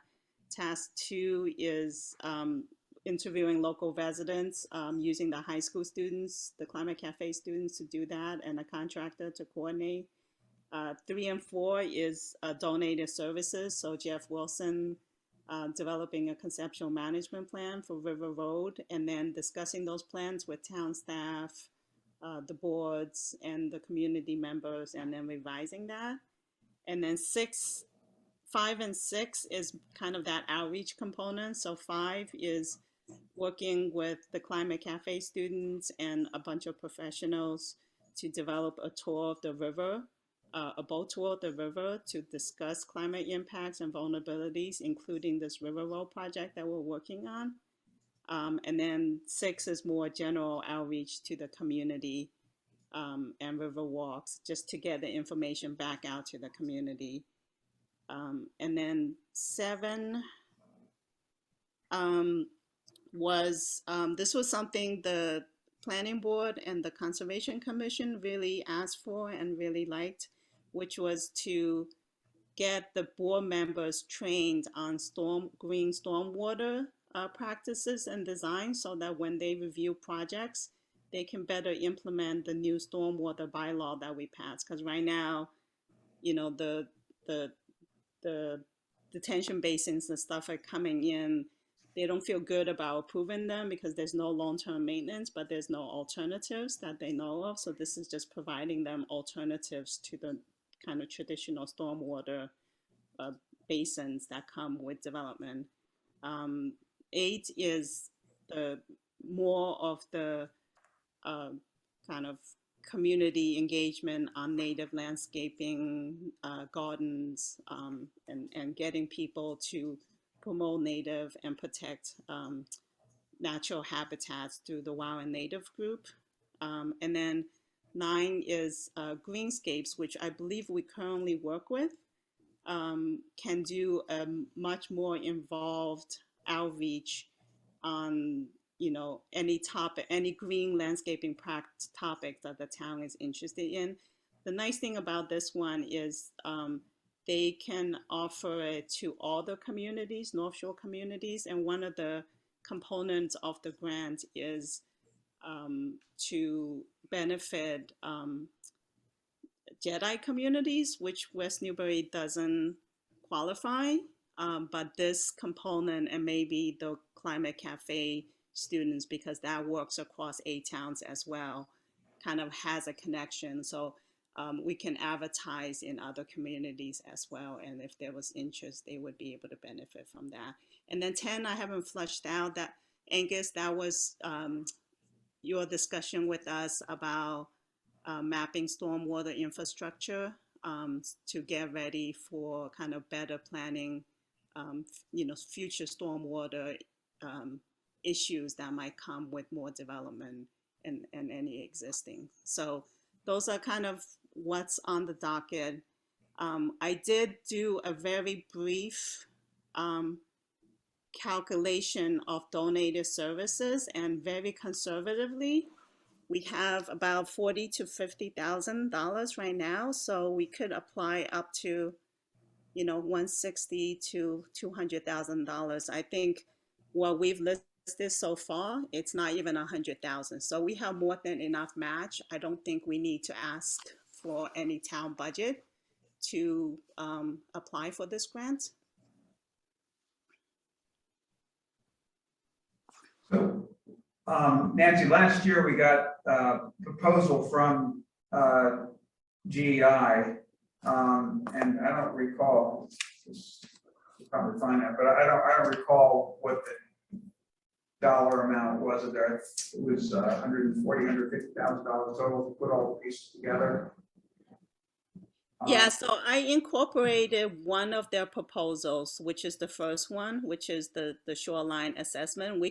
Task two is interviewing local residents, using the high school students, the Climate Cafe students to do that, and a contractor to coordinate. 3 and 4 is donated services. So Jeff Wilson developing a conceptual management plan for River Road, and then discussing those plans with town staff, the boards, and the community members, and then revising that. And then 5 and 6 is kind of that outreach component. So 5 is working with the Climate Cafe students and a bunch of professionals to develop a tour of the river, a boat tour of the river to discuss climate impacts and vulnerabilities, including this River Road project that we're working on. And then 6 is more general outreach to the community and river walks, just to get the information back out to the community. And then 7 this was something the Planning Board and the Conservation Commission really asked for and really liked, which was to get the board members trained on green stormwater practices and design so that when they review projects, they can better implement the new stormwater bylaw that we passed. Because right now, the detention basins and stuff are coming in. They don't feel good about approving them because there's no long-term maintenance, but there's no alternatives that they know of. So this is just providing them alternatives to the kind of traditional stormwater basins that come with development. 8 is the more of the kind of community engagement on native landscaping, gardens, and getting people to promote native and protect natural habitats through the Wild and Native group. And then 9 is greenscapes, which I believe we currently work with, can do a much more involved outreach on any topic, any green landscaping topic that the town is interested in. The nice thing about this one is they can offer it to all the communities, North Shore communities, and one of the components of the grant is to benefit Jedi communities, which West Newbury doesn't qualify, but this component and maybe the Climate Cafe students, because that works across 8 towns as well, kind of has a connection. So we can advertise in other communities as well. And if there was interest, they would be able to benefit from that. And then 10, I haven't flushed out that, Angus, that was your discussion with us about mapping stormwater infrastructure to get ready for kind of better planning, future stormwater issues that might come with more development and any existing. So those are kind of what's on the docket. I did do a very brief calculation of donated services, and very conservatively, we have about $40,000 to $50,000 right now. So we could apply up to, $160,000 to $200,000. I think what we've listed so far, it's not even $100,000. So we have more than enough match. I don't think we need to ask for any town budget to apply for this grant. Nancy, last year we got a proposal from GEI, and I don't recall, you'll probably find that, but I don't recall what the dollar amount was of there. It was $150,000 total to put all the pieces together. Yeah, so I incorporated one of their proposals, which is the first one, which is the shoreline assessment.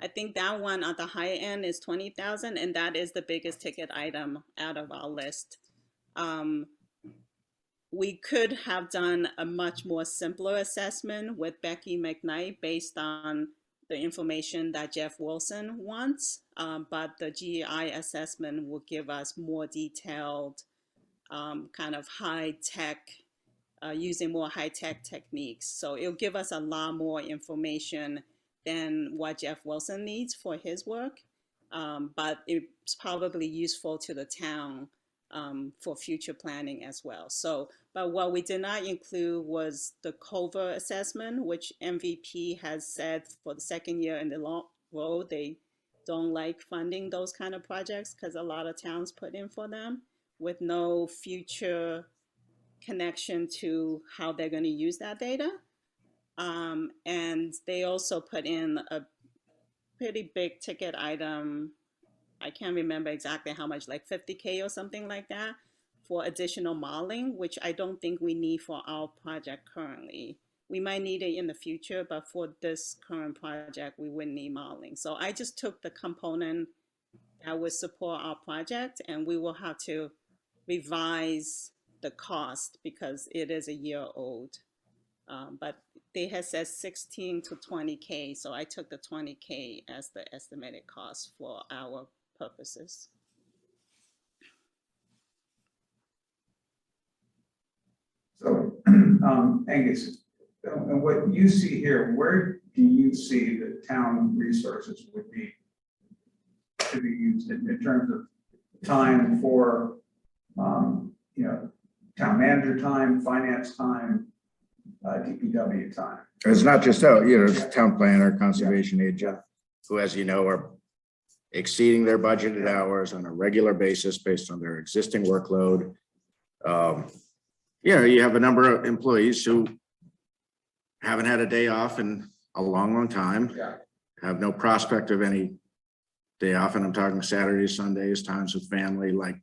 I think that one at the high end is 20,000, and that is the biggest ticket item out of our list. We could have done a much more simpler assessment with Becky McKnight based on the information that Jeff Wilson wants, but the GEI assessment will give us more detailed, kind of high tech, using more high tech techniques. So it'll give us a lot more information than what Jeff Wilson needs for his work, but it's probably useful to the town for future planning as well. So, but what we did not include was the cover assessment, which MVP has said for the second year in the row, they don't like funding those kind of projects because a lot of towns put in for them with no future connection to how they're going to use that data. And they also put in a pretty big ticket item. I can't remember exactly how much, like 50K or something like that, for additional modeling, which I don't think we need for our project currently. We might need it in the future, but for this current project, we wouldn't need modeling. So I just took the component that would support our project, and we will have to revise the cost because it is a year old. But they had said 16 to 20K, so I took the 20K as the estimated cost for our purposes. So, Angus, and what you see here, where do you see the town resources would be to be used in terms of time for, town manager time, finance time, DPW time? It's not just, it's town planner, conservation agent, who, as you know, are exceeding their budgeted hours on a regular basis based on their existing workload. You have a number of employees who haven't had a day off in a long, long time, have no prospect of any day off, and I'm talking Saturdays, Sundays, times with family. Like,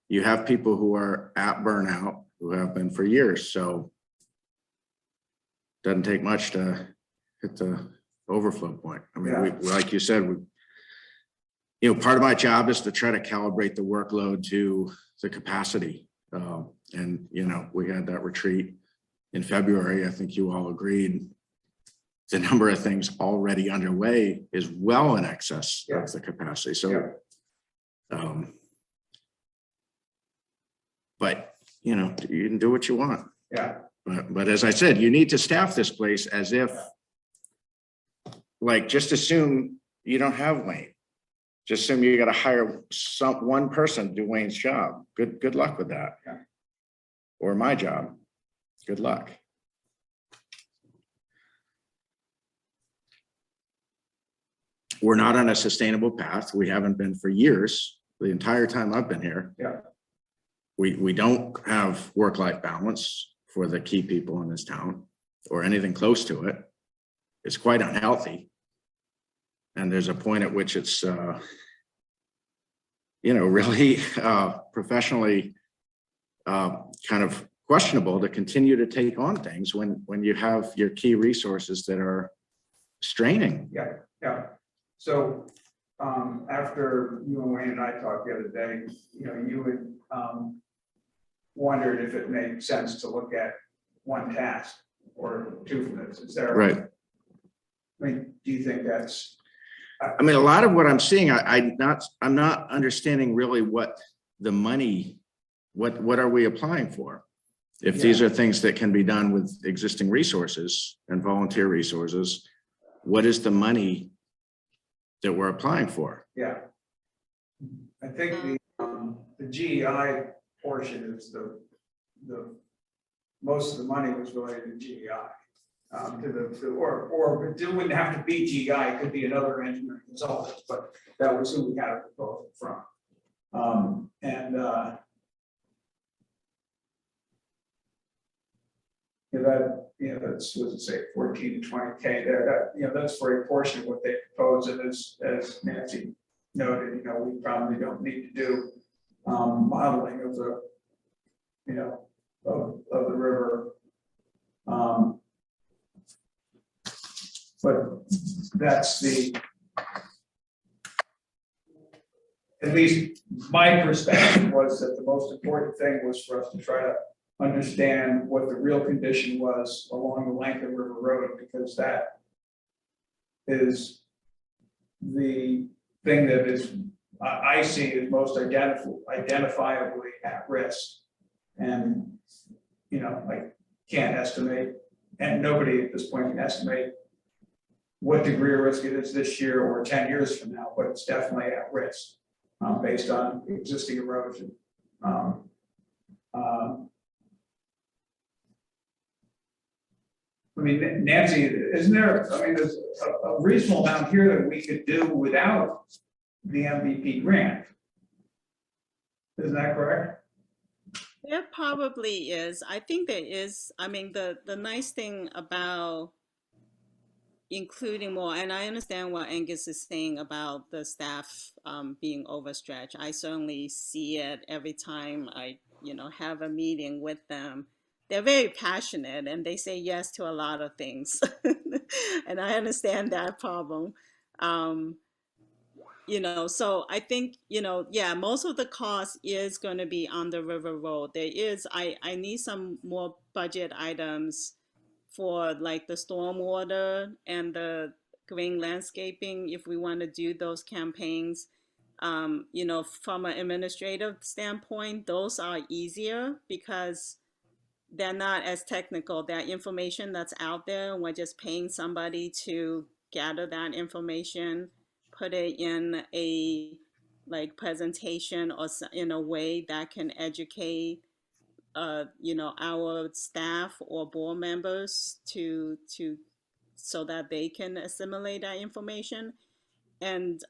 you have people who are at burnout, who have been for years, so doesn't take much to hit the overflow point. I mean, we, like you said, part of my job is to try to calibrate the workload to the capacity. And, we had that retreat in February. I think you all agreed the number of things already underway is well in excess of the capacity. So, but, you can do what you want. Yeah. But as I said, you need to staff this place as if, like, just assume you don't have Wayne. Just assume you got to hire one person to do Wayne's job. Good luck with that. Yeah. Or my job. Good luck. We're not on a sustainable path. We haven't been for years. The entire time I've been here. Yeah. We don't have work-life balance for the key people in this town, or anything close to it. It's quite unhealthy. And there's a point at which it's, really professionally kind of questionable to continue to take on things when you have your key resources that are straining. Yeah. So after you and Wayne and I talked the other day, you had wondered if it made sense to look at one task or two for this. Is there? Right. I mean, do you think that's? I mean, a lot of what I'm seeing, I'm not understanding really what the money, what are we applying for? If these are things that can be done with existing resources and volunteer resources, what is the money that we're applying for? Yeah. I think the GEI portion is the most of the money was related to GEI. Or it wouldn't have to be GI, it could be another engineering consultant, but that was who we had a proposal from. That's, what does it say, 14 to 20K there, that's for a portion of what they propose, and as Nancy noted, we probably don't need to do modeling of the, of the river. But that's at least my perspective was that the most important thing was for us to try to understand what the real condition was along the length of River Road, because that is the thing that is, I see is most identifiably at risk. And, I can't estimate, and nobody at this point can estimate what degree of risk it is this year or 10 years from now, but it's definitely at risk based on existing erosion. Nancy, isn't there, there's a reasonable amount here that we could do without the MVP grant. Isn't that correct? There probably is. I think there is. The nice thing about including more, and I understand what Angus is saying about the staff being overstretched. I certainly see it every time I, have a meeting with them. They're very passionate and they say yes to a lot of things. And I understand that problem. So I think, most of the cost is going to be on the River Road. I need some more budget items for like the stormwater and the green landscaping if we want to do those campaigns. From an administrative standpoint, those are easier because they're not as technical. That information that's out there, we're just paying somebody to gather that information, put it in a presentation or in a way that can educate our staff or board members to so that they can assimilate that information. And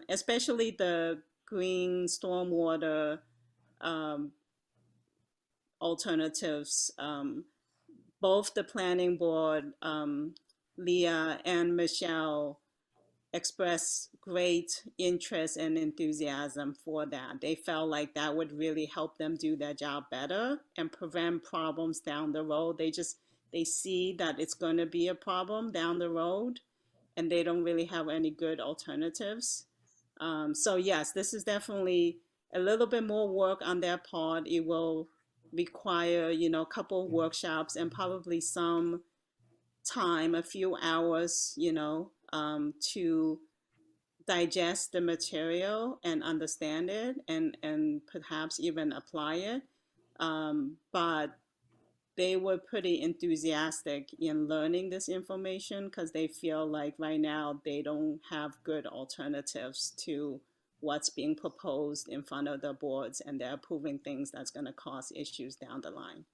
especially the green stormwater alternatives. Both the planning board, Leah and Michelle, expressed great interest and enthusiasm for that. They felt like that would really help them do their job better and prevent problems down the road. They see that it's going to be a problem down the road and they don't really have any good alternatives. So yes, this is definitely a little bit more work on their part. It will require, a couple of workshops and probably some time, a few hours, to digest the material and understand it and perhaps even apply it. But they were pretty enthusiastic in learning this information because they feel like right now they don't have good alternatives to what's being proposed in front of the boards, and they're approving things that's going to cause issues down the line.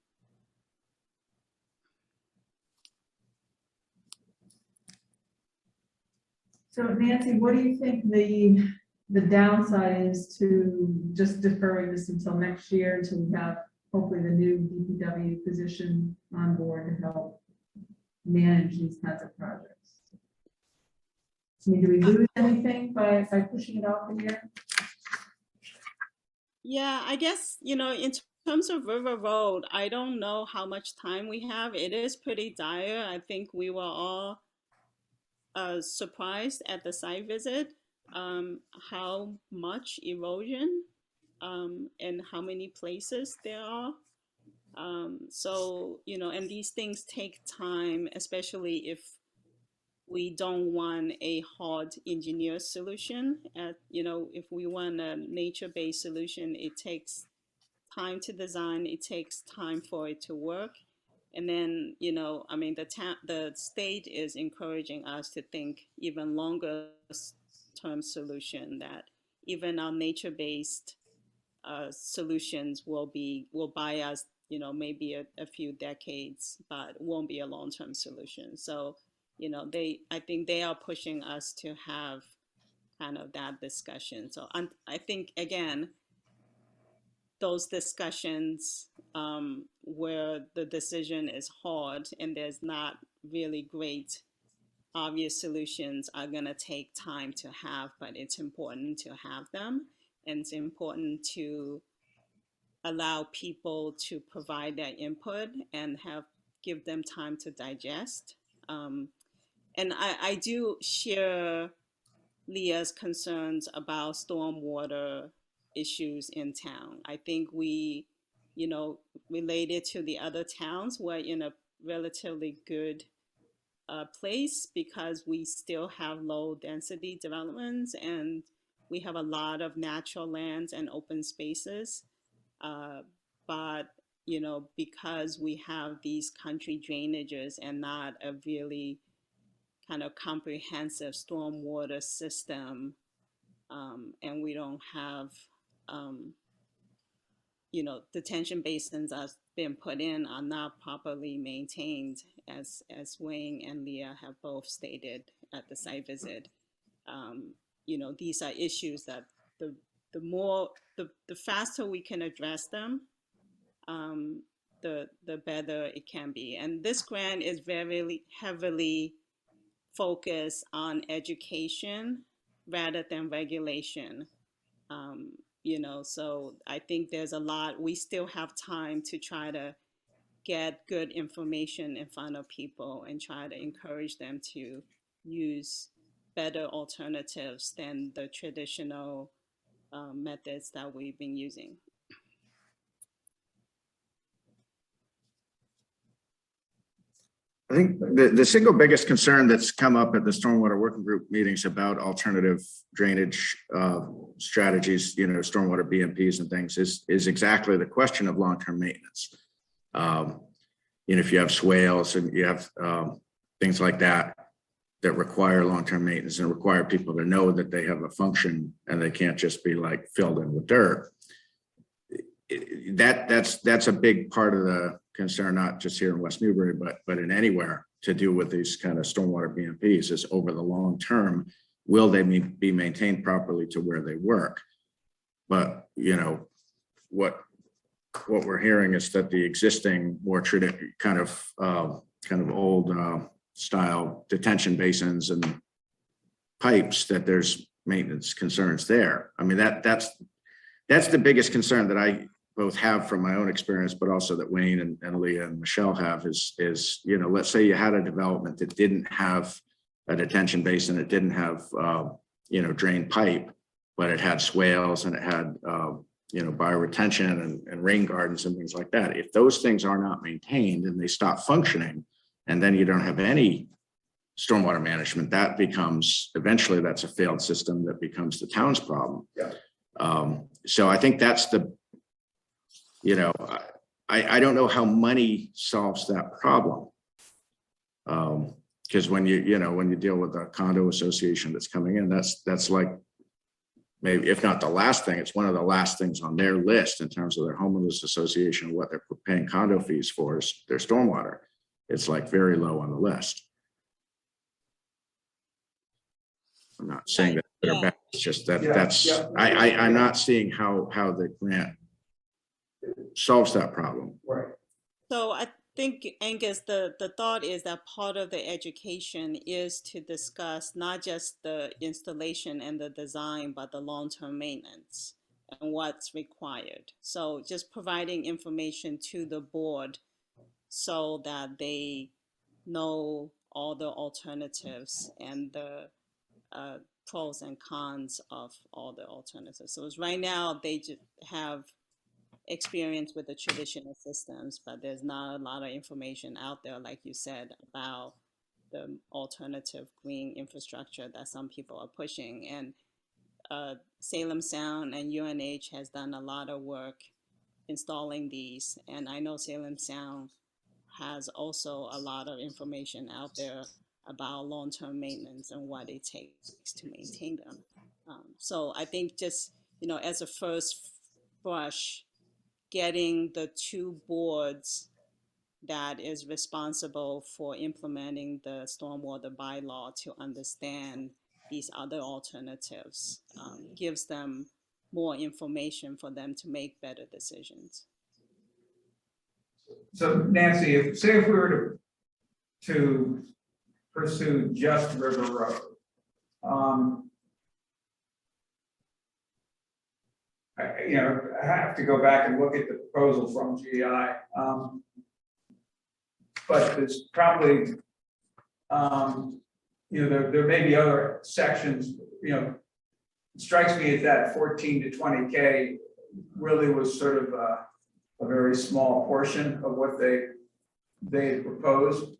So Nancy, what do you think the downside is to just deferring this until next year until we have hopefully the new DPW position on board to help manage these kinds of projects? Do we lose anything by pushing it off a year? Yeah, I guess, in terms of River Road, I don't know how much time we have. It is pretty dire. I think we were all surprised at the site visit, how much erosion and how many places there are. And these things take time, especially if we don't want a hard engineer solution. If we want a nature-based solution, it takes time to design, it takes time for it to work. And then, the state is encouraging us to think even longer term solution, that even our nature-based solutions will buy us, maybe a few decades, but won't be a long-term solution. So, I think they are pushing us to have kind of that discussion. So I think, again, those discussions where the decision is hard and there's not really great obvious solutions are going to take time to have, but it's important to have them. And it's important to allow people to provide their input and give them time to digest. And I do share Leah's concerns about stormwater issues in town. I think we, related to the other towns, we're in a relatively good place because we still have low density developments and we have a lot of natural lands and open spaces. But because we have these country drainages and not a really kind of comprehensive stormwater system, and we don't have, detention basins that's been put in are not properly maintained, as Wayne and Leah have both stated at the site visit. These are issues that the faster we can address them, the better it can be. And this grant is very heavily focused on education rather than regulation. So I think there's a lot, we still have time to try to get good information in front of people and try to encourage them to use better alternatives than the traditional methods that we've been using. I think the single biggest concern that's come up at the stormwater working group meetings about alternative drainage strategies, stormwater BMPs and things is exactly the question of long-term maintenance. If you have swales and you have things like that require long-term maintenance and require people to know that they have a function and they can't just be like filled in with dirt. That's a big part of the concern, not just here in West Newbury, but in anywhere to do with these kind of stormwater BMPs is over the long term, will they be maintained properly to where they work? But what we're hearing is that the existing more kind of old style detention basins and pipes, that there's maintenance concerns there. I mean, that's the biggest concern that I both have from my own experience, but also that Wayne and Leah and Michelle have is, let's say you had a development that didn't have a detention basin, it didn't have, drained pipe, but it had swales and it had, bioretention and rain gardens and things like that. If those things are not maintained and they stop functioning, and then you don't have any stormwater management, that becomes, eventually that's a failed system that becomes the town's problem. Yeah. So I think that's I don't know how money solves that problem. Because when you deal with a condo association that's coming in, that's like, maybe if not the last thing, it's one of the last things on their list in terms of their homeowners association, what they're paying condo fees for is their stormwater. It's like very low on the list. I'm not saying that they're bad, it's just that I'm not seeing how the grant solves that problem. Right. So I think, Angus, the thought is that part of the education is to discuss not just the installation and the design, but the long-term maintenance and what's required. So just providing information to the board so that they know all the alternatives and the pros and cons of all the alternatives. So right now they just have experience with the traditional systems, but there's not a lot of information out there, like you said, about the alternative green infrastructure that some people are pushing. And Salem Sound and UNH has done a lot of work installing these. And I know Salem Sound has also a lot of information out there about long-term maintenance and what it takes to maintain them. So I think just, as a first brush, getting the two boards that is responsible for implementing the stormwater bylaw to understand these other alternatives, gives them more information for them to make better decisions. So Nancy, if we were to pursue just River Road, I have to go back and look at the proposal from GI. But there's probably, there may be other sections, it strikes me that 14 to 20K really was sort of a very small portion of what they had proposed.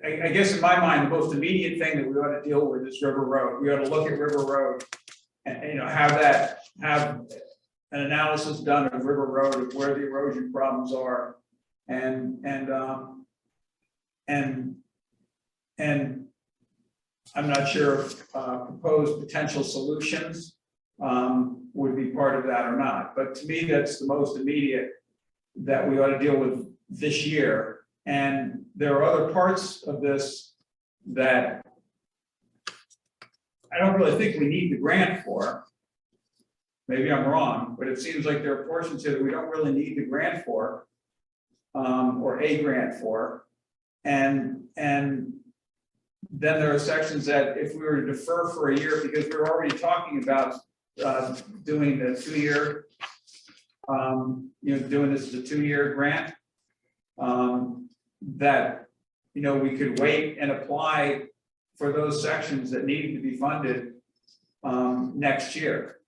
I guess in my mind, the most immediate thing that we ought to deal with is River Road. We ought to look at River Road and, have an analysis done of River Road of where the erosion problems are, and I'm not sure if proposed potential solutions would be part of that or not. But to me, that's the most immediate that we ought to deal with this year. And there are other parts of this that I don't really think we need the grant for. Maybe I'm wrong, but it seems like there are portions here that we don't really need the grant for, or a grant for. And then there are sections that if we were to defer for a year, because we're already talking about doing the 2-year, doing this as a 2-year grant, that, we could wait and apply for those sections that need to be funded next year,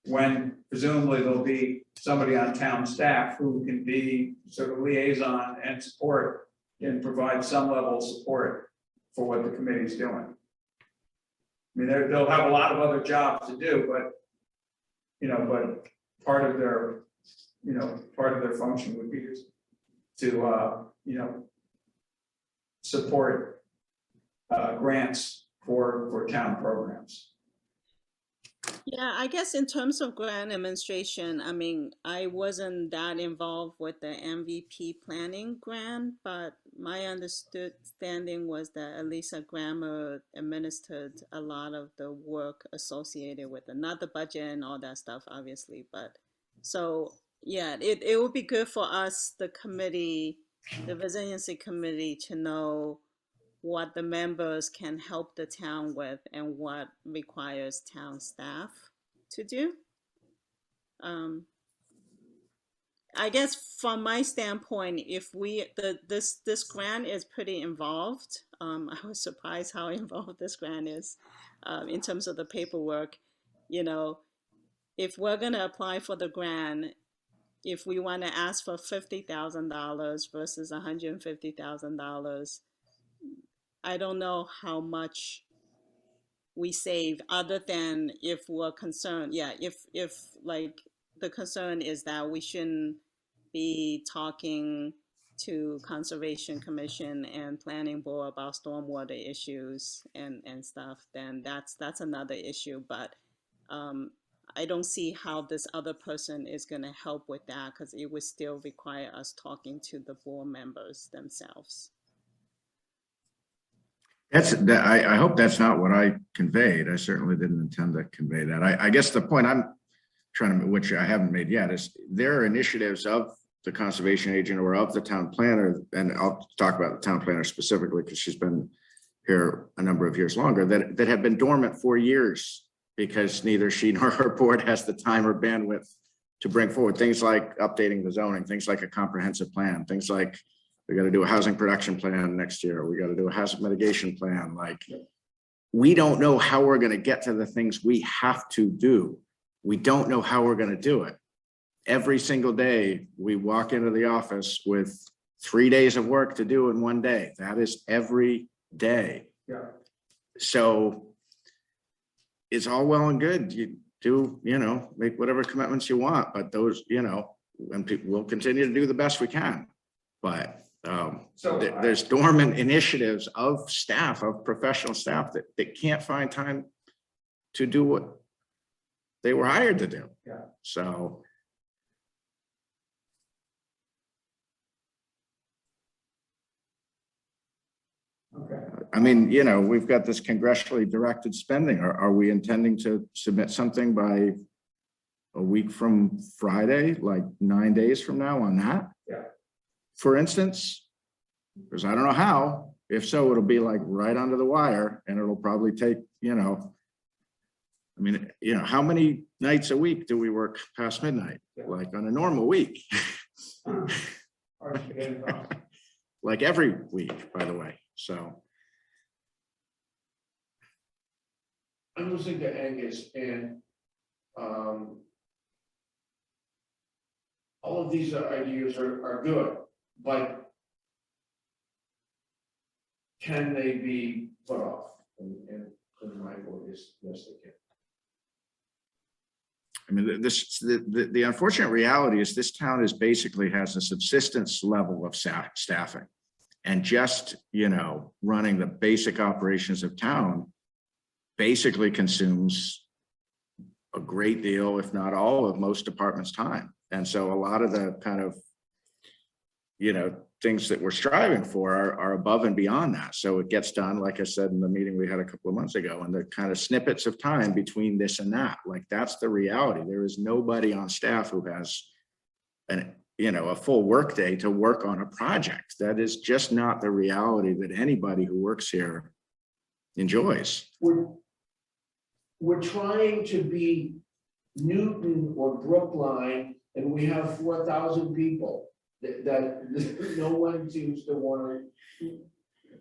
when presumably there'll be somebody on town staff who can be sort of liaison and support and provide some level of support for what the committee's doing. I mean, they'll have a lot of other jobs to do, but, but part of their function would be to support grants for town programs. Yeah, I guess in terms of grant administration, I mean, I wasn't that involved with the MVP planning grant, but my understanding was that Elisa Grammer administered a lot of the work associated with it, not the budget and all that stuff, obviously, but so yeah, it would be good for us, the committee, the resiliency committee, to know what the members can help the town with and what requires town staff to do. I guess from my standpoint, if this grant is pretty involved, I was surprised how involved this grant is in terms of the paperwork. If we're gonna apply for the grant, if we want to ask for $50,000 versus $150,000, I don't know how much we save, other than if we're concerned. Yeah, if like the concern is that we shouldn't be talking to Conservation Commission and Planning Board about stormwater issues and stuff, then that's another issue. But I don't see how this other person is going to help with that, because it would still require us talking to the board members themselves. I hope that's not what I conveyed. I certainly didn't intend to convey that. I guess the point I'm trying to, which I haven't made yet, is there are initiatives of the conservation agent or of the town planner, and I'll talk about the town planner specifically because she's been here a number of years longer, that have been dormant for years because neither she nor her board has the time or bandwidth to bring forward things like updating the zoning, things like a comprehensive plan, things like we got to do a housing production plan next year. We got to do a hazard mitigation plan. Like, we don't know how we're going to get to the things we have to do. We don't know how we're going to do it. Every single day we walk into the office with 3 days of work to do in one day. That is every day. Yeah. So it's all well and good. You do, make whatever commitments you want, but those, and people will continue to do the best we can. But there's dormant initiatives of staff, of professional staff that can't find time to do they were hired to do. Yeah. So. Okay. I mean, you know, we've got this congressionally directed spending. Are we intending to submit something by a week from Friday, like 9 days from now on that? Yeah. For instance, because I don't know how. If so, it'll be like right under the wire, and it'll probably take, you know, I mean, you know, how many nights a week do we work past midnight? Yeah. Like on a normal week, Hard to get involved. like every week, by the way. So. I'm listening to Angus and all of these ideas are good, but can they be put off? And my vote is yes, they can. I mean, the unfortunate reality is this town is basically has a subsistence level of staffing, and just, you know, running the basic operations of town basically consumes a great deal, if not all, of most departments' time. And so a lot of the kind of, you know, things that we're striving for are above and beyond that. So it gets done, like I said in the meeting we had a couple of months ago, and the kind of snippets of time between this and that, like that's the reality. There is nobody on staff who has an, you know, a full workday to work on a project. That is just not the reality that anybody who works here enjoys. We're trying to be Newton or Brookline, and we have 4,000 people that no one seems to want to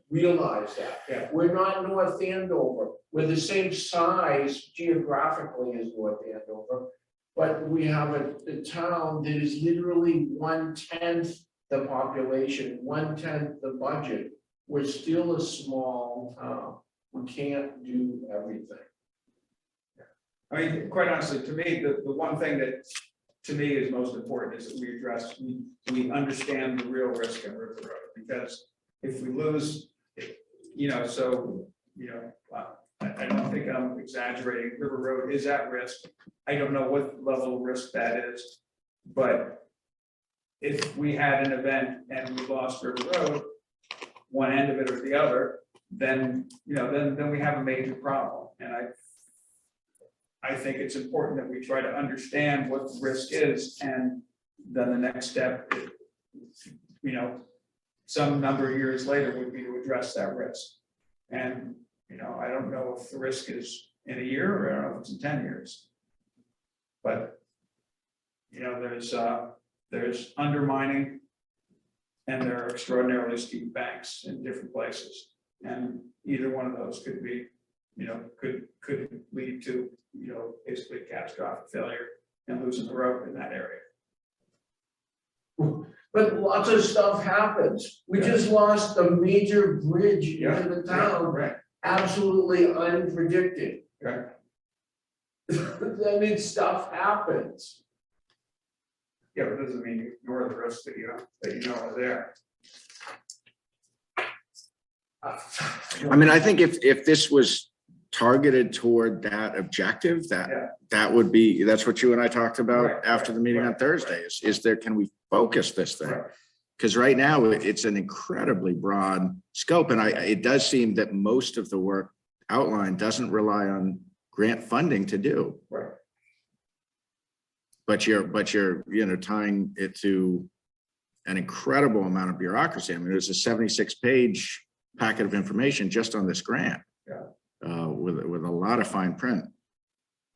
realize that. Yeah. We're not North Andover. We're the same size geographically as North Andover, but we have a town that is literally 1/10 the population, 1/10 the budget. We're still a small town. We can't do everything. I mean, quite honestly, to me, the one thing that to me is most important is that we address, we understand the real risk in River Road, because if we lose, you know, so, you know, I don't think I'm exaggerating. River Road is at risk. I don't know what level of risk that is, but if we had an event and we lost River Road, one end of it or the other, then, you know, then we have a major problem. And I think it's important that we try to understand what the risk is, and then the next step, you know, some number of years later would be to address that risk. And, you know, I don't know if the risk is in a year, or I don't know if it's in 10 years. But, you know, there's undermining, and there are extraordinarily steep banks in different places. And either one of those could be, you know, could lead to, you know, basically catastrophic failure and losing the road in that area. But lots of stuff happens. We just lost a major bridge into the town, right. absolutely unpredicted. Right. I mean, stuff happens. Yeah, but it doesn't mean you ignore the risks that you know are there. I mean, I think if this was targeted toward that objective, that would be, that's what you and I talked about after the meeting on Thursday, is there, can we focus this thing? Because right now it's an incredibly broad scope, and it does seem that most of the work outlined doesn't rely on grant funding to do. Right. But you're, you know, tying it to an incredible amount of bureaucracy. I mean, there's a 76-page packet of information just on this grant. With a lot of fine print.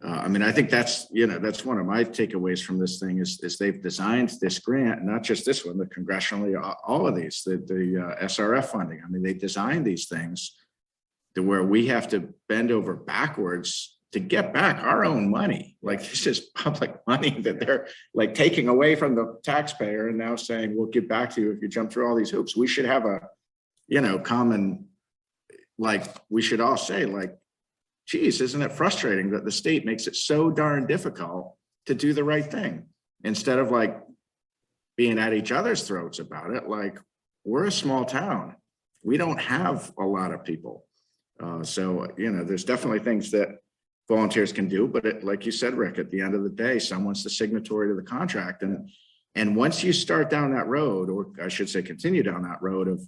I mean, I think that's, you know, that's one of my takeaways from this thing is they've designed this grant, not just this one, but congressionally, all of these, the SRF funding. I mean, they designed these things to where we have to bend over backwards to get back our own money. Like, this is public money that they're like taking away from the taxpayer and now saying, we'll give back to you if you jump through all these hoops. We should have a, you know, common, like, we should all say, like, geez, isn't it frustrating that the state makes it so darn difficult to do the right thing, instead of like being at each other's throats about it? Like, we're a small town. We don't have a lot of people. So, you know, there's definitely things that volunteers can do, but like you said, Rick, at the end of the day, someone's the signatory to the contract. And once you start down that road, or I should say, continue down that road of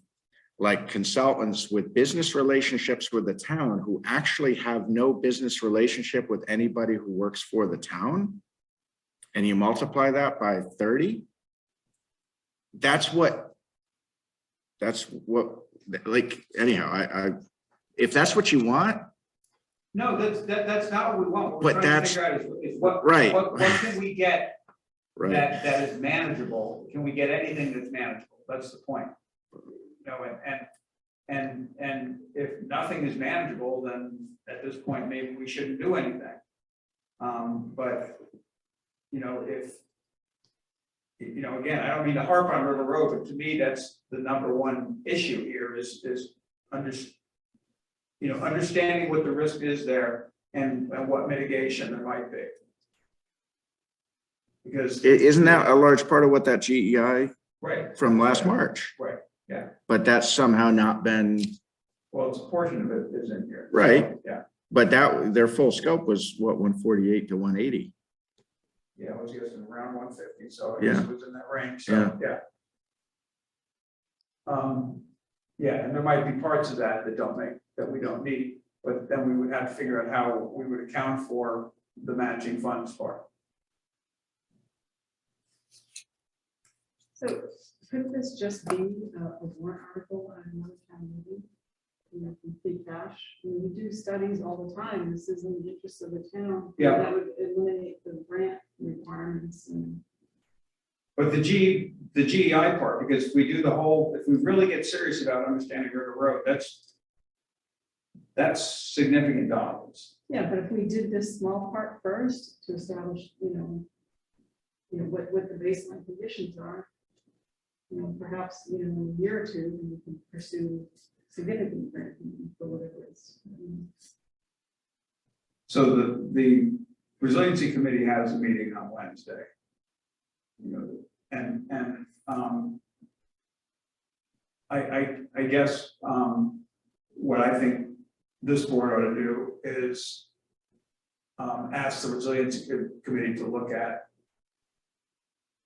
like consultants with business relationships with the town who actually have no business relationship with anybody who works for the town, and you multiply that by 30, that's what, like, anyhow, if that's what you want. No, that's not what we want. What But we're trying to that's- figure out is what, Right. what can we get Right. that is manageable? Can we get anything that's manageable? That's the point. You know, and if nothing is manageable, then at this point, maybe we shouldn't do anything. But, you know, if, you know, again, I don't mean to harp on River Road, but to me, that's the number one issue here is understanding what the risk is there and what mitigation there might be. Because. Isn't that a large part of what that GEI Right. from last March? Right, yeah. But that's somehow not been, Well, it's a portion of it is in here. Right. Yeah, but that, their full scope was what, 148 to 180? yeah, I was guessing around 150, so I Yeah. guess it was in that range, so, yeah. Yeah, and there might be parts of that that we don't need, but then we would have to figure out how we would account for the matching funds part. So could this just be a warrant article on another town meeting? You know, from free cash, I mean, we do studies all the time, this is in the interest of the town. Yeah. That would eliminate the grant requirements and. But the GEI part, because we do the whole, if we really get serious about understanding River Road, that's significant dollars. Yeah, but if we did this small part first to establish, you know, what the baseline conditions are, you know, perhaps, you know, in a year or two, we can pursue significant grant for whatever it is. So the resiliency committee has a meeting on Wednesday. You know, and I guess what I think this board ought to do is ask the resiliency committee to look at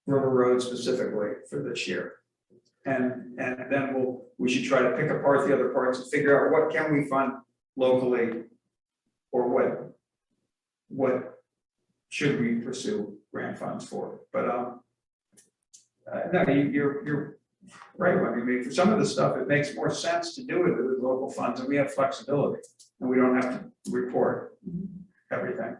River Road specifically for this year. And then we should try to pick apart the other parts and figure out what can we fund locally, or what should we pursue grant funds for. But no, you're right. I mean, for some of the stuff, it makes more sense to do it with local funds, and we have flexibility, and we don't have to report everything.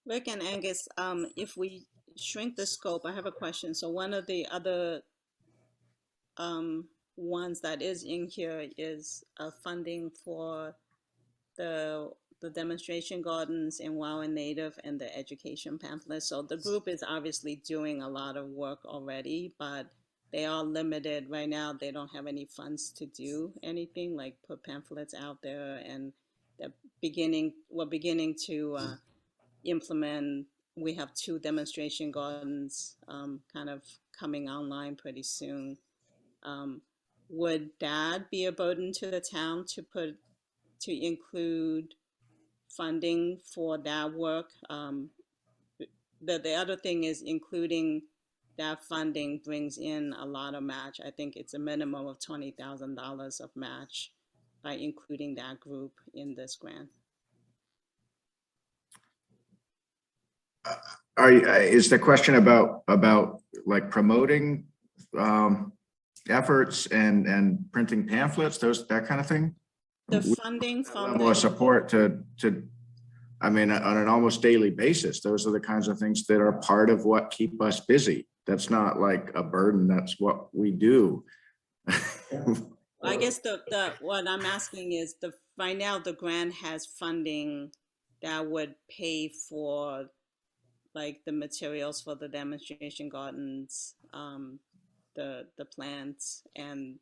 Rick and Angus, if we shrink the scope, I have a question. So one of the other ones that is in here is funding for the demonstration gardens in Wow and Native and the education pamphlet. So the group is obviously doing a lot of work already, but they are limited right now. They don't have any funds to do anything like put pamphlets out there, and we're beginning to implement. We have 2 demonstration gardens kind of coming online pretty soon. Would that be a burden to the town to include funding for that work? The other thing is including that funding brings in a lot of match. I think it's a minimum of $20,000 of match by including that group in this grant. Is the question about like promoting efforts and printing pamphlets, that kind of thing? The funding from Level of support to, I mean, on an almost daily basis, those are the kinds of things that are part of what keep us busy. That's not like a burden, that's what we do. I guess what I'm asking is right now the grant has funding that would pay for like the materials for the demonstration gardens, the plants, and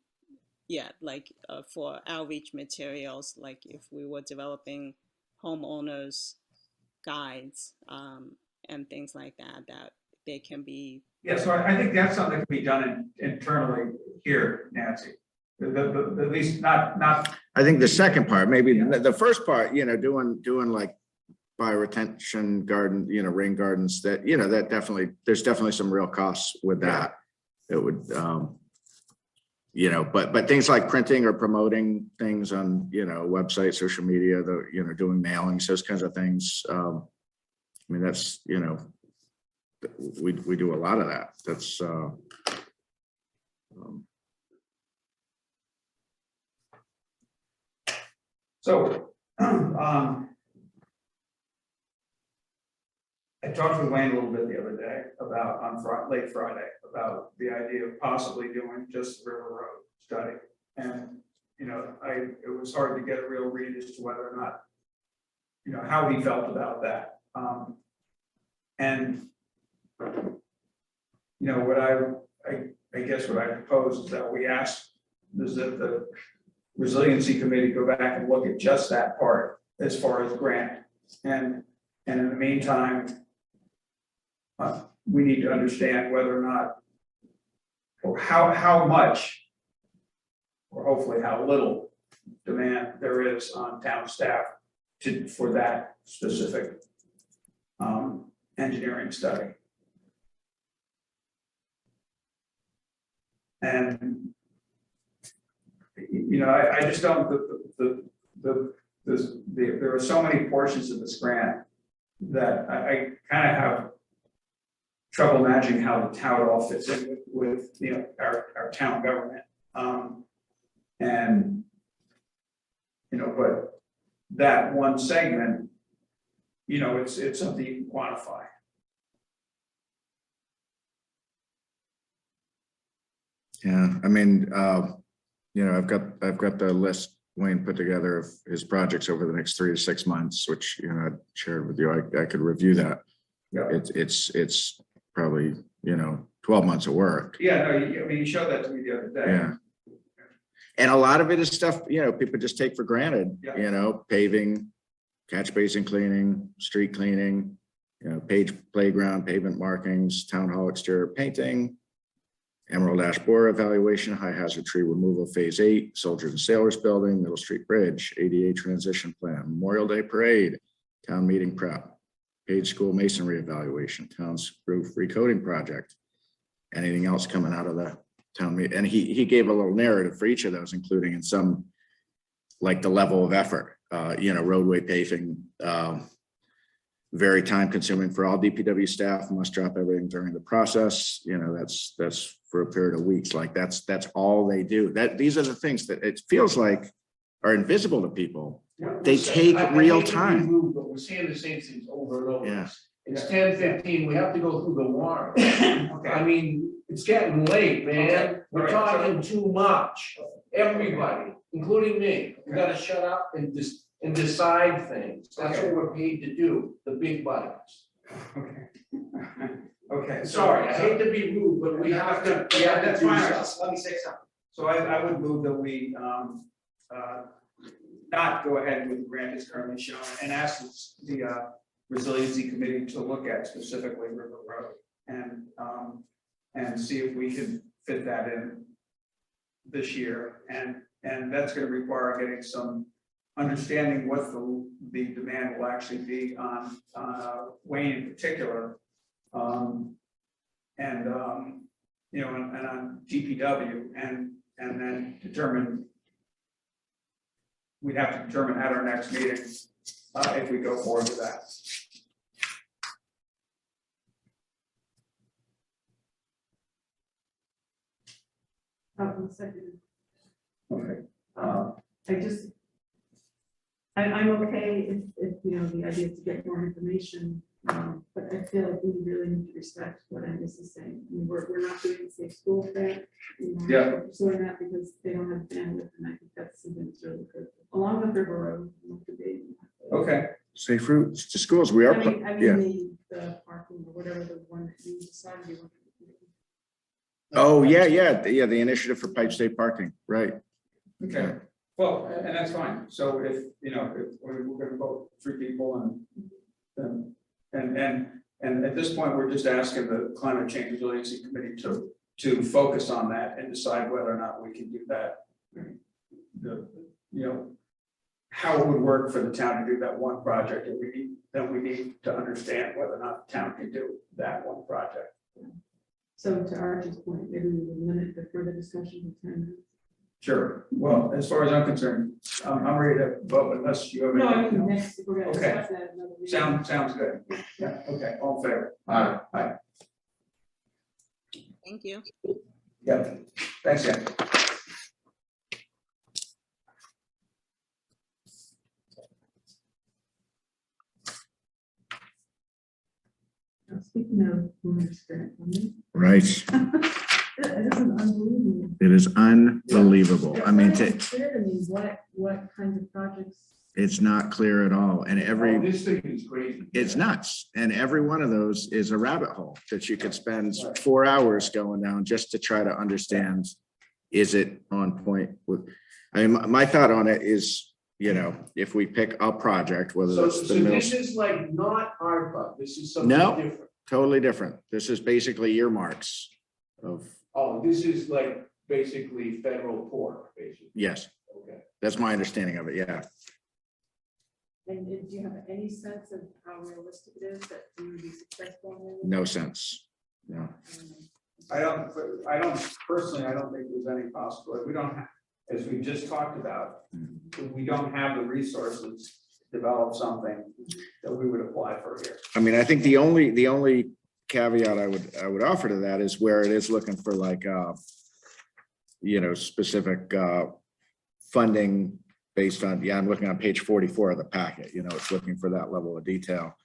like for outreach materials, like if we were developing homeowners guides and things like that they can be. Yeah, so I think that's something that can be done internally here, Nancy. At least not, I think the second part, maybe the first part, doing like bioretention garden, rain gardens that, that definitely, there's definitely some real costs with that. It would, but things like printing or promoting things on, websites, social media, doing mailings, those kinds of things. I mean, that's, we do a lot of that. That's, so, I talked with Wayne a little bit the other day about, late Friday, about the idea of possibly doing just the River Road study. And, it was hard to get a real read as to whether or not, how he felt about that. And, what I guess what I propose is that we ask, is that the Resiliency Committee go back and look at just that part as far as grant. And in the meantime, we need to understand whether or not, or how much, or hopefully how little demand there is on town staff for that specific engineering study. And, I just don't, there are so many portions of this grant that I kind of have trouble imagining how it all fits in with our town government. And, but that one segment, it's something you can quantify. Yeah, I mean, I've got the list Wayne put together of his projects over the next 3 to 6 months, which, I shared with you. I could review that. Yeah. It's probably, 12 months of work. Yeah, no, you showed that to me the other day. Yeah. And a lot of it is stuff, people just take for granted, Yeah. Paving, catch basin cleaning, street cleaning, playground, pavement markings, town hall exterior painting, Emerald Ash Borer evaluation, high hazard tree removal, phase 8, Soldiers and Sailors Building, Middle Street Bridge, ADA transition plan, Memorial Day Parade, town meeting prep, Page School masonry evaluation, town's roof recoding project, anything else coming out of the town meeting. And he gave a little narrative for each of those, including in some, like the level of effort, roadway paving, very time consuming for all DPW staff, must drop everything during the process. That's for a period of weeks. Like that's all they do. These are the things that it feels like are invisible to people. They take real time. But we're seeing the same things over and over. Yeah. It's 10:15, we have to go through the warrant. I mean, it's getting late, man. Okay. We're All right. talking too much. Everybody, including me, we gotta shut up and decide things. That's Okay. what we're paid to do, the big buttons. Okay. Okay. Sorry, I hate to be rude, but we have to. Yeah, that's do fine. something. Just let me say something. So I would move that we not go ahead with the grant as currently shown and ask the Resiliency Committee to look at specifically River Road and see if we can fit that in this year. And that's going to require getting some understanding what the demand will actually be on Wayne in particular. And on DPW and then determine, we'd have to determine at our next meeting if we go forward with that. Second. Okay. I'm okay if, the idea is to get more information, but I feel like we really need to respect what Angus is saying. I mean, we're not doing the safe school thing. Yeah. We're pursuing that because they don't have bandwidth, and I think that's something that's really critical, along with River Road. Okay. Safe routes to schools. We are, I yeah. mean, the parking or whatever the one that you decided you wanted to do. Oh, yeah. The initiative for Pipe State parking, right. Okay. Well, and that's fine. So if we're going to vote 3 people and at this point, we're just asking the Climate Change Resiliency Committee to focus on that and decide whether or not we can do that you know, how it would work for the town to do that one project, and we need to understand whether or not the town can do that one project. So to Archie's point, maybe we would limit the further discussion to 10 minutes. Sure, well, as far as I'm concerned, I'm ready to vote unless you have. No, I anything mean, else. next, if we're gonna Okay. discuss that. another meeting. Sounds good. Yeah, okay, all in favor? Aye. Thank you. Yeah, thanks, yeah. Now, speaking of bonus grant money, Right. this is unbelievable. It is unbelievable. I mean, It's not even clear to me what kinds of projects. it's not clear at all. And Oh, this thing is crazy. it's nuts. And every one of those is a rabbit hole that you could spend 4 hours going down just to try to understand, is it on point with, I mean, my thought on it is, you know, if we pick a project, whether So, that's so the middle, this is like not ARPA, this is something No. different. totally different. This is basically earmarks of, Oh, this is like basically federal pork, basically. yes, Okay. that's my understanding of it. Yeah. And do you have any sense of how realistic it is that we would be successful in it? No sense. No. I don't personally, I don't think there's any possibility. We don't have, as we just talked about, we don't have the resources to develop something that we would apply for here. I mean, I think the only caveat I would offer to that is where it is looking for like, you know, specific funding based on, yeah, I'm looking on page 44 of the packet, you know, it's looking for that level of detail.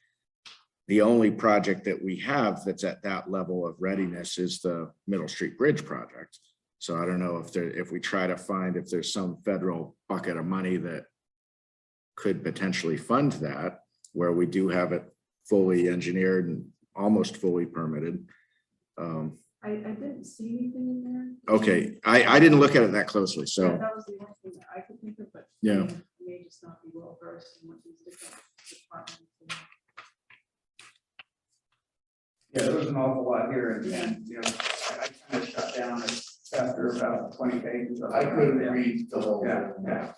The only project that we have that's at that level of readiness is the Middle Street Bridge project. So I don't know if we try to find if there's some federal bucket of money that could potentially fund that, where we do have it fully engineered and almost fully permitted. I didn't see anything in there. Okay, I didn't look at it that closely, so, That was the only thing that I could think of, but. Yeah. I may just not be well versed in what these different departments. Yeah, there was an awful lot here, and you know, I kind of shut down after about 20 pages. I couldn't read the whole. Yeah, yeah.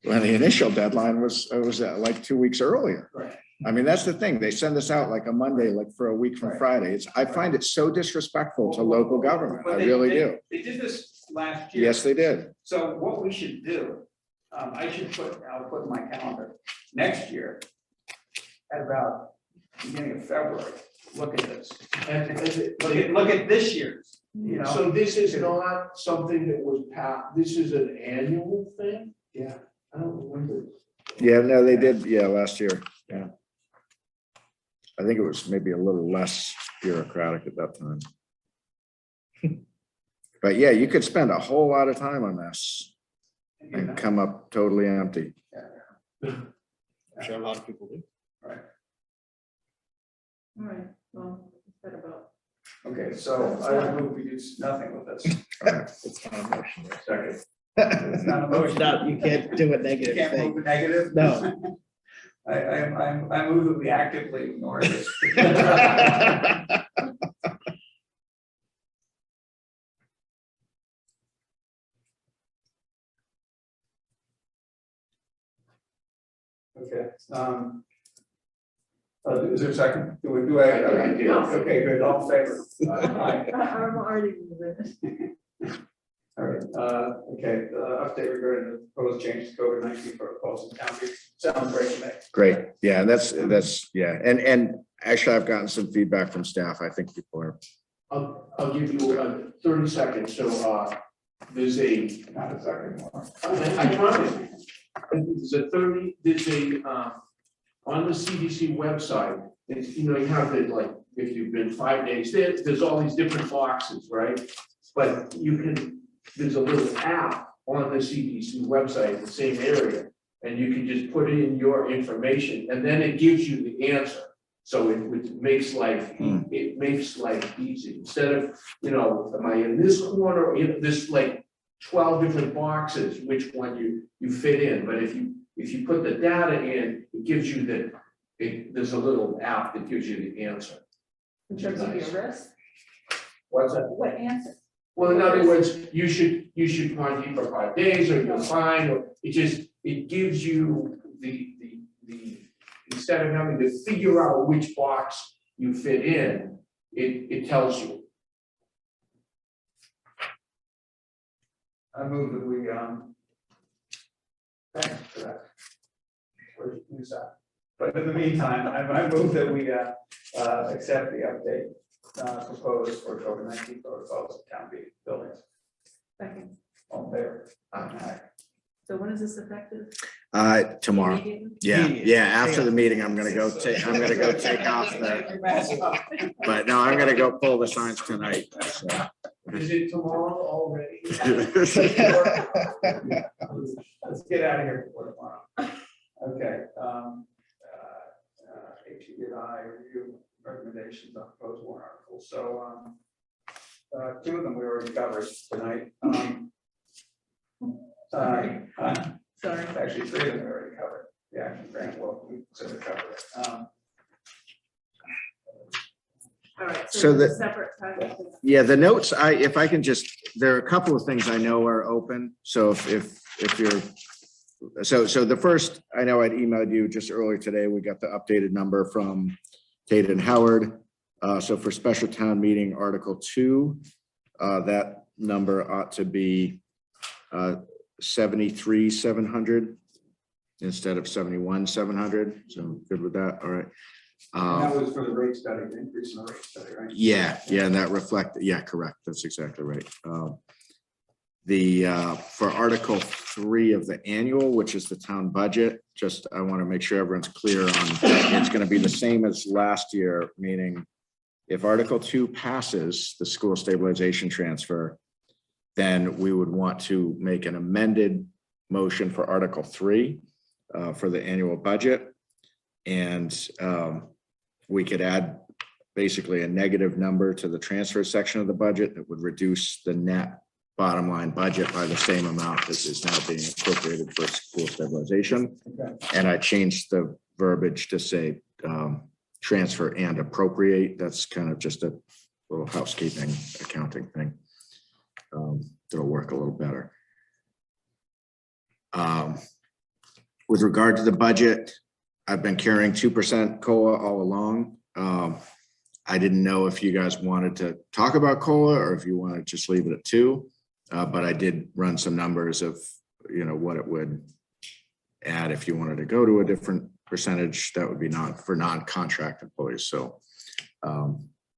well, the initial deadline was like 2 weeks earlier. Right. I mean, that's the thing. They send us out like a Monday, like for a week from Right. Friday. I find it so disrespectful to local government. I But they- really they- do. They did this last year. Yes, they did. So what we should do, I'll put in my calendar, next year, at about beginning of February, look at this. Look at this year's, you know? So this is not something that was passed, this is an annual thing? Yeah, I don't remember. Yeah, no, they did. Yeah, last year. Yeah. I think it was maybe a little less bureaucratic at that time. But yeah, you could spend a whole lot of time on this and come up totally empty. I'm sure a lot of people do. Right. All right, well, it's better about. Okay, so I would move we do nothing with this. It's not a motion. Second. It's not a motion. No, you can't do a You negative can't thing. move a negative? No. I move that we actively ignore this. Okay, is there a second? Do I? Okay, good, all in favor? Aye. I'm already moving. All right, okay, update regarding the proposed changes to COVID-19 protocols in county. Sounds great to me. Great. Yeah, and that's, yeah. And actually I've gotten some feedback from staff. I think people are, I'll give you 30 seconds, so there's a. Not a second more. I promise. There's a, on the CDC website, it's, you know, you have the, like, if you've been 5 days, there's all these different boxes, right? But you can, there's a little app on the CDC website, the same area, and you can just put in your information, and then it gives you the answer. So it makes life, it makes life easy, instead of, you know, am I in this corner, in this, like, 12 different boxes, which one you fit in, but if you put the data in, it gives you there's a little app that gives you the answer. In terms of your risk, What's that? what answer? Well, in other words, you should, you should quarantine for 5 days, or you're fine, or it gives you the, instead of having to figure out which box you fit in, it tells you. I move that we, thanks for that. Where's that? But in the meantime, I move that we, accept the update, proposed for COVID-19 protocols at town buildings. Second. All there. Aye. So when is this effective? Tomorrow. Yeah, after the meeting, I'm gonna go take off but no, I'm gonna go pull the signs tonight. So. Is it tomorrow already? Let's get out of here before tomorrow. Okay. HEI review recommendations on proposed warrant articles. So, two of them we already covered tonight. Sorry. Actually, three of them we already covered. The action grant, well, we sort of covered it. All right. So there's a the- separate project. Yeah, the notes, if I can just, there are a couple of things I know are open. So if you're, so the first, I know I'd emailed you just earlier today, we got the updated number from Tate and Howard. So for special town meeting Article 2, that number ought to be 73,700 instead of 71,700. So good with that. All right. That was for the rate study, the increase in the rate study, right? Yeah, and that correct. That's exactly right. For Article 3 of the annual, which is the town budget, just I want to make sure everyone's clear on, it's going to be the same as last year, meaning if Article 2 passes the school stabilization transfer, then we would want to make an amended motion for Article 3 for the annual budget. And we could add basically a negative number to the transfer section of the budget that would reduce the net bottom line budget by the same amount that is now being appropriated for school stabilization. Okay. And I changed the verbiage to say transfer and appropriate. That's kind of just a little housekeeping accounting thing. That'll work a little better. With regard to the budget, I've been carrying 2% COLA all along. I didn't know if you guys wanted to talk about COLA or if you want to just leave it at 2. But I did run some numbers of, what it would add if you wanted to go to a different percentage. That would be for non-contract employees. So,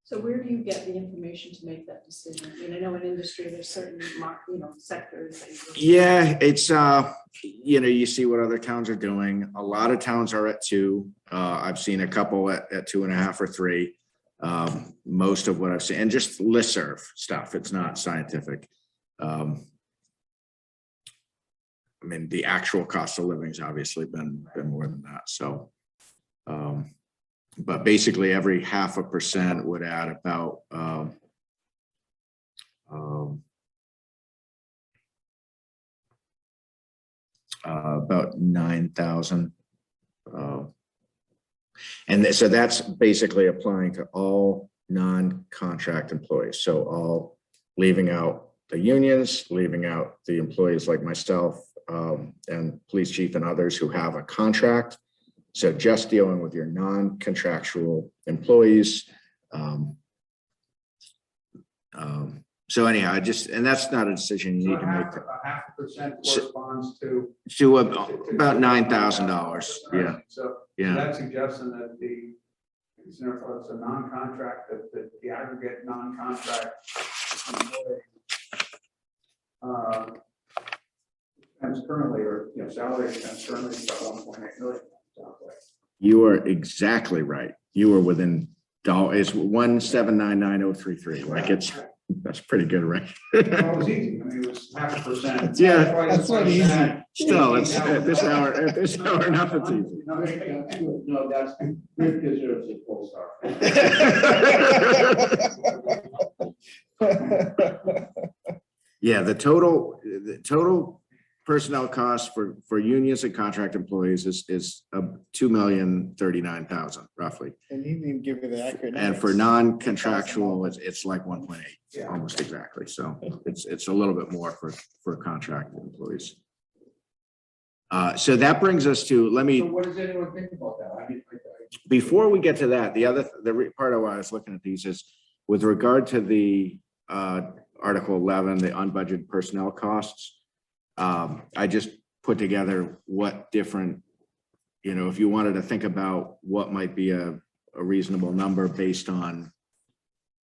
So where do you get the information to make that decision? I mean, I know in industry, there's certain sectors. yeah, it's, you see what other towns are doing. A lot of towns are at 2. I've seen a couple at 2.5 or 3. Most of what I've seen, and just listserv stuff. It's not scientific. I mean, the actual cost of living has obviously been more than that. So, but basically every 0.5% would add about about 9,000. And so that's basically applying to all non-contract employees. So all leaving out the unions, leaving out the employees like myself and police chief and others who have a contract. So just dealing with your non-contractual employees. So anyhow, and that's not a decision you need to make. 0.5% corresponds to about $9,000. Yeah. So yeah. that's suggesting that it's a non-contract, that the aggregate non-contract expense currently, or salary expense currently is about 1.8 million. You are exactly right. You are within it's 1799033. Like that's pretty good, right? Well, it was easy. I mean, it was 0.5%. Yeah, that's not easy. Still, it's at this hour, nothing's easy. No, that's Rick deserves a full star. Yeah, the total personnel cost for unions and contract employees is 2,039,000 roughly. And he didn't even give you the accurate. And for numbers. non-contractual, it's like 1.8, Yeah. almost exactly. So it's a little bit more for contracted employees. So that brings us to, let me, So what does anyone think about that? I mean, before we get to that, the part of why I was looking at these is with regard to the Article 11, the unbudgeted personnel costs. I just put together what different, if you wanted to think about what might be a reasonable number based on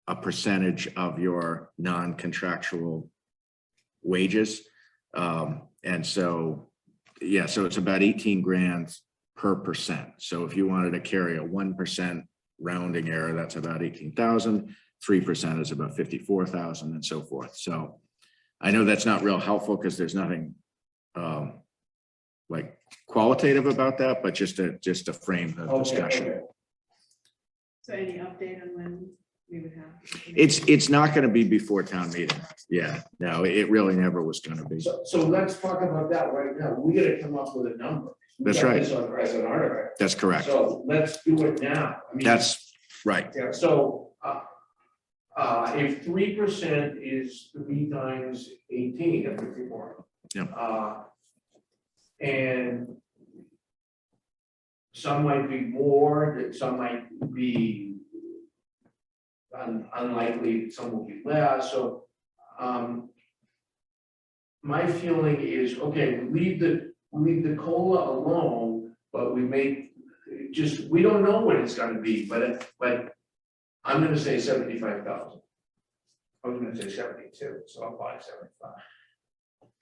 a percentage of your non-contractual wages. And so, yeah, so it's about 18 grand per percent. So if you wanted to carry a 1% rounding error, that's about 18,000, 3% is about 54,000 and so forth. So I know that's not real helpful because there's nothing like qualitative about that, but just to frame the discussion. Okay. So any update on when we would have? It's not going to be before town meeting. Yeah, no, it really never was going to be. So let's talk about that right now. We gotta come up with a number. That's right. As an article. That's correct. So let's do it now. I mean, That's right. yeah, so, if 3% is 3 times 18, that's 54. Yeah. And some might be more, some might be unlikely, some will be less, so, my feeling is, okay, we leave the COLA alone, but we we don't know what it's gonna be, but I'm gonna say 75,000. I was gonna say 72, so I'll buy 75.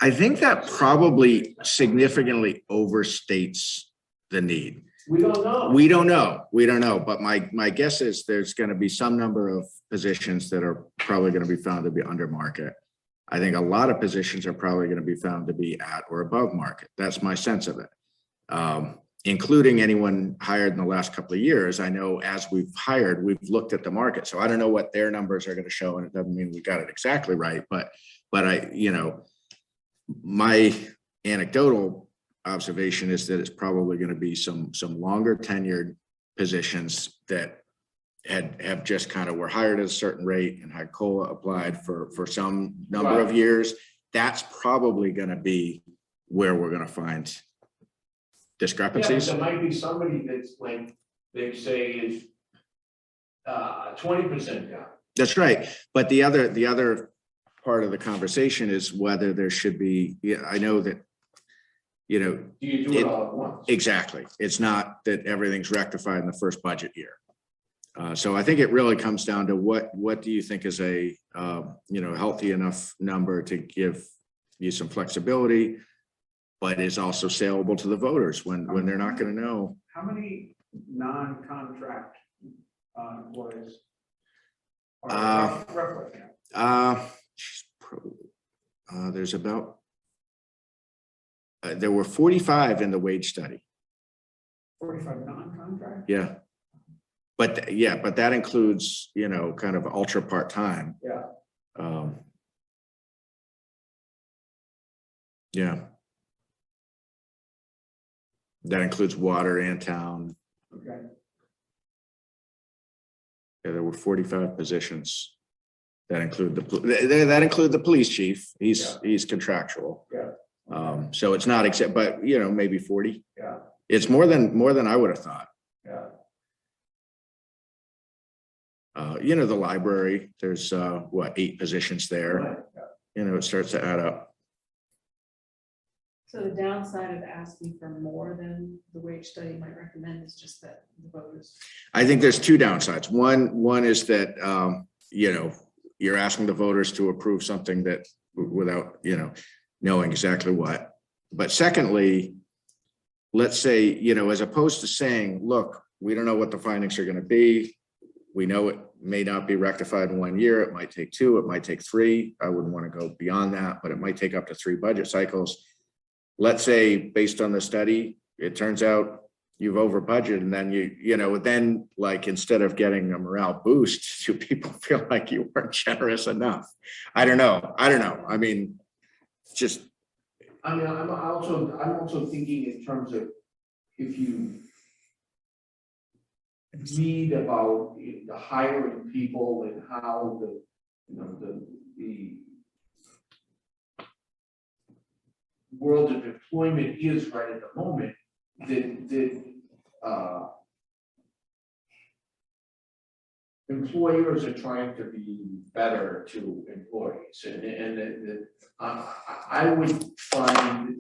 I think that probably significantly overstates the need. We don't know. We don't know, but my guess is there's going to be some number of positions that are probably going to be found to be under market. I think a lot of positions are probably going to be found to be at or above market. That's my sense of it. Including anyone hired in the last couple of years. I know as we've hired, we've looked at the market. So I don't know what their numbers are going to show, and it doesn't mean we got it exactly right, but my anecdotal observation is that it's probably going to be some longer tenured positions that have just kind of were hired at a certain rate and had COLA applied for some number of years. That's probably going to be where we're going to find discrepancies. Yeah, there might be somebody that's like, they say is 20% down. That's right. But the other part of the conversation is whether there should be, I know that, Do you do it all at once? exactly. It's not that everything's rectified in the first budget year. So I think it really comes down to what do you think is a, healthy enough number to give you some flexibility, but is also saleable to the voters when they're not going to know. How many non-contract employees? are roughly? There's about, there were 45 in the wage study. 45 non-contract? Yeah. But that includes, kind of ultra part-time. Yeah. Yeah. That includes water and town. Okay. Yeah, there were 45 positions. That include the police chief. He's contractual. Yeah. So it's not except, but maybe 40. Yeah. It's more than I would have thought. Yeah. The library, there's 8 positions there. Right. Yeah. It starts to add up. So the downside of asking for more than the wage study might recommend is just that the voters. I think there's 2 downsides. One is that, you're asking the voters to approve something that without, knowing exactly what. But secondly, let's say, as opposed to saying, look, we don't know what the findings are going to be. We know it may not be rectified in 1 year. It might take 2, it might take 3. I wouldn't want to go beyond that, but it might take up to 3 budget cycles. Let's say based on the study, it turns out you've over budgeted, and then then like instead of getting a morale boost, do people feel like you weren't generous enough? I don't know. I mean, I'm also thinking in terms of if you read about the hiring people and how the, you know, the world of employment is right at the moment, employers are trying to be better to employees, and I would find,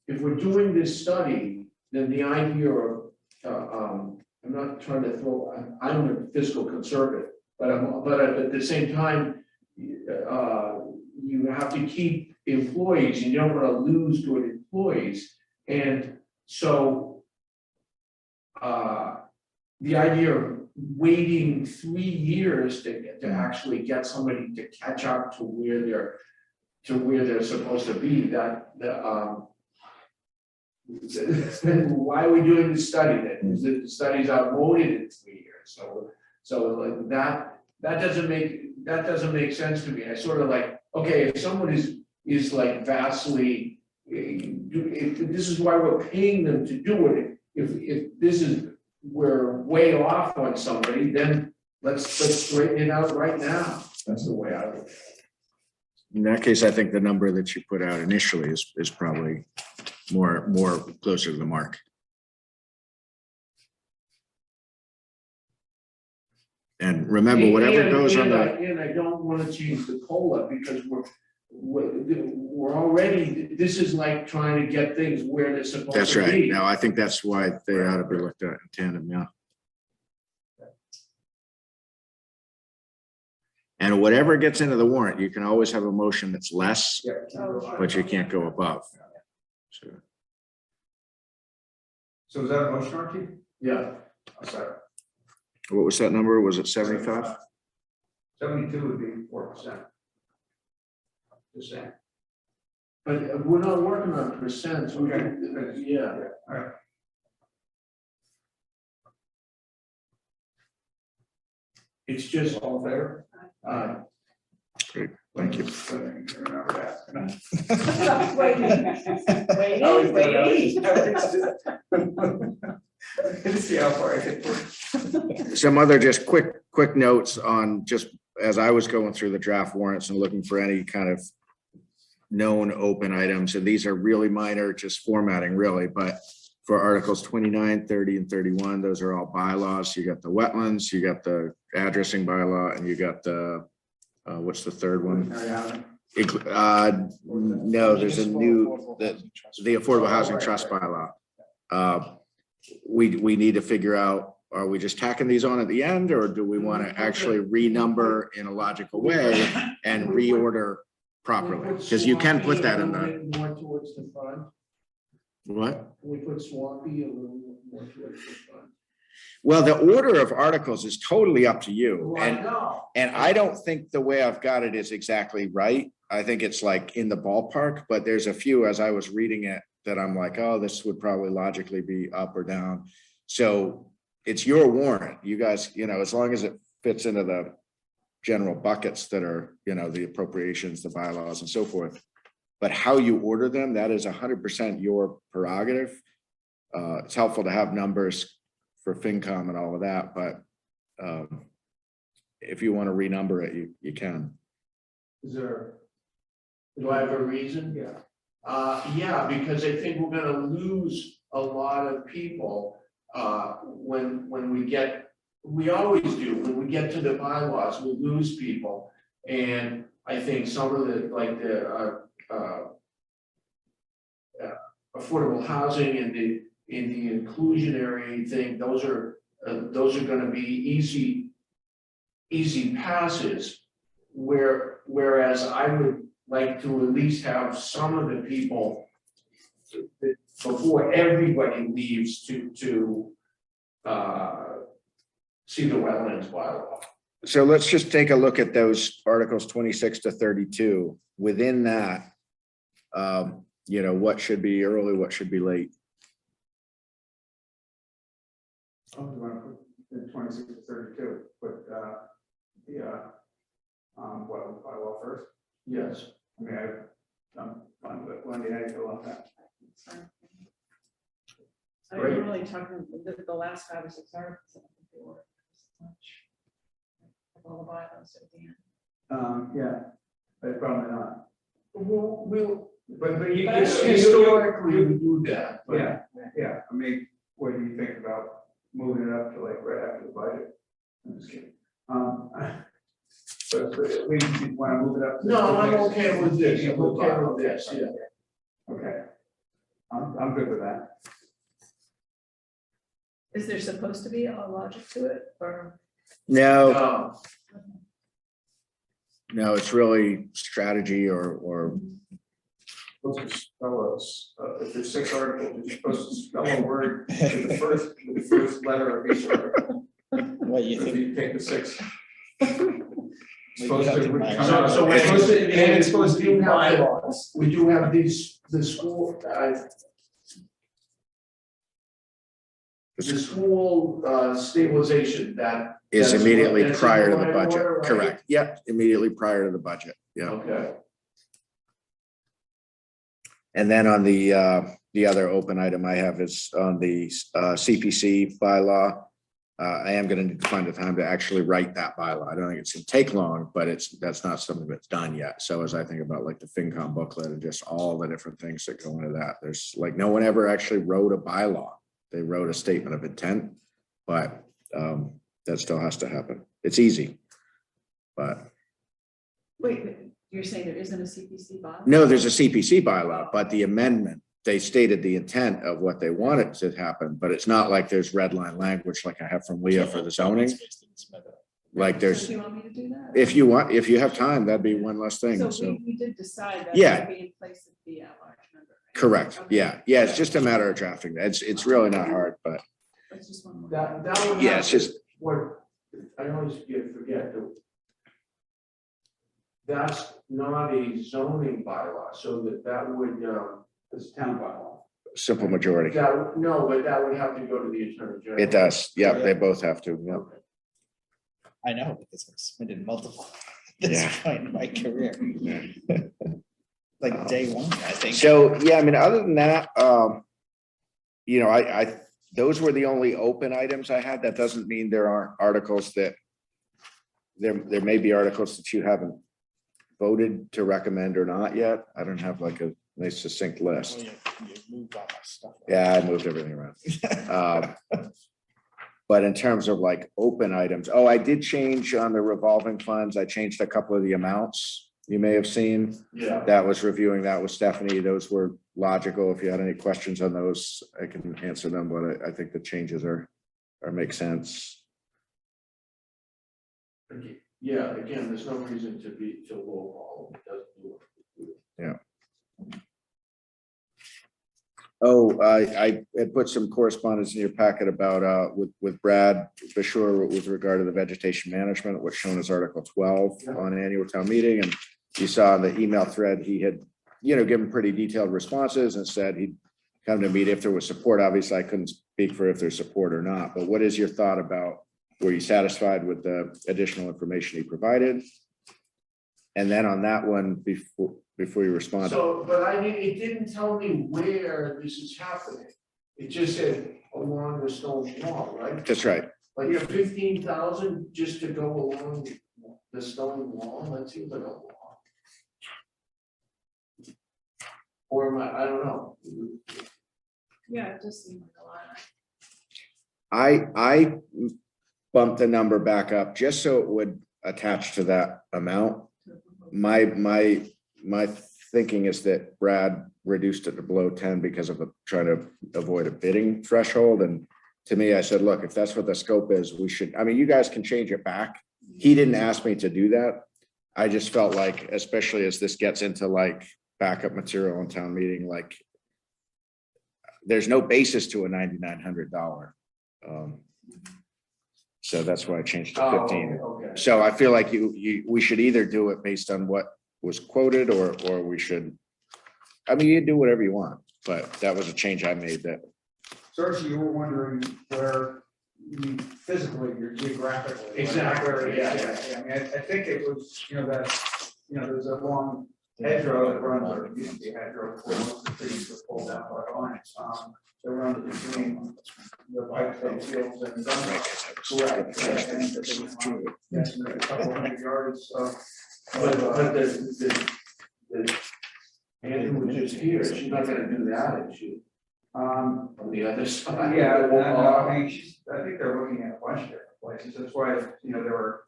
if we're doing this study, then the idea of, I'm not trying to throw, I'm a fiscal conservative, but at the same time, you have to keep employees, and you don't want to lose good employees, and so the idea of waiting 3 years to actually get somebody to catch up to where they're supposed to be, why are we doing this study then? Is the study's outmoded in 3 years? So like that doesn't make sense to me. I sort of like, okay, if someone is like vastly, if this is why we're paying them to do it, if this is, we're way off on somebody, then let's straighten it out right now. That's the way I would. In that case, I think the number that you put out initially is probably more closer to the mark. And remember, whatever goes on the. And I don't want to change the COLA because we're already, this is like trying to get things where they're supposed to be. That's right. No, I think that's why they ought to be looked at in tandem, yeah. And whatever gets into the warrant, you can always have a motion that's less, but you can't go above. So is that a motion, Archie? Yeah. Sorry. What was that number? Was it 75? 72 would be 4%. Just saying. But we're not working on percents. Okay. Yeah. All right. It's just. All in favor? Great, thank you. Remember that. Let's see how far I get. Some other just quick notes on just as I was going through the draft warrants and looking for any kind of known open items, and these are really minor, just formatting really, but for Articles 29, 30, and 31, those are all bylaws. You got the wetlands, you got the addressing bylaw, and you got the, what's the third one? No, there's a new, the Affordable Housing Trust bylaw. We need to figure out, are we just tacking these on at the end, or do we want to actually renumber in a logical way and reorder properly? Because you can put that in the. More towards the front. What? Can we put swampy a little more towards the front? Well, the order of articles is totally up to you. Well, I know. And I don't think the way I've got it is exactly right. I think it's like in the ballpark, but there's a few as I was reading it that I'm like, oh, this would probably logically be up or down. So it's your warrant. You guys, as long as it fits into the general buckets that are, the appropriations, the bylaws and so forth. But how you order them, that is 100% your prerogative. It's helpful to have numbers for FinCom and all of that, but if you want to renumber it, you can. Do I have a reason? Yeah. Yeah, because I think we're gonna lose a lot of people when we always do, when we get to the bylaws, we lose people. And I think some of the, like the affordable housing and the inclusionary thing, those are gonna be easy passes, whereas I would like to at least have some of the people before everybody leaves to see the wetlands bylaw. So let's just take a look at those articles 26 to 32. Within that, what should be early, what should be late? Oh, you want to put the 26 to 32, put bylaw first? Yes. I mean, I'm fine with it. Wendy, how do you feel about that? I mean, we're only talking the last 5 or 6 articles. I don't think they were as much. Of all the bylaws at the end. Yeah, but probably not. But you, But I don't- historically, we do that, but. Yeah, I mean, what do you think about moving it up to like right after the budget? I'm just kidding. But we want to move it up. to- No, I'm okay with this, I'm okay with this, yeah. Okay. I'm good with that. Is there supposed to be a logic to it, or? No, no, it's really strategy or Supposed to spell us, if there's 6 articles, you're supposed to spell a word with the first letter of each article. What you So think? you take the 6. Supposed to- So we're supposed to, and it's supposed to be bylaws. we do have the school, the school stabilization that. is that's immediately that's in prior to the line budget. order, right? Correct. Yep, immediately prior to the budget. Yeah. Okay. And then on the other open item I have is on the CPC bylaw. I am gonna need to find the time to actually write that bylaw. I don't think it's gonna take long, but that's not something that's done yet. So as I think about like the FinCom booklet and just all the different things that go into that, there's like, no one ever actually wrote a bylaw. They wrote a statement of intent, but that still has to happen. It's easy. But Wait, you're saying there isn't a CPC bylaw? no, there's a CPC bylaw, but the amendment, they stated the intent of what they wanted to happen, but it's not like there's red line language like I have from Leah for the zoning. Like So there's, do you want me to do that? if you have time, that'd be one less thing. So So, we did decide that. Yeah. It would be in place of the large number. right? correct. Okay. Yeah. It's just a matter of drafting. It's really not hard, but That's just one more. That would. yeah, have it's to- just, What, I always forget that. That's not a zoning bylaw, so that would, It's town bylaw. simple majority. no, but that would have to go to the attorney general. It does. Yeah, they both have to. Yeah. Okay. I know, because I've submitted multiple at this Yeah. point in my career. Like day one, I think. So, yeah, I mean, other than that, I those were the only open items I had. That doesn't mean there aren't articles that there may be articles that you haven't voted to recommend or not yet. I don't have like a nice succinct list. Well, you moved all my stuff. Yeah, I moved everything around. But in terms of like open items, I did change on the revolving funds. I changed a couple of the amounts you may have seen. Yeah, That was reviewing that with Stephanie. Those were logical. If you had any questions on those, I can answer them, but I think the changes are make sense. yeah, again, there's no reason to roll call, it doesn't do it. I had put some correspondence in your packet about with Brad Bashir with regard to the vegetation management, what's shown as Article 12 on annual town meeting. And you saw in the email thread, he had, given pretty detailed responses and said he'd come to meet if there was support. Obviously, I couldn't speak for if there's support or not, but what is your thought about, were you satisfied with the additional information he provided? And then on that one, before you respond. So, but it didn't tell me where this is happening. It just said along the stone wall, right? That's right. Like you have 15,000 just to go along the stone wall, that seems like a lot. Or am I don't know. Yeah, it does seem like a lot. I bumped the number back up just so it would attach to that amount. My thinking is that Brad reduced it to below 10 because of trying to avoid a bidding threshold. And to me, I said, look, if that's what the scope is, you guys can change it back. He didn't ask me to do that. I just felt like, especially as this gets into like backup material in town meeting, like there's no basis to a $9,900. So that's why I changed to 15. Okay. So I feel like we should either do it based on what was quoted or we should, you do whatever you want, but that was a change I made that. Serge, you were wondering where you physically, you're geographically. Exactly, where- yeah. I think it was, that, there's a long hedgerow that runs, or used to be hedgerow, before most of the trees were pulled down by lines. They run between the white fields and. Correct. Yes, a couple hundred yards of. But the Andrew was just here, she's not gonna do that, is she? On the other side. Yeah, I mean, I think they're looking at a bunch of different places, that's why, there were.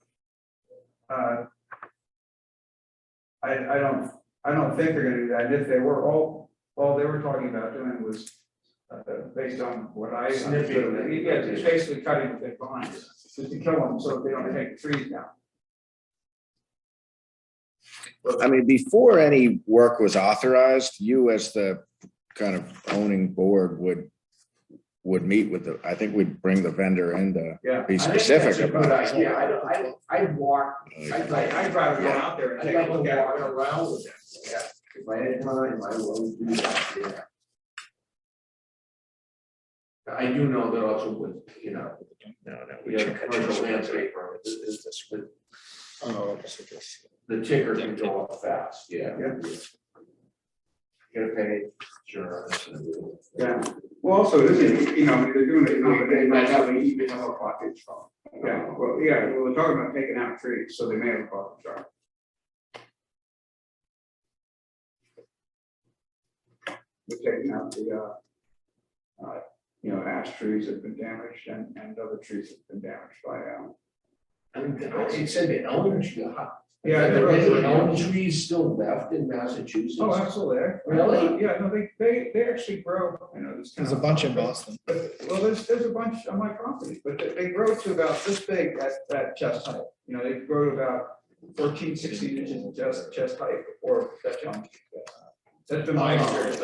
I don't think they're gonna do that, and if they were, all they were talking about doing was, based on what I understood, yeah, it's basically cutting the big vines, just to kill them, so they don't take the trees down. I mean, before any work was authorized, you as the kind of owning board would meet with the, I think we'd bring the vendor in to Yeah. be specific about it. Yeah, I walk. I'd rather go out there and I'd take like a to look at walk it. around with it, yeah, if I had time, I would do that, yeah. I do know that also with, commercial landscape permits, the ticker can go up fast, yeah. Get paid, sure. Yeah, well, also, this is, they're doing it, They might even have a pocket phone. yeah, well, we're talking about taking out trees, so they may have a pocket truck. We're taking out the, ash trees have been damaged and other trees have been damaged by, I mean, it said the elm tree. Yeah, There there are is. elm trees still left in Massachusetts. oh, absolutely. Really? Yeah, no, they actually grow, There's a bunch in Boston. Well, there's a bunch on my property, but they grow to about this big at chest height. They grow to about 14, 16 inches of chest height before that jump. That's been my experience.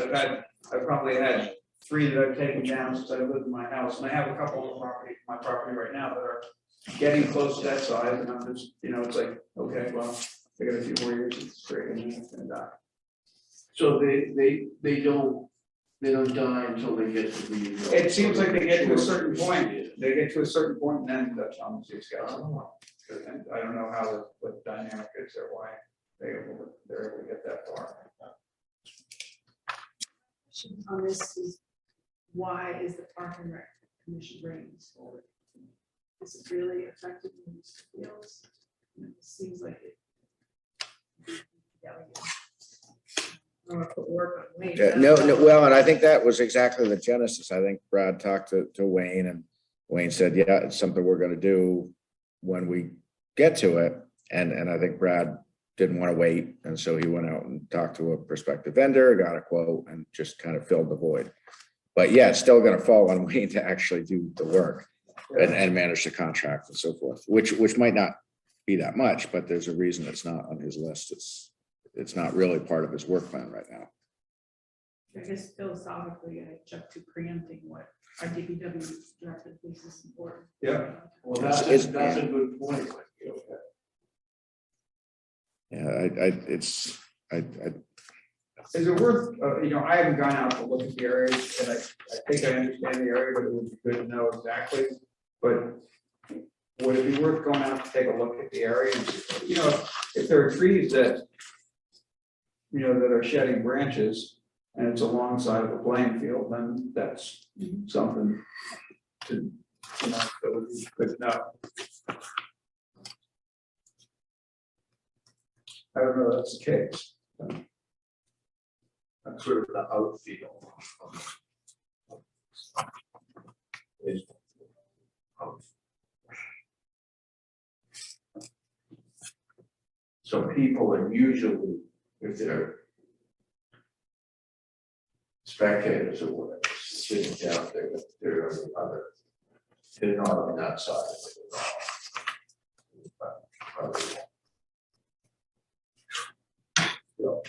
I've probably had 3 that I've taken down since I lived in my house, and I have a couple on my property right now that are getting close to that size, and I'm just, it's like, okay, well, they got a few more years, it's great, and then it's gonna die. So they don't die until they get to be. It seems like they get to a certain point, and then the Tom disease goes. And I don't know how, what the dynamic is there, why they're able to get that far. On this is, why is the Park and Rec Commission bringing this forward? This is really affecting these fields. It seems like it. Yeah, I want to put work on Wayne. Yeah, no, well, and I think that was exactly the genesis. I think Brad talked to Wayne, and Wayne said, yeah, it's something we're gonna do when we get to it. And I think Brad didn't want to wait. And so he went out and talked to a prospective vendor, got a quote, and just kind of filled the void. But yeah, it's still gonna fall on Wayne to actually do the work and manage the contract and so forth, which might not be that much, but there's a reason it's not on his list. It's not really part of his work plan right now. I guess philosophically, I object to preempting what our DPW director thinks is important. Yeah. Well, that's a good point. Yeah, Is it worth, I haven't gone out to look at the area, and I think I understand the area, but it would be good to know exactly. But would it be worth going out to take a look at the area? If there are trees that, that are shedding branches and it's alongside of a playing field, then that's something to, that would be good to know. I don't know if that's the case. That's sort of the outfield. So people are usually, if they're spectators or whatever, sitting down there, they're on the other, they're not on that side of it at all.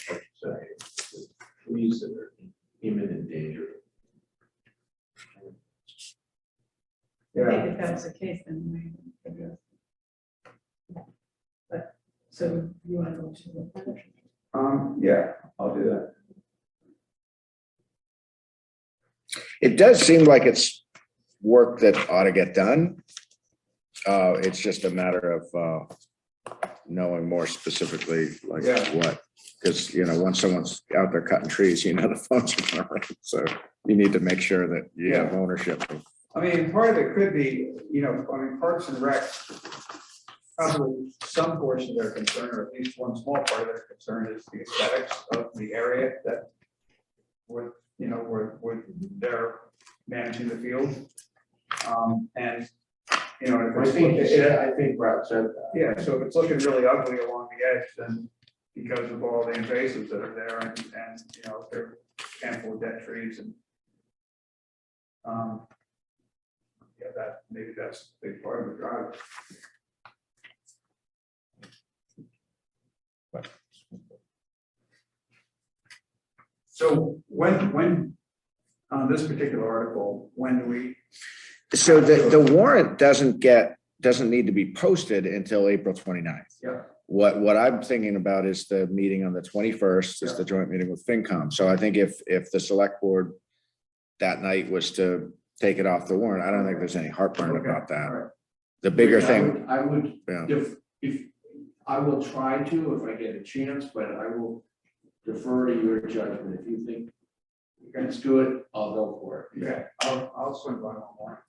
Trees that are imminent danger. I think if that's the case, then we address it. But, so you want to go to the. Yeah, I'll do that. it does seem like it's work that ought to get done. It's just a matter of knowing more specifically like Yeah. what. Because, once someone's out there cutting trees, the phones are gonna ring. So you need to make sure that you have ownership of. I mean, part of it could be, Parks and Rec, probably some portion of their concern, or at least one small part of their concern is the aesthetics of the area that where they're managing the field. And, I think Brad said that. yeah, so if it's looking really ugly along the edge, then because of all the invasives that are there and there are a handful of dead trees and maybe that's a big part of the drive. So when on this particular article, when do we? So the warrant doesn't need to be posted until April 29th. Yeah. What I'm thinking about is the meeting on the 21st is the joint meeting with FinCom. So I think if the select board that night was to take it off the warrant, I don't think there's any heartburn about that. All right. The bigger thing. I would, Yeah. if I will try to, if I get a chance, but I will defer to your judgment. If you think let's do it, I'll go for it. Okay, I'll swing by one more.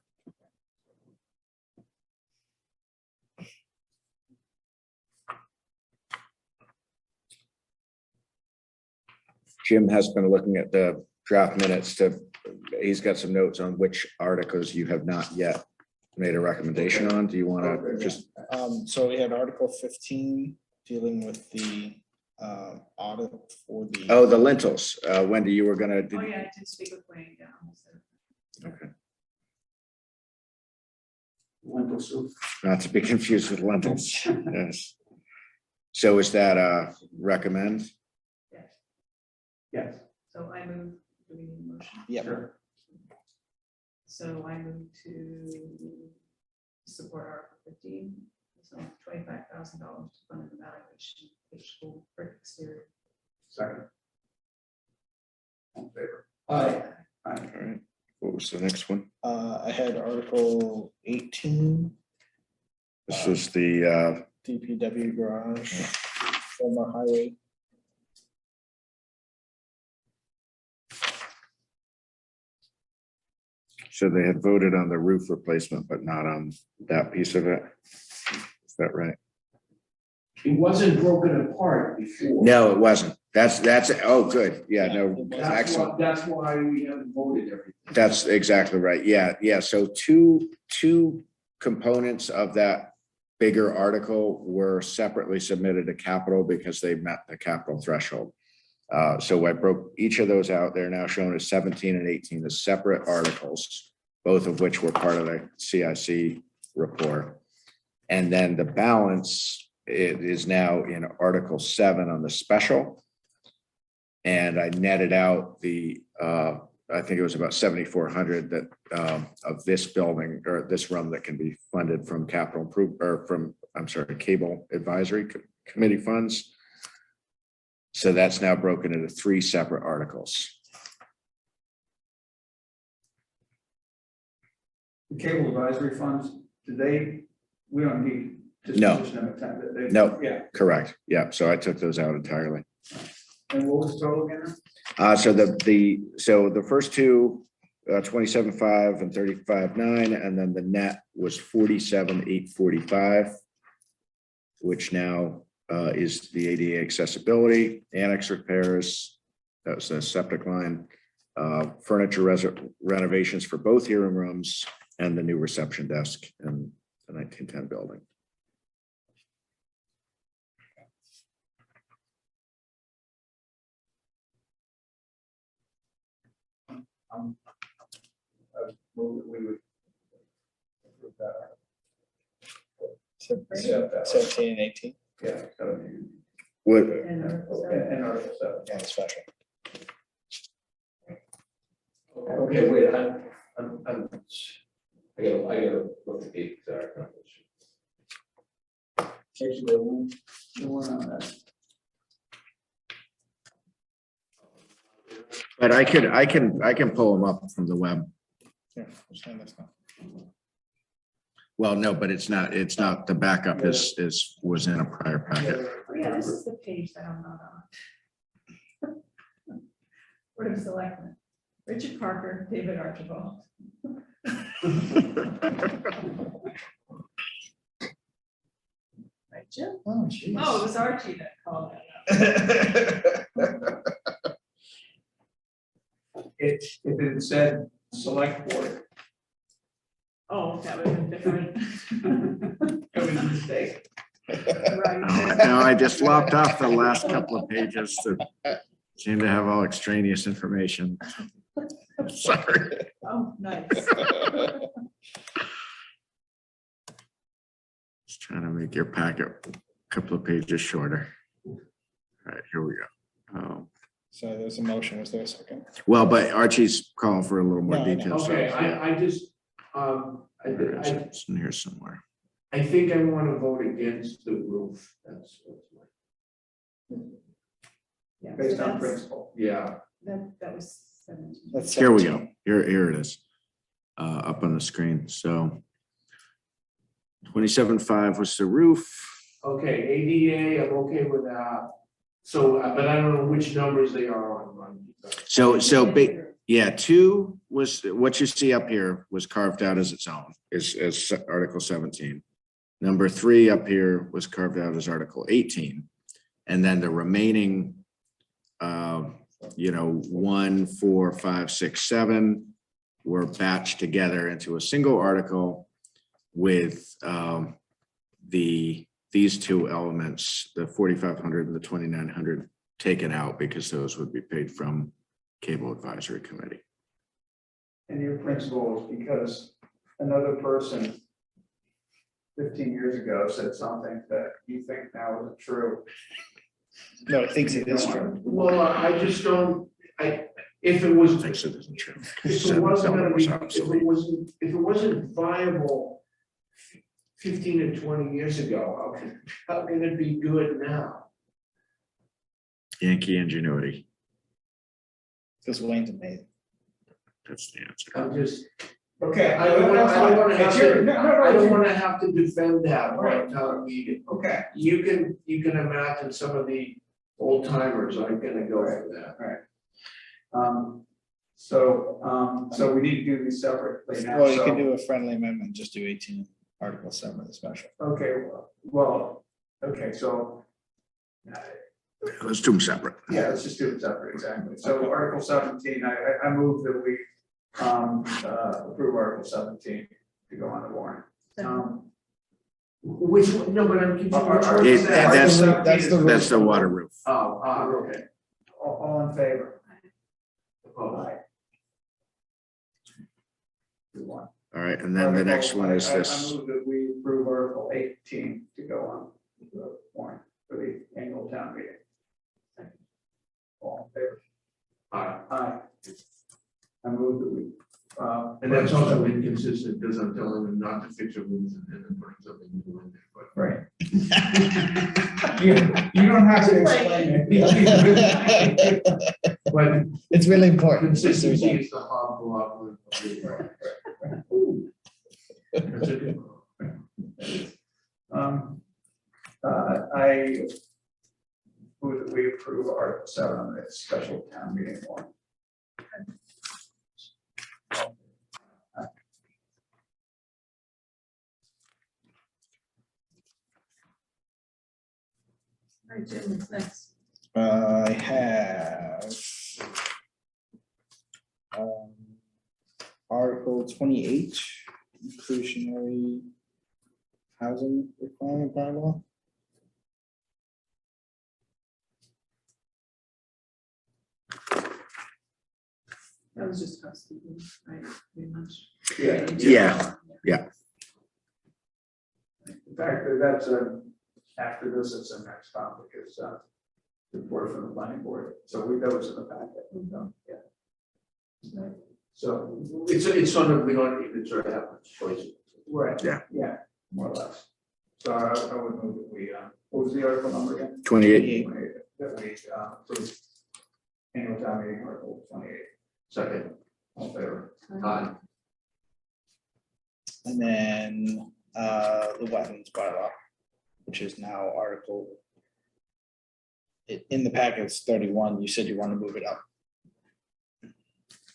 Jim has been looking at the draft minutes he's got some notes on which articles you have not yet made a recommendation on. Do you want to just? So we had Article 15 dealing with the audit for the. Oh, the lentils. Wendy, you were gonna. Oh, yeah, I did speak with Wayne, yeah. Okay. Lentil soup. Not to be confused with lentils. Yes. So is that recommend? Yes. Yes. So I move, do we need a motion? Yeah. Sure. So I move to support Article 15, so $25,000 to fund an evaluation of the school brick exterior. Second. All in favor? Aye. All right. What was the next one? I had Article 18, This is the DPW garage, former highway. so they had voted on the roof replacement, but not on that piece of it. Is that right? It wasn't broken apart before. No, it wasn't. That's, oh, good. Yeah, no, That's excellent. why we haven't voted everything. That's exactly right. Yeah. So two components of that bigger article were separately submitted to capital because they met the capital threshold. So I broke each of those out. They're now shown as 17 and 18 as separate articles, both of which were part of the CIC report. And then the balance, it is now in Article 7 on the special. And I netted out I think it was about 7,400 that of this building or this room that can be funded from capital or from, cable advisory committee funds. So that's now broken into 3 separate articles. The cable advisory funds, we don't need. No. disposition of it. No. Yeah, Correct. Yeah. So I took those out entirely. and what was the total again? So the first two, 27.5 and 35.9, and then the net was 47,845, which now is the ADA accessibility, annex repairs, that was the septic line, furniture renovations for both hearing rooms, and the new reception desk in the 1910 building. I move that we would approve that. 17 and 18. Yeah. so you- What, And Article 7. Yeah, special. Okay, wait, I gotta look at the exact numbers. Actually, the one on that. but I can pull them up from the web. Yeah, just hand this now. Well, no, but it's not, the backup was in a prior packet. Oh, yeah, this is the page that I'm not on. Board of Selectmen, Richard Parker, David Archibald. Right, Jim? Oh, jeez. Oh, it was Archie that called that out. If it said select board, Oh, that would have been different. it was a mistake. Right. No, I just lopped off the last couple of pages that seem to have all extraneous information. Sorry. Oh, nice. Just trying to make your packet a couple of pages shorter. All right, here we go. So there's a motion, was there a second? Well, but Archie's calling for a little more No, I know. detail. so, Okay, yeah, I just, there it is. It's in here somewhere. I think I want to vote against the roof. That's my, Yeah, so Based on that's- principle. yeah. That was 17. That's Here we 17. go. Here it is. Up on the screen. So 27.5 was the roof. Okay, ADA, I'm okay with that. So, but I don't know which numbers they are on. Yeah, 2 was, what you see up here was carved out as its own, is Article 17. Number 3 up here was carved out as Article 18. And then the remaining, 1, 4, 5, 6, 7 were batched together into a single article with these 2 elements, the 4,500 and the 2,900 taken out because those would be paid from Cable Advisory Committee. And your principle is because another person 15 years ago said something that you think now isn't true. No, it thinks it is true. Well, I just don't, if it was, Thinks it isn't true. if it wasn't gonna be, if it wasn't viable 15 or 20 years ago, how can it be good now? Yankee ingenuity. Because Wayne's amazing. That's the answer. I'm just, Okay. I don't wanna have It's your- to, no, no, no, I don't it's your- wanna have to defend that Right. on town meeting. Okay, You can imagine some of the old timers aren't gonna go for that. so we need to do these separately now. Well, you so- can do a friendly amendment, just do 18, Article 7 of the special. Okay, well, okay, so. Let's do them separate. Yeah, let's just do it separate, exactly. So Article 17, I move that we approve Article 17 to go on the warrant. Which, one? No, but I'm confused. Which one Article is that? That's the water roof. Okay. All in favor? Opposed. Aye. 2-1. All right, and then the next one is I this. move that we approve Article 18 to go on the warrant for the annual town meeting. All in favor? Aye. I move that we. And that's also inconsistent because I'm telling them not to fix a roof and then putting something new in there, but. Right. You don't have to explain it. But It's really important. consistency is the hobble. That's a good one. I move that we approve Article 7 on the special town meeting warrant. All right, Jim, what's next? I have Article 28, inclusionary housing requirement bylaw. That was just housekeeping, right, pretty much. Yeah. In fact, that's after this, it's a next topic, is report from the planning board. So that was in the packet. Yeah. So It's sort of, we don't even sort of have a choice. right. Yeah. Yeah, more or less. So I would move that we what was the article number again? 28. 28, that we approve annual town meeting article 28. Second. All in favor? Aye. And then the wetlands bylaw, which is now Article. In the packet, it's 31. You said you want to move it up.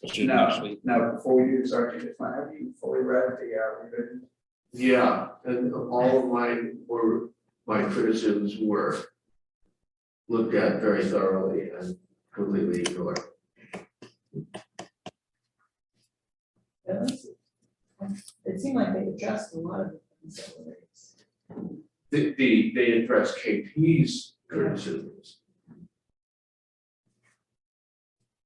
No, before we do this, Archie, just want, have you fully read the revision? Yeah, and all of my criticisms were looked at very thoroughly and completely ignored. It seemed like they addressed a lot of the things that were raised. They addressed KP's criticisms.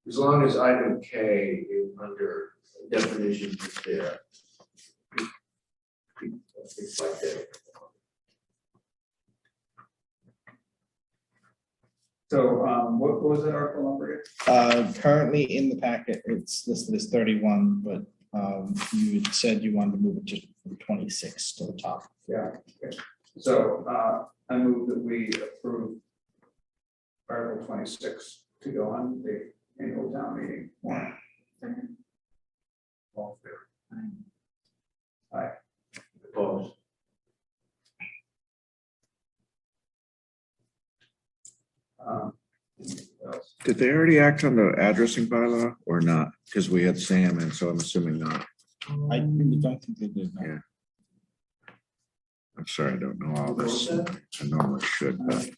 As long as item K is under definitions is there. It's like that. So, what was that article number? Currently in the packet, it's listed as 31, but you had said you wanted to move it just from 26 to the top. Yeah, okay. So, I move that we approve Article 26 to go on the annual town meeting warrant. All in favor? Aye. Opposed? What else? Did they already act on the addressing bylaw or not? Because we had Sam in, so I'm assuming not. I really don't think they did. No. Yeah. I'm sorry, I don't know all this. I normally should, but.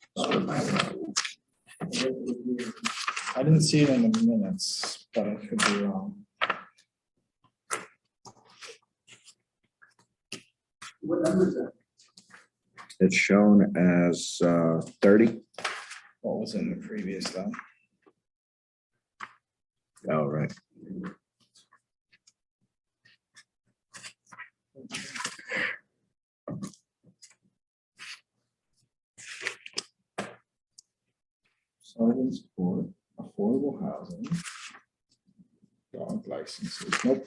I didn't see it in the minutes, but I could be wrong. What number is that? It's shown as 30. What was in the previous though? Oh, right. Sergeant's Court, affordable housing. Dog licenses, nope.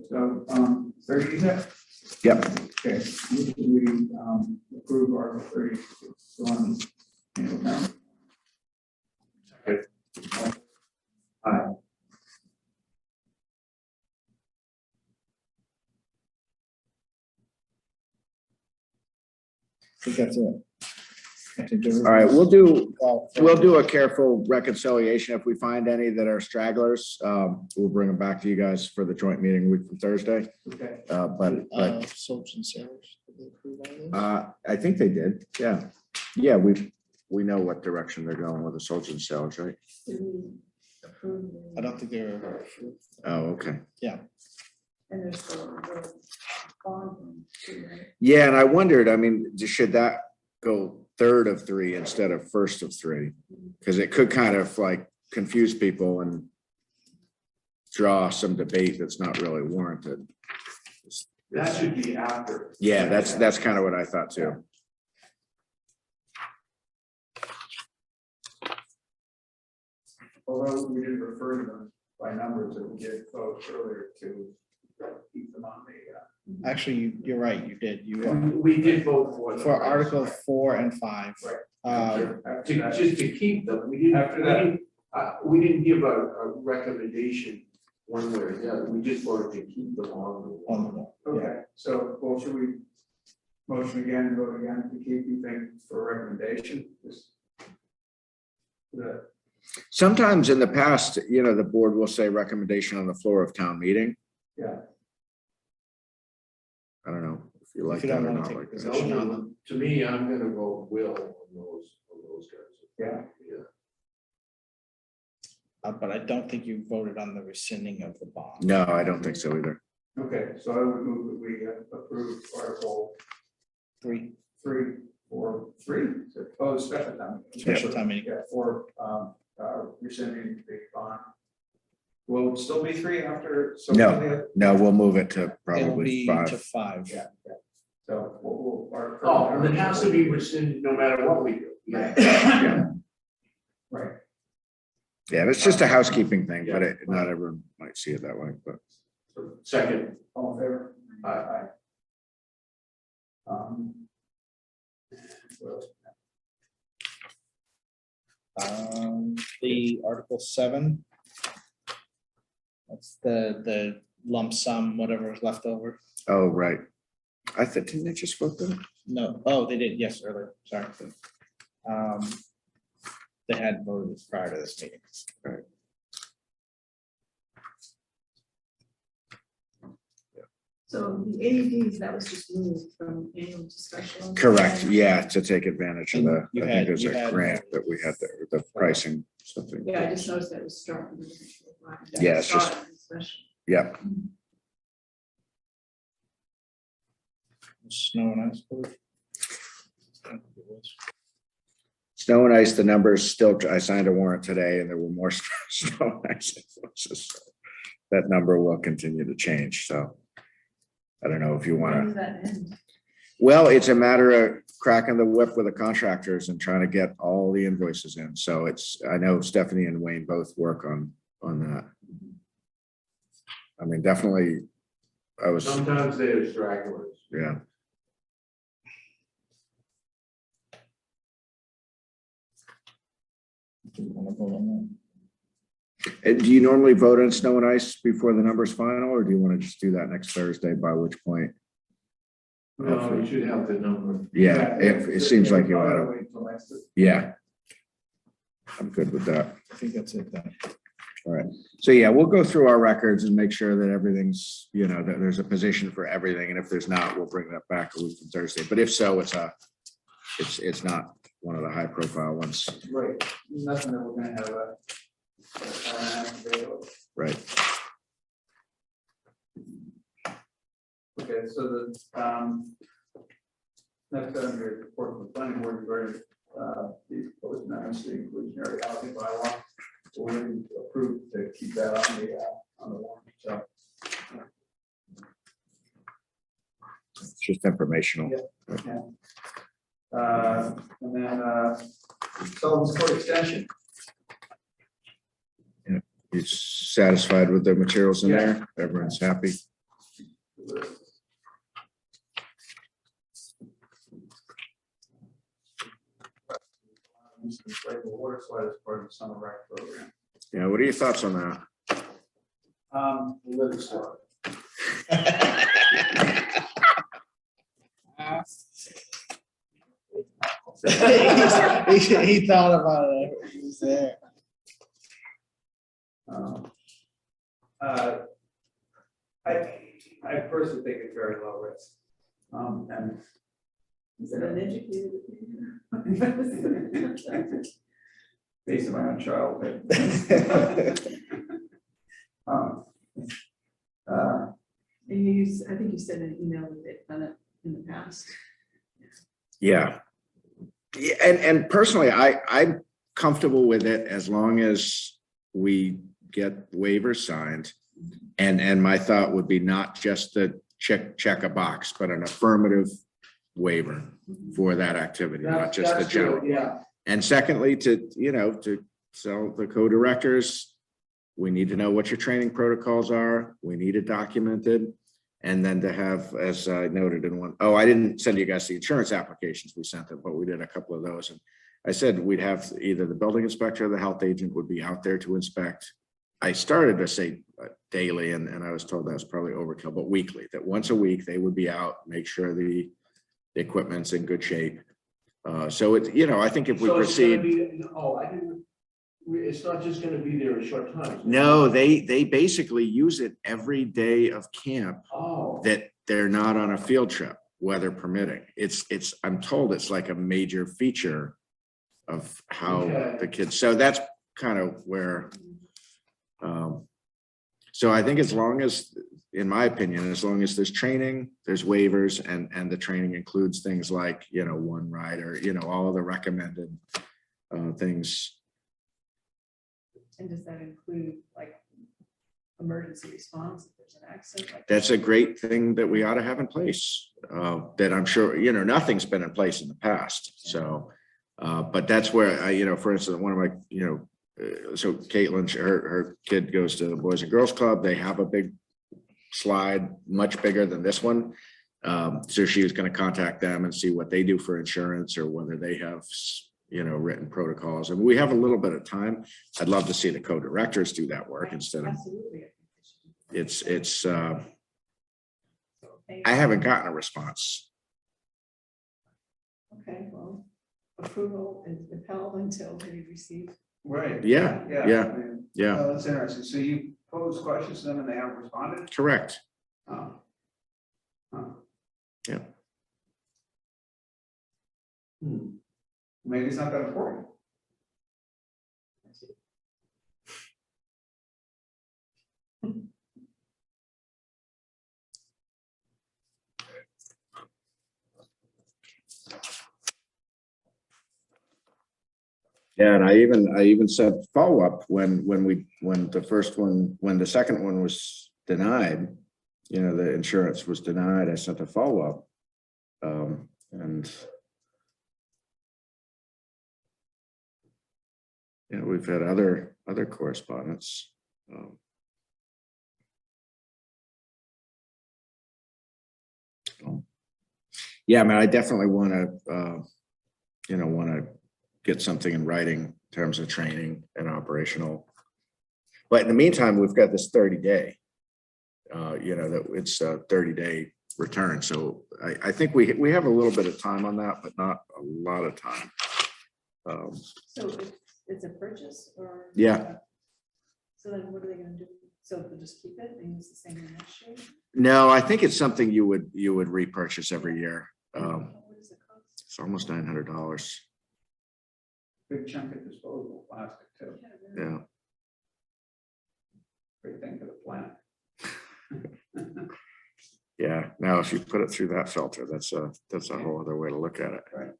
So, 30 is that? Yep. Okay, we approve Article 30 on annual town. Aye. I think that's it. All right, we'll do a careful reconciliation. If we find any that are stragglers, we'll bring them back to you guys for the joint meeting week from Thursday. Okay. But Soldiers and sailors. Did they approve all this? I think they did. Yeah. Yeah, we know what direction they're going with the soldiers and sailors, right? Did we approve? I don't think they were ever approved. Oh, okay. Yeah. And there's the bond one too, right? Yeah, and I wondered, I mean, should that go third of 3 instead of first of 3? Because it could kind of like confuse people and draw some debate that's not really warranted. That should be after. Yeah, that's kind of what I thought too. Although we did refer to them by numbers, that we did vote earlier to keep them on the. Actually, you're right, you did. You We did vote for them. for Article 4 and 5. After that. Just to keep them, we didn't give a recommendation one way or the other, we just wanted to keep them on the On the wall. wall. Okay, so, well, should we motion again and vote again to keep you think for recommendation? Just the, Sometimes in the past, the board will say recommendation on the floor of town meeting. yeah, I don't know if you like If you that don't or wanna not take like a that. position on them. To me, I'm gonna vote will on those guys. yeah. But I don't think you voted on the rescinding of the bond. No, I don't think so either. Okay, so I would move that we approve Article 3, 3 or 3, oh, special town. meeting. special time meeting. Yeah, for rescinding the bond. Will it still be 3 after? So No, we'll move it to It'll probably be 5. to 5. Yeah, yeah. So we'll. Oh, and it has to be rescinded no matter what we do. Yeah. Right. Yeah, it's just a housekeeping thing, but not everyone might see it that way, but. Second. All in favor? Aye. What else? The Article 7. That's the lump sum, whatever is left over. Oh, right. I thought, didn't they just vote that? No, oh, they did, yes, earlier, sorry. They had voted prior to this meeting. Right. So the AEDs, that was just moved from annual to special. Correct, yeah, to take advantage of the, You I think had- there's you a had- grant that we had, the pricing, something. Yeah, I just noticed that was struck. Yeah, it's just- Special. Yeah, Snow and ice. snow and ice, the numbers still, I signed a warrant today and there were more snow and ice influences. So that number will continue to change, so. I don't know if you When want does to, that end? well, it's a matter of cracking the whip with the contractors and trying to get all the invoices in. So it's, I know Stephanie and Wayne both work on that. I mean, definitely, I was, Sometimes they're stragglers. yeah. Do you wanna vote on that? And do you normally vote on snow and ice before the number's final, or do you want to just do that next Thursday, by which point? No, you should have the number. Yeah, if it seems like you ought to, Wait till next- yeah. I'm good with that. I think that's it then. All right. So yeah, we'll go through our records and make sure that everything's, you know, that there's a position for everything. And if there's not, we'll bring that back a week from Thursday. But if so, it's not one of the high profile ones. Right, nothing that we're gonna have a. Right. Okay, so the, next on your report from the planning board regarding, the proposed amendments to the inclusionary housing bylaw. So we're going to approve to keep that on the warrant, so. It's just informational. Yeah. And then, Sullivan's Court extension. You satisfied with the materials in there? Everyone's happy? Water slide as part of the summer rec program. Yeah, what are your thoughts on that? Liver slide. He thought about it. He was there. I personally think it's very low risk. And. Is it an educated opinion? Based on my own childhood. And you use, I think you said an email that they've done it in the past. Yeah. Yeah, and personally, I'm comfortable with it as long as we get waivers signed. And my thought would be not just to check a box, but an affirmative waiver for that activity, not just the That's true, general. yeah. And secondly, to tell the co-directors, we need to know what your training protocols are. We need it documented. And then to have, as I noted in one, oh, I didn't send you guys the insurance applications we sent them, but we did a couple of those. And I said we'd have either the building inspector or the health agent would be out there to inspect. I started to say daily, and I was told that was probably overkill, but weekly, that once a week they would be out, make sure the equipment's in good shape. So it's, you know, I think if we So it's gonna proceed. be- Oh, I didn't, it's not just gonna be there a short time. No, they basically use it every day of camp Oh, that they're not on a field trip, weather permitting. I'm told it's like a major feature of how Okay. the kids, so that's kind of where. So I think as long as, in my opinion, as long as there's training, there's waivers, and the training includes things like, you know, one rider, you know, all of the recommended things. And does that include like emergency response if there's an accident? Like That's a great thing that we ought to have in place, that I'm sure, you know, nothing's been in place in the past. So, but that's where I, you know, for instance, one of my, you know, so Caitlin, her kid goes to the Boys and Girls Club. They have a big slide, much bigger than this one. So she was going to contact them and see what they do for insurance, or whether they have, you know, written protocols. And we have a little bit of time. I'd love to see the co-directors do that work instead of, Absolutely. it's, I haven't gotten a response. Okay, well, approval is withheld until we receive. Right. Yeah, yeah, yeah. Oh, that's interesting. So you posed questions to them and they haven't responded? Correct. Oh. Yeah. Maybe it's not that important. Yeah, and I even said follow-up when the second one was denied, you know, the insurance was denied, I sent a follow-up. And you know, we've had other correspondence. Yeah, I mean, I definitely want to get something in writing in terms of training and operational. But in the meantime, we've got this 30-day, you know, that it's a 30-day return. So I think we have a little bit of time on that, but not a lot of time. So it's a purchase or? Yeah. So then what are they gonna do? So they'll just keep it and use the same one next year? No, I think it's something you would repurchase every year. What does it cost? It's almost $900. Big chunk of disposable plastic too. Yeah. Great thing for the planet. Yeah. Now, if you put it through that filter, that's a whole other way to look at it. Right.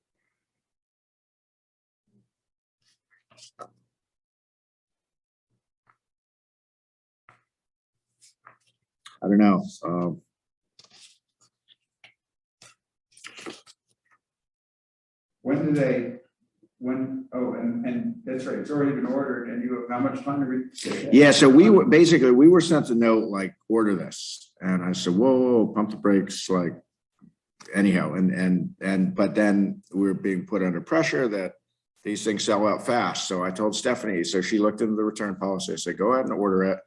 I don't know. And that's right, it's already been ordered and you have how much time to read? Yeah, so we were sent a note like, order this. And I said, whoa, pump the brakes, like anyhow. But then we were being put under pressure that these things sell out fast. So I told Stephanie, so she looked into the return policy. I said, go ahead and order it.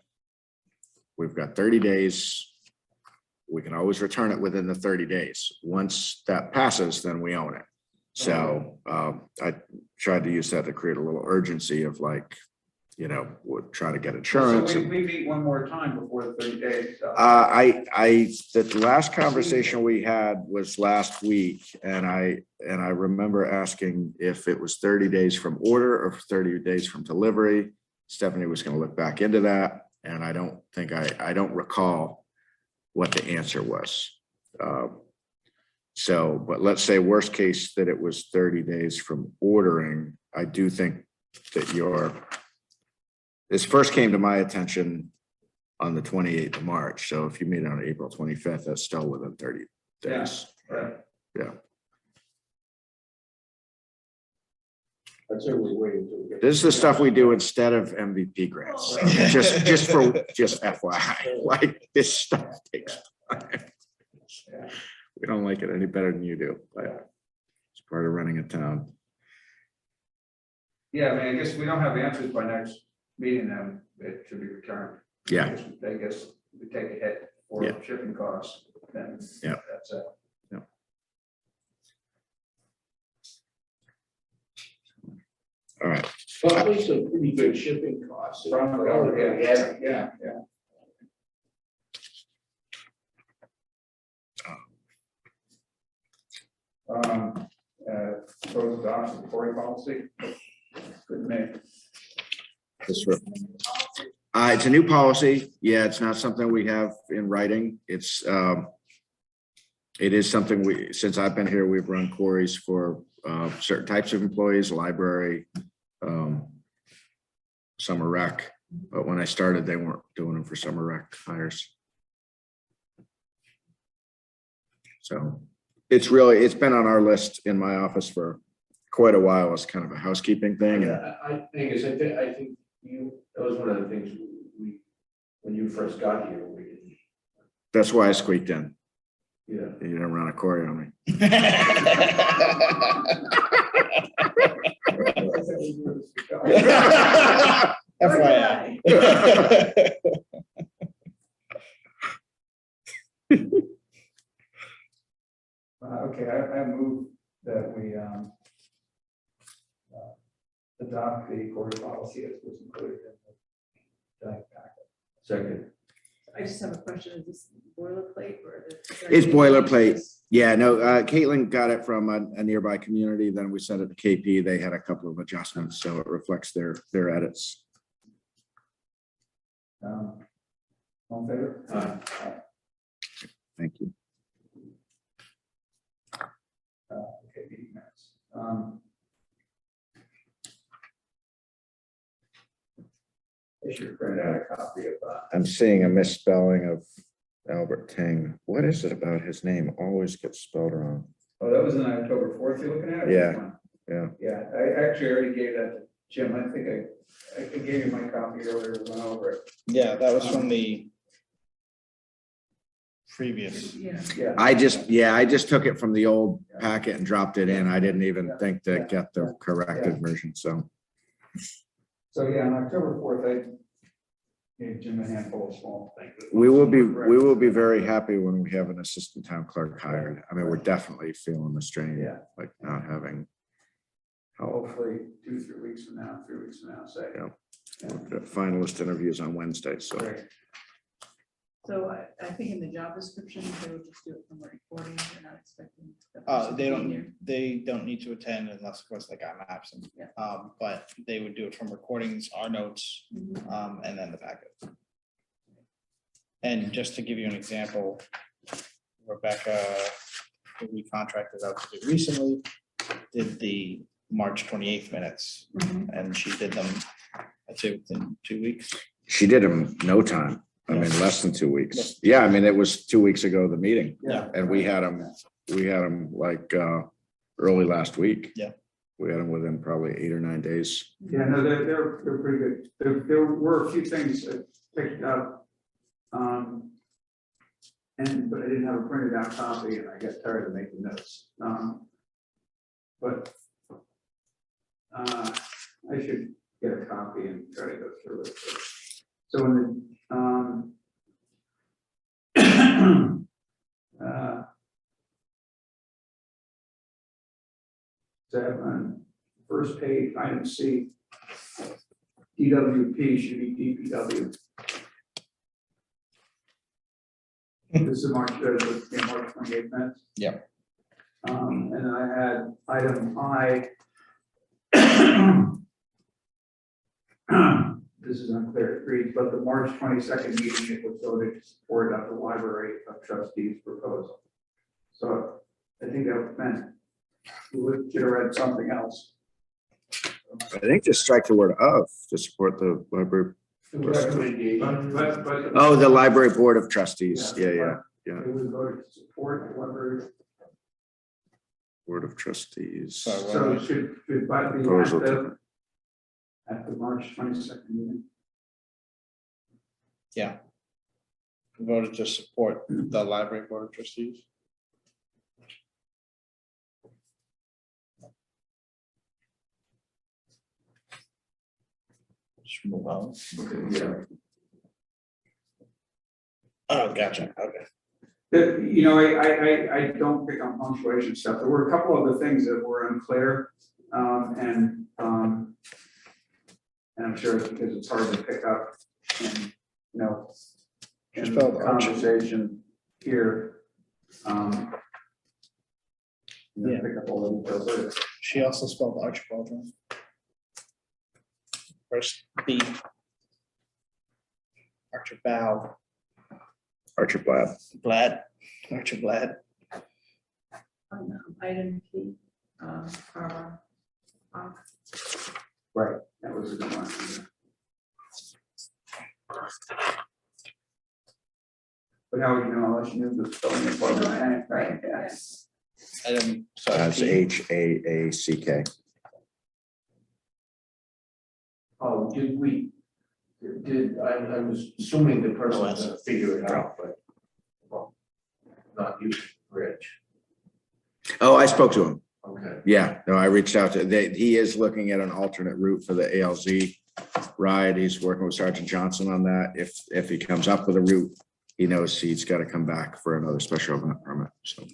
We've got 30 days. We can always return it within the 30 days. Once that passes, then we own it. So I tried to use that to create a little urgency of like, you know, we'll try to get insurance. So we meet one more time before the 30 days. The last conversation we had was last week, and I remember asking if it was 30 days from order or 30 days from delivery. Stephanie was going to look back into that, and I don't recall what the answer was. So, but let's say worst case that it was 30 days from ordering. I do think that this first came to my attention on the 28th of March. So if you meet on April 25th, that's still within 30 days. Yeah, right. Yeah. That's what we're waiting to. This is the stuff we do instead of MVP grants. Just FYI, like this stuff takes time. Yeah. We don't like it any better than you do, but it's part of running a town. Yeah, I mean, I guess we don't have answers by next meeting, then it should be returned. Yeah. I guess we take a hit for Yeah. shipping costs, then Yeah. that's it. Yeah. All right. Probably some pretty good shipping costs. Yeah. Proposed adoption of Tory policy. Good man. It's a new policy. Yeah, it's not something we have in writing. It is something since I've been here, we've run queries for certain types of employees, library, summer rec. But when I started, they weren't doing them for summer rec hires. So it's been on our list in my office for quite a while as kind of a housekeeping thing. I think that was one of the things when you first got here, we didn't. That's why I squeaked in. Yeah. You didn't run a query on me. FYI. Okay, I move that we adopt the Tory policy as was included in the packet. Second. I just have a question, is this boilerplate or? It's boilerplate. Yeah, no, Caitlin got it from a nearby community, then we sent it to KP, they had a couple of adjustments, so it reflects their edits. All in favor? Thank you. Okay, meeting minutes. I should print out a copy of that. I'm seeing a misspelling of Albert Ting. What is it about his name? Always gets spelled wrong. Oh, that was on October 4th you're looking at? Yeah. Yeah. Yeah, I actually already gave that to Jim. I think I gave you my copy earlier, went over it. Yeah, that was from the previous. Yeah. I just took it from the old packet and dropped it in. I didn't even think to get the corrected version, so. So yeah, on October 4th, I gave Jim a handful of small things. We will be very happy when we have an assistant town clerk hired. I mean, we're definitely feeling the strain, Yeah. like not having help. Hopefully 2-3 weeks from now, 3 weeks from now, say. Yeah. We've got finalist interviews on Wednesday, so. Great. So I think in the job description, they would just do it from a recording, they're not expecting. the They person to be here. don't need to attend unless, of course, like I'm absent. Yeah. But they would do it from recordings, our notes, Mhm. and then the packet. And just to give you an example, Rebecca, who we contracted out to do recently, did the March 28th minutes, Mhm. and she did them, I'd say within 2 weeks. She did them no time. I mean, less than 2 weeks. Yeah, I mean, it was 2 weeks ago, the meeting. Yeah. And we had them like early last week. Yeah. We had them within probably 8 or 9 days. Yeah, no, they're pretty good. There were a few things that picked up. But I didn't have a printed out copy and I got tired of making notes. But I should get a copy and try to go through it. So in the first page, item C, DWP should be DPW. This is March 28th minutes. Yeah. And then I had item I. This is unclear, it reads, but the March 22nd meeting, it was voted to support the Library of Trustees proposal. So I think that meant we should have read something else. I think just strike the word of to support the library. But Oh, the library board of trustees. Yeah. It was voted to support the library. Board of trustees. So it should be Proposal. at the March 22nd meeting. Yeah. Voted to support the library board of trustees. Just move on. Oh, gotcha, okay. You know, I don't pick on punctuation stuff. There were a couple other things that were unclear. And I'm sure it's because it's hard to pick up and, you know, in the conversation here. Yeah. Pick up all the details. She also spelled Archibald wrong. First B. Archibald. Archibald. Blad. Archibald. Item P, Carver. Right, that was a good one. But how would you know unless you knew the spelling of it, right? Yes. Item. That's HAACK. Oh, I was assuming the person was gonna figure it out, but well, not you, Rich. Oh, I spoke to him. Okay. Yeah, no, I reached out to, he is looking at an alternate route for the ALZ ride. He's working with Sergeant Johnson on that. If he comes up with a route, he knows he's got to come back for another special event permit, so.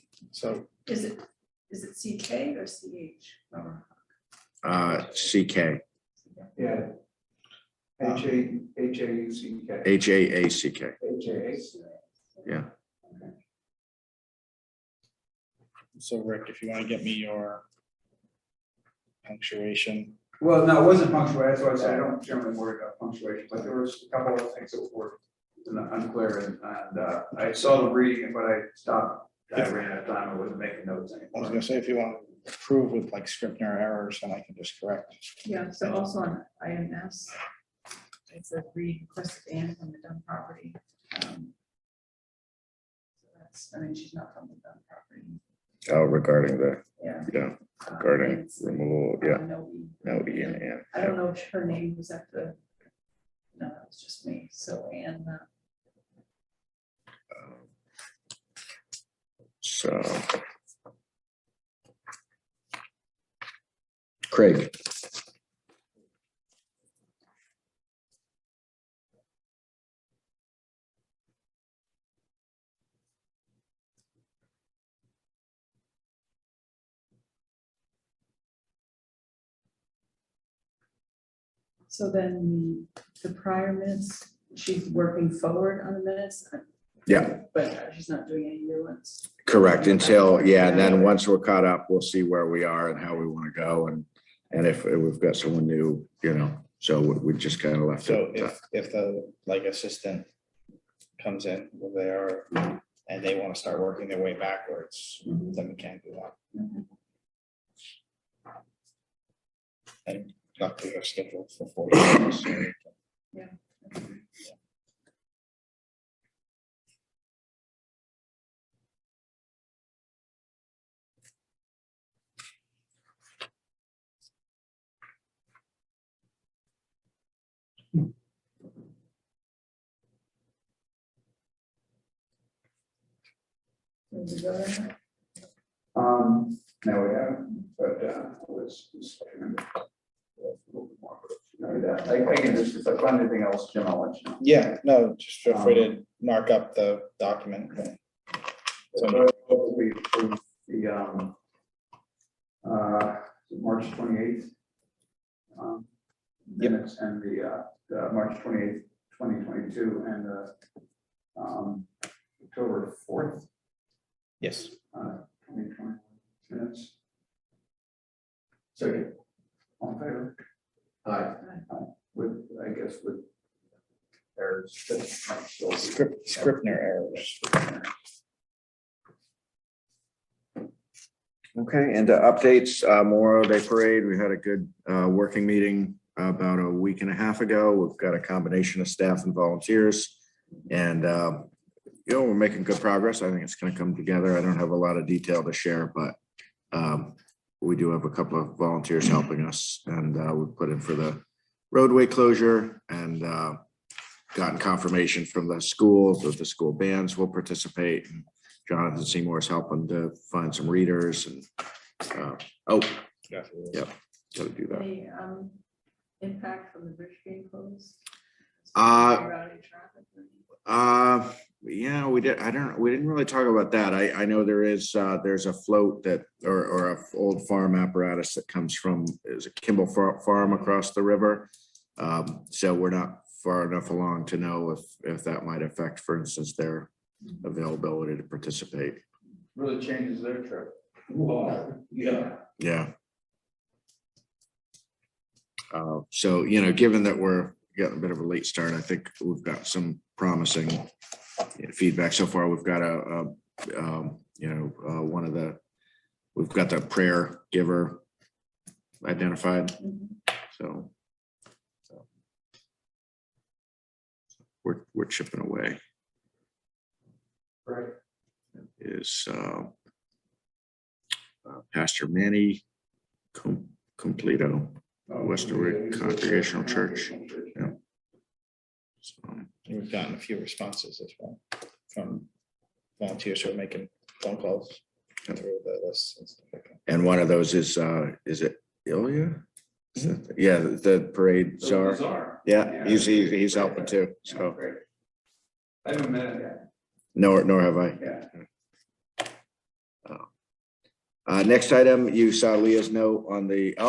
Is it CK or CH? CK, Yeah. HAUCK. HAACK, HAACK. yeah. So Rick, if you want to get me your punctuation. Well, no, it wasn't punctuation, that's why I said I don't generally worry about punctuation, but there was a couple of things that were unclear, and I saw them reading it, but I stopped. I ran out of time, I wasn't making notes I was anymore. gonna say, if you want to approve with like Scrivener errors, then I can just correct. Yeah, so also on IMS, it's a requested and from the Dunn property. So that's, I mean, she's not from the Dunn property. Oh, regarding the, Yeah. yeah, regarding It's, removal, yeah, no E. no, Ian, and. I don't know if her name was at the, no, it was just me, so Anne, So. Craig. so then the prior minutes, she's working forward on the minutes. Yeah. But she's not doing any new ones. Correct, until, yeah, and then once we're caught up, we'll see where we are and how we want to go, and if we've got someone new, so we just kind of left So it. if the like assistant comes in there and they want to start working their way backwards, then we can't do that. And not to your schedule for 40 hours. So Yeah. No, we haven't, but was. I can just, if I find anything else, Jim, I'll let you know. Yeah, no, just feel free to mark up the document. So we approve the March 28th. Minutes and the March 28th, 2022, and the October 4th, Yes. 2020 minutes. Second, all in favor? Aye. With, I guess, with errors. that might still be- Scrivener errors. Okay, and updates, Memorial Day Parade, we had a good working meeting about a week and a half ago. We've got a combination of staff and volunteers, and we're making good progress. I think it's going to come together. I don't have a lot of detail to share, but we do have a couple of volunteers helping us, and we put in for the roadway closure, and gotten confirmation from the school that the school bands will participate. And Jonathan Seymour is helping to find some readers, and yep, got to do that. Any impact from the bridge being closed? Yeah, we did. We didn't really talk about that. I know there's a float that, or a old farm apparatus that comes from, is a Kimball farm across the river. So we're not far enough along to know if that might affect, for instance, their availability to participate. Really changes their trip. Wow, yeah. Yeah. So, given that we're getting a bit of a late start, I think we've got some promising feedback so far. We've got we've got the prayer giver identified. So we're chipping away. Right. Is Pastor Manny Completo, Western Congregational Church. Yeah. So, We've gotten a few responses as well from volunteers who are making phone calls through the list and stuff like that. and one of those is it Ilya? Yeah, the parade czar. Yeah, he's helping too. So Great. I haven't met him yet. nor have I. Yeah. Next item, you saw Leah's note on the, I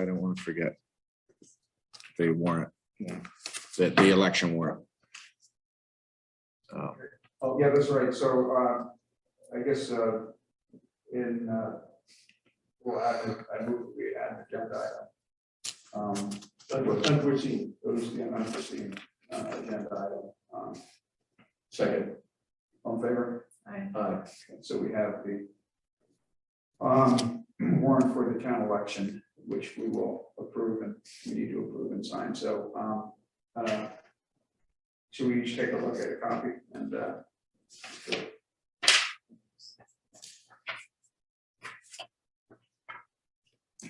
don't want to forget the warrant, the election warrant. Oh, yeah, that's right. So I guess in, well, I move we add an agenda item. Unforeseen. Those, yeah, unforeseen, agenda item. Second. On favor? Aye. Aye. So we have the warrant for the town election, which we will approve and we need to approve and sign. So should we each take a look at a copy and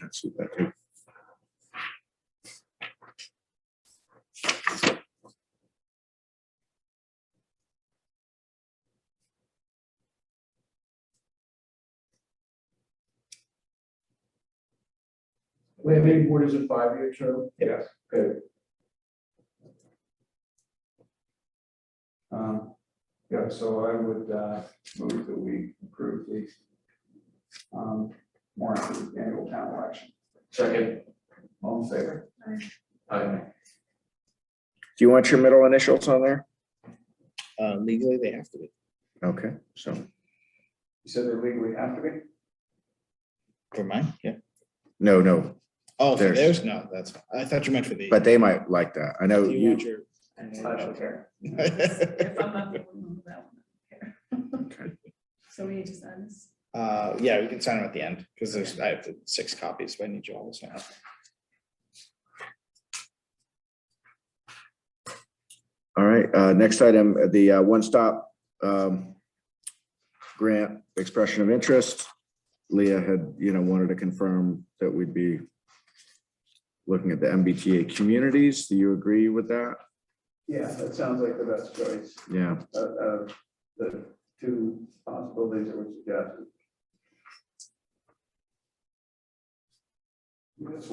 Let's see that too. Planning board is a 5-year term. yes. Okay. Yeah, so I would move that we approve the warrant for the annual town election. Second. All in favor? Aye. Do you want your middle initials on there? Legally, they have to be. Okay, so You said they legally have to be? For mine, yeah. no, Oh, for There's- theirs, no, that's, I thought you meant for the. but they might like that. I know Do you want you. your? I don't care. If I'm not the one who that one, I don't care. Okay. So we need to sign this. Yeah, we can sign them at the end, because I have 6 copies, but I need you all to sign. All right, next item, the one-stop grant expression of interest. Leah had, wanted to confirm that we'd be looking at the MBTA communities. Do you agree with that? Yeah, that sounds like the best choice. Yeah, The two possibilities that were suggested.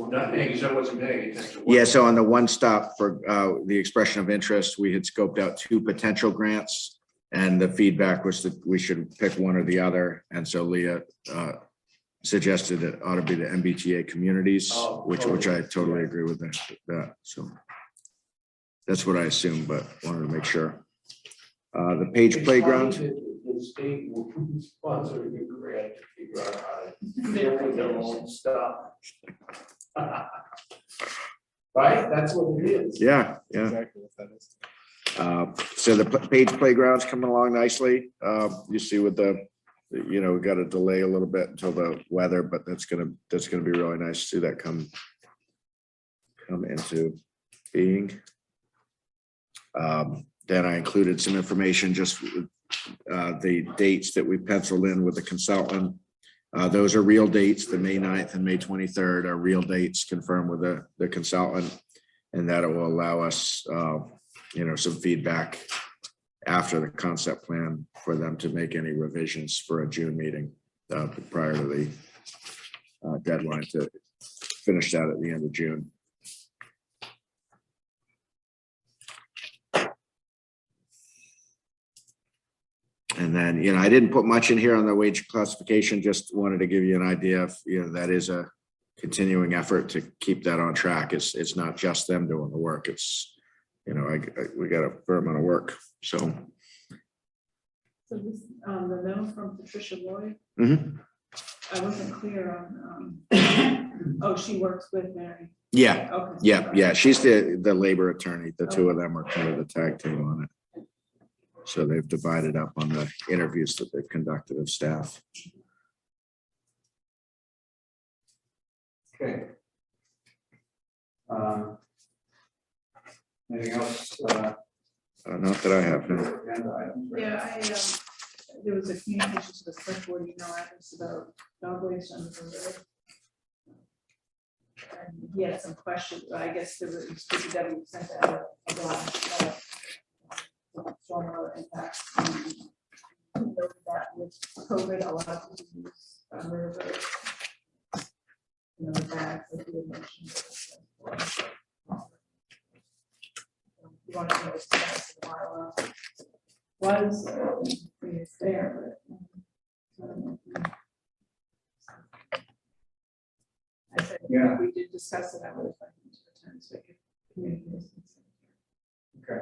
Not paying, so wasn't paying attention. yeah, so on the one-stop for the expression of interest, we had scoped out 2 potential grants. And the feedback was that we should pick one or the other. And so Leah suggested it ought to be the MBTA communities, Oh, which I totally agree with that. So that's what I assumed, but wanted to make sure. The Page It's Playground. funny that The state will sponsor a good grant to figure out how to deal with their own stuff. Right, that's what it is. Yeah. Exactly what that is. So the Page Playground's coming along nicely. You see with we got a delay a little bit until the weather, but that's gonna be really nice to see that come into being. Then I included some information, just the dates that we penciled in with the consultant. Those are real dates. The May 9th and May 23rd are real dates confirmed with the consultant. And that will allow us, some feedback after the concept plan for them to make any revisions for a June meeting prior to the deadline to finish that at the end of June. And then, I didn't put much in here on the wage classification, just wanted to give you an idea of, that is a continuing effort to keep that on track. It's not just them doing the work. It's, we got a fair amount of work, so. So this, the memo from Patricia Lloyd, Mhm. I wasn't clear on, oh, she works with Mary. Yeah, Okay. yeah. She's the labor attorney. The two of them are kind of the tag team on it. So they've divided up on the interviews that they've conducted of staff. Okay. Anything else? Not that I have, no. Agenda items, right? Yeah, there was a communication to the select board email address about dog waste on the road. And he had some questions, but I guess there was, DPW sent out a blast. Stormwater impacts. Noted that with COVID, a lot of people use river roads. The bags that you had mentioned. You want to know it's a while. Was it's there, but. I don't know if I said, Yeah. we did discuss it, I would have liked him to return, so I could communicate this. Okay.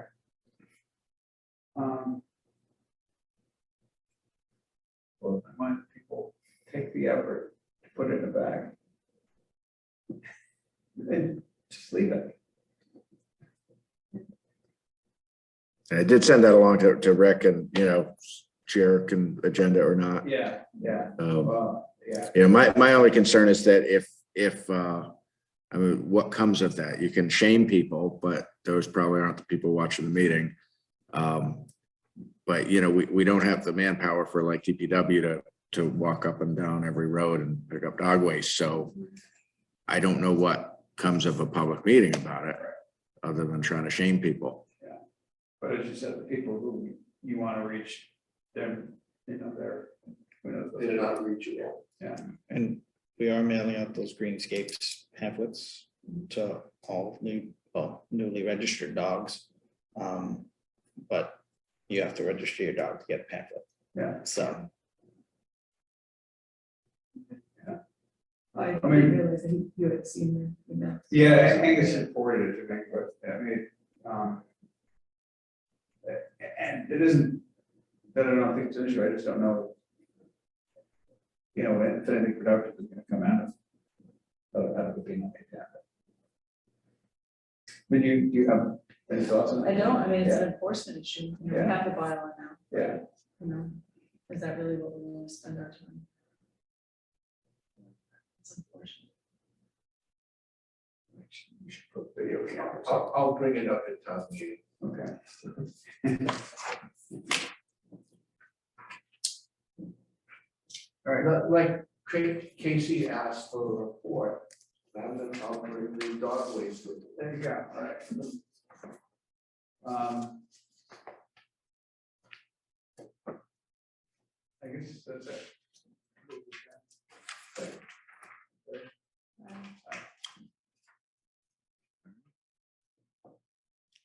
Well, I mind people take the effort to put it in a bag. And just leave it. I did send that along to Rick and, chair can agenda or not. Yeah, yeah, yeah. My only concern is that if I mean, what comes of that? You can shame people, but those probably aren't the people watching the meeting. But we don't have the manpower for like DPW to walk up and down every road and pick up dog waste. So I don't know what comes of a public meeting about it, other than trying to shame people. Yeah. But as you said, the people who you want to reach, they're, they're not reachable. Yeah. And we are mailing out those greenscapes pamphlets to all newly registered dogs. But you have to register your dog to get a pamphlet. Yeah. So. I I mean- realized that you had seen the. Yeah, Angus reported it to me, but I mean, and it isn't that I don't think it's an issue, I just don't know. If anything productive is gonna come out of it being like that. But do you have any thoughts on that? I don't, I mean, it's Yeah. an enforcement issue, we Yeah. have the bylaw now, Yeah, is that really what we want to spend our time? It's unfortunate. we should put video cameras. I'll bring it up at town meeting. Okay. All right, Like Casey asked for a report, and then I'll bring the dog waste with it. there you go, all right. I guess that's it.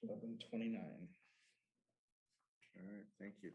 11:29. All right, thank you.